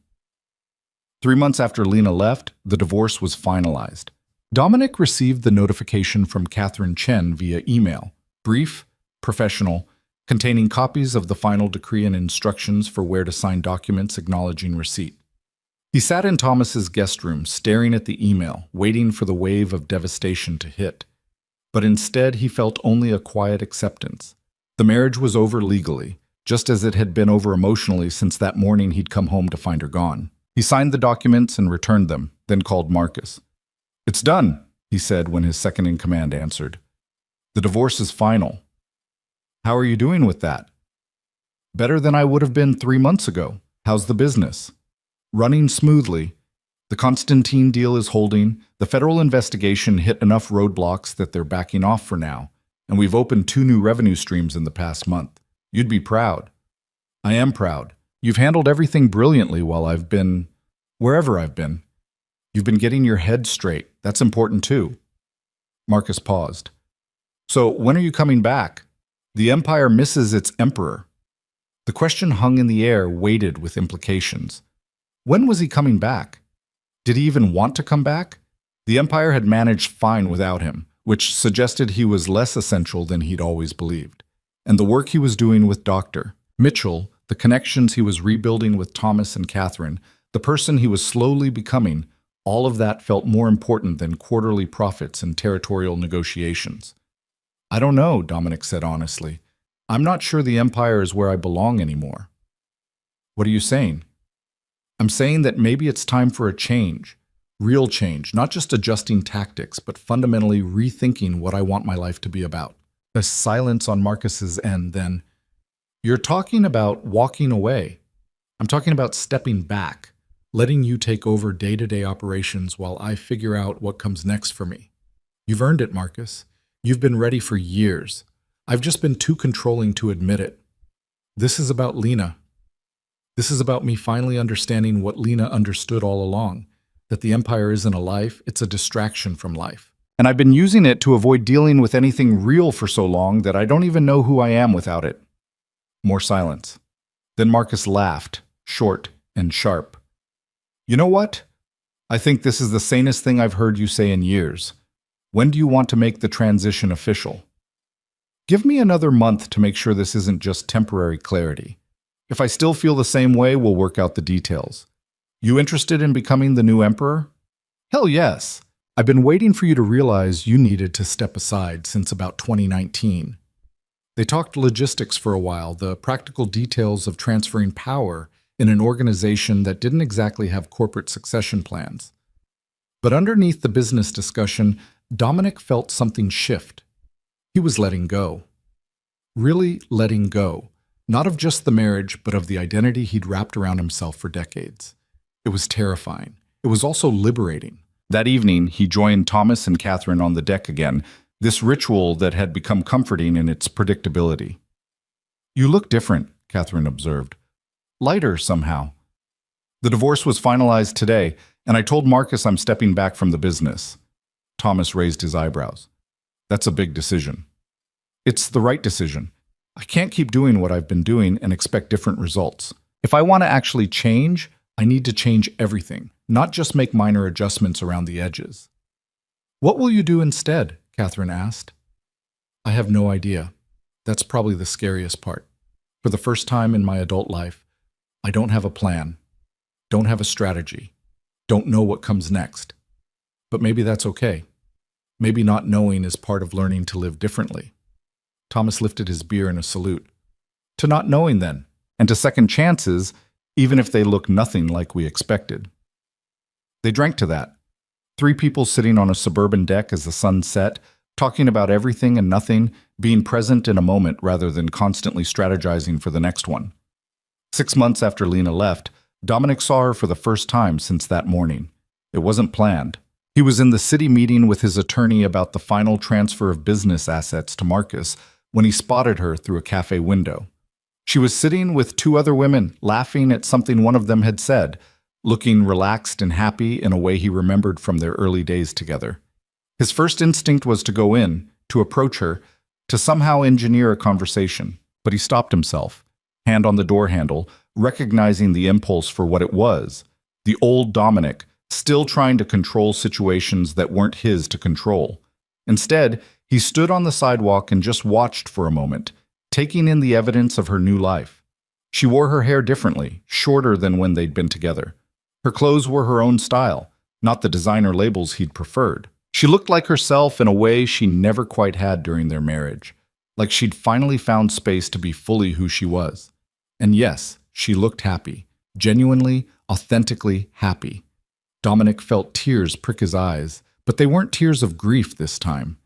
3 months after Lena left, the divorce was finalized. Dominic received the notification from Catherine Chen via email, brief professional, containing copies of the final decree and instructions for where to sign documents acknowledging receipt. He sat in Thomas's guest room, staring at the email, waiting for the wave of devastation to hit. But instead, he felt only a quiet acceptance. The marriage was over legally, just as it had been over emotionally since that morning he'd come home to find her gone. He signed the documents and returned them, then called Marcus. "It's done," he said when his second-in-command answered. "The divorce is final." "How are you doing with that?" "Better than I would have been 3 months ago. How's the business?" "Running smoothly. The Constantine deal is holding. The federal investigation hit enough roadblocks that they're backing off for now, and we've opened 2 new revenue streams in the past month. You'd be proud." "I am proud. You've handled everything brilliantly while I've been wherever I've been. You've been getting your head straight. That's important too." Marcus paused. "So when are you coming back? The Empire misses its emperor." The question hung in the air, weighted with implications. When was he coming back? Did he even want to come back? The Empire had managed fine without him, which suggested he was less essential than he'd always believed. And the work he was doing with Dr. Mitchell, the connections he was rebuilding with Thomas and Catherine, the person he was slowly becoming, all of that felt more important than quarterly profits and territorial negotiations. "I don't know," Dominic said honestly. "I'm not sure the Empire is where I belong anymore." "What are you saying?" "I'm saying that maybe it's time for a change. Real change, not just adjusting tactics, but fundamentally rethinking what I want my life to be about." A silence on Marcus's end, then, "You're talking about walking away. I'm talking about stepping back, letting you take over day-to-day operations while I figure out what comes next for me. You've earned it, Marcus. You've been ready for years. I've just been too controlling to admit it. This is about Lena. This is about me finally understanding what Lena understood all along, that the Empire isn't a life, it's a distraction from life. And I've been using it to avoid dealing with anything real for so long that I don't even know who I am without it." More silence. Then Marcus laughed, short and sharp. "You know what? I think this is the sanest thing I've heard you say in years. When do you want to make the transition official?" "Give me another month to make sure this isn't just temporary clarity. If I still feel the same way, we'll work out the details. You interested in becoming the new emperor?" "Hell yes. I've been waiting for you to realize you needed to step aside since about 2019. They talked logistics for a while, the practical details of transferring power in an organization that didn't exactly have corporate succession plans. But underneath the business discussion, Dominic felt something shift. He was letting go. Really letting go. Not of just the marriage, but of the identity he'd wrapped around himself for decades. It was terrifying. It was also liberating. That evening, he joined Thomas and Catherine on the deck again, this ritual that had become comforting in its predictability. "You look different," Catherine observed. "Lighter, somehow." "The divorce was finalized today, and I told Marcus I'm stepping back from the business." Thomas raised his eyebrows. "That's a big decision." "It's the right decision. I can't keep doing what I've been doing and expect different results. If I want to actually change, I need to change everything, not just make minor adjustments around the edges." "What will you do instead?" Catherine asked. "I have no idea. That's probably the scariest part. For the first time in my adult life, I don't have a plan, don't have a strategy, don't know what comes next. But maybe that's okay. Maybe not knowing is part of learning to live differently." Thomas lifted his beer in a salute. "To not knowing, then, and to second chances, even if they look nothing like we expected." They drank to that. 3 people sitting on a suburban deck as the sun set, talking about everything and nothing, being present in a moment rather than constantly strategizing for the next one. 6 months after Lena left, Dominic saw her for the first time since that morning. It wasn't planned. He was in the city meeting with his attorney about the final transfer of business assets to Marcus when he spotted her through a cafe window. She was sitting with 2 other women, laughing at something one of them had said, looking relaxed and happy in a way he remembered from their early days together. His first instinct was to go in, to approach her, to somehow engineer a conversation, but he stopped himself, hand on the door handle, recognizing the impulse for what it was, the old Dominic, still trying to control situations that weren't his to control. Instead, He stood on the sidewalk and just watched for a moment, taking in the evidence of her new life. She wore her hair differently, shorter than when they'd been together. Her clothes were her own style, not the designer labels he'd preferred. She looked like herself in a way she never quite had during their marriage, like she'd finally found space to be fully who she was. And yes, she looked happy, genuinely, authentically happy. Dominic felt tears prick his eyes, but they weren't tears of grief this time.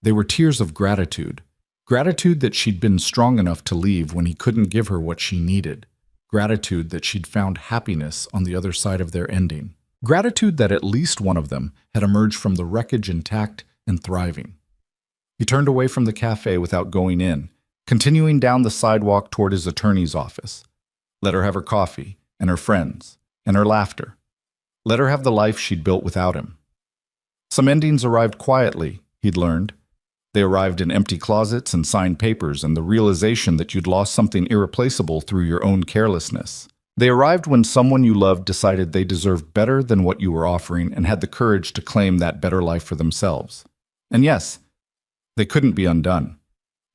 They were tears of gratitude. Gratitude that she'd been strong enough to leave when he couldn't give her what she needed. Gratitude that she'd found happiness on the other side of their ending. Gratitude that at least one of them had emerged from the wreckage intact and thriving. He turned away from the cafe without going in, continuing down the sidewalk toward his attorney's office. Let her have her coffee, and her friends, and her laughter. Let her have the life she'd built without him. Some endings arrived quietly, he'd learned. They arrived in empty closets and signed papers and the realization that you'd lost something irreplaceable through your own carelessness. They arrived when someone you loved decided they deserved better than what you were offering and had the courage to claim that better life for themselves. And yes, they couldn't be undone.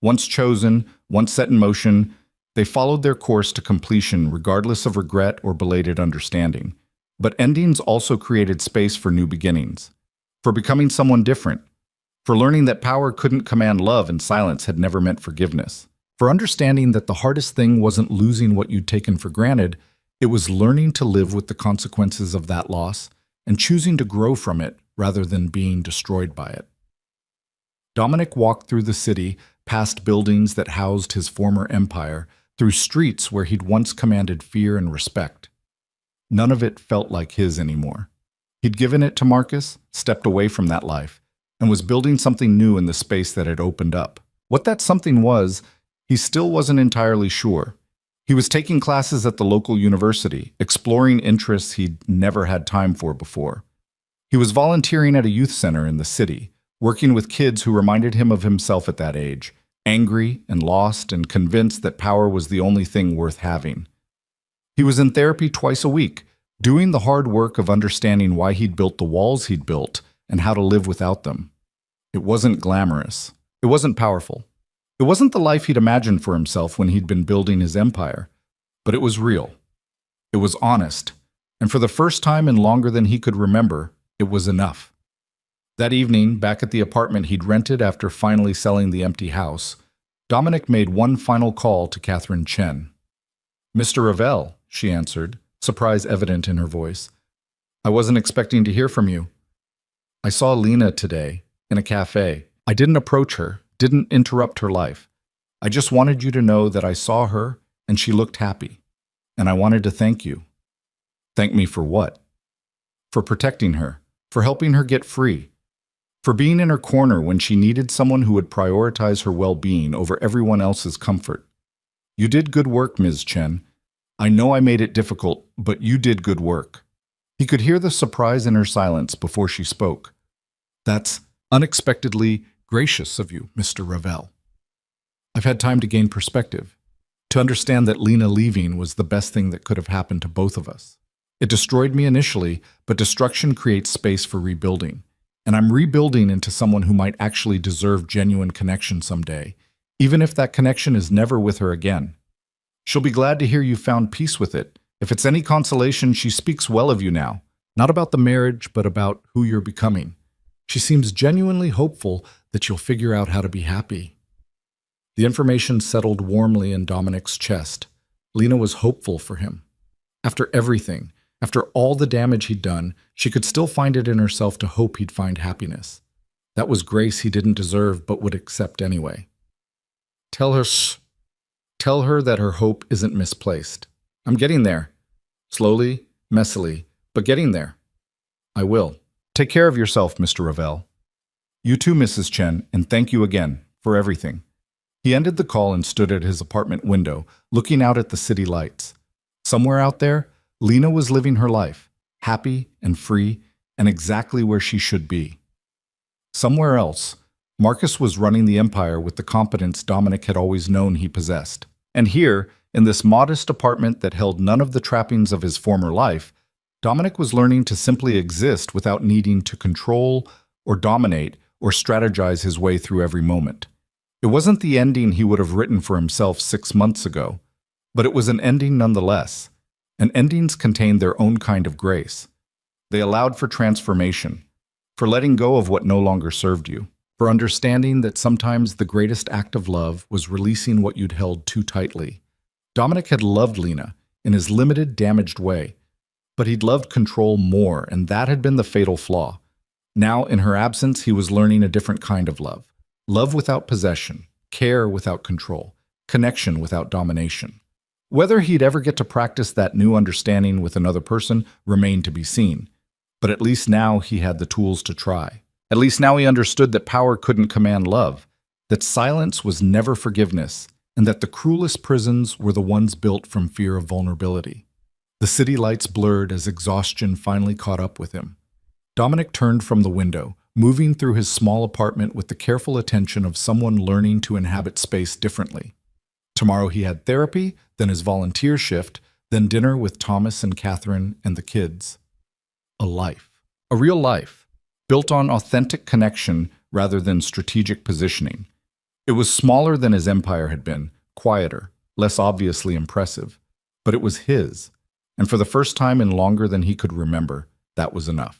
Once chosen, once set in motion, they followed their course to completion regardless of regret or belated understanding. But endings also created space for new beginnings, for becoming someone different, for learning that power couldn't command love and silence had never meant forgiveness, for understanding that the hardest thing wasn't losing what you'd taken for granted, it was learning to live with the consequences of that loss and choosing to grow from it rather than being destroyed by it. Dominic walked through the city, past buildings that housed his former empire, through streets where he'd once commanded fear and respect. None of it felt like his anymore. He'd given it to Marcus, stepped away from that life, and was building something new in the space that had opened up. What that something was, he still wasn't entirely sure. He was taking classes at the local university, exploring interests he'd never had time for before. He was volunteering at a youth center in the city, working with kids who reminded him of himself at that age, angry and lost and convinced that power was the only thing worth having. He was in therapy twice a week, doing the hard work of understanding why he'd built the walls he'd built and how to live without them. It wasn't glamorous. It wasn't powerful. It wasn't the life he'd imagined for himself when he'd been building his empire. But it was real. It was honest. And for the first time in longer than he could remember, it was enough. That evening, back at the apartment he'd rented after finally selling the empty house, Dominic made one final call to Catherine Chen. "Mr. Ravel," she answered, surprise evident in her voice. "I wasn't expecting to hear from you. I saw Lena today, in a cafe. I didn't approach her, didn't interrupt her life. I just wanted you to know that I saw her and she looked happy. And I wanted to thank you." "Thank me for what?" "For protecting her, for helping her get free, for being in her corner when she needed someone who would prioritize her well-being over everyone else's comfort. You did good work, Ms. Chen. I know I made it difficult, but you did good work." He could hear the surprise in her silence before she spoke. "That's unexpectedly gracious of you, Mr. Ravel. I've had time to gain perspective, to understand that Lena leaving was the best thing that could have happened to both of us. It destroyed me initially, but destruction creates space for rebuilding. And I'm rebuilding into someone who might actually deserve genuine connection someday, even if that connection is never with her again. She'll be glad to hear you found peace with it. If it's any consolation, she speaks well of you now, not about the marriage, but about who you're becoming. She seems genuinely hopeful that you'll figure out how to be happy." The information settled warmly in Dominic's chest. Lena was hopeful for him. After everything, after all the damage he'd done, she could still find it in herself to hope he'd find happiness. That was grace he didn't deserve but would accept anyway. Tell her that her hope isn't misplaced. I'm getting there. Slowly, messily, but getting there. I will. Take care of yourself, Mr. Ravel. You too, Mrs. Chen, and thank you again for everything. He ended the call and stood at his apartment window, looking out at the city lights. Somewhere out there, Lena was living her life, happy and free, and exactly where she should be. Somewhere else, Marcus was running the empire with the competence Dominic had always known he possessed. And here, in this modest apartment that held none of the trappings of his former life, Dominic was learning to simply exist without needing to control or dominate or strategize his way through every moment. It wasn't the ending he would have written for himself 6 months ago, but it was an ending nonetheless. And endings contained their own kind of grace. They allowed for transformation, for letting go of what no longer served you, for understanding that sometimes the greatest act of love was releasing what you'd held too tightly. Dominic had loved Lena in his limited, damaged way, but he'd loved control more, and that had been the fatal flaw. Now, in her absence, he was learning a different kind of love. Love without possession, care without control, connection without domination. Whether he'd ever get to practice that new understanding with another person remained to be seen, but at least now he had the tools to try. At least now he understood that power couldn't command love, that silence was never forgiveness, and that the cruelest prisons were the ones built from fear of vulnerability. The city lights blurred as exhaustion finally caught up with him. Dominic turned from the window, moving through his small apartment with the careful attention of someone learning to inhabit space differently. Tomorrow he had therapy, then his volunteer shift, then dinner with Thomas and Catherine and the kids. A life. A real life, built on authentic connection rather than strategic positioning. It was smaller than his empire had been, quieter, less obviously impressive, but it was his, and for the first time in longer than he could remember, that was enough.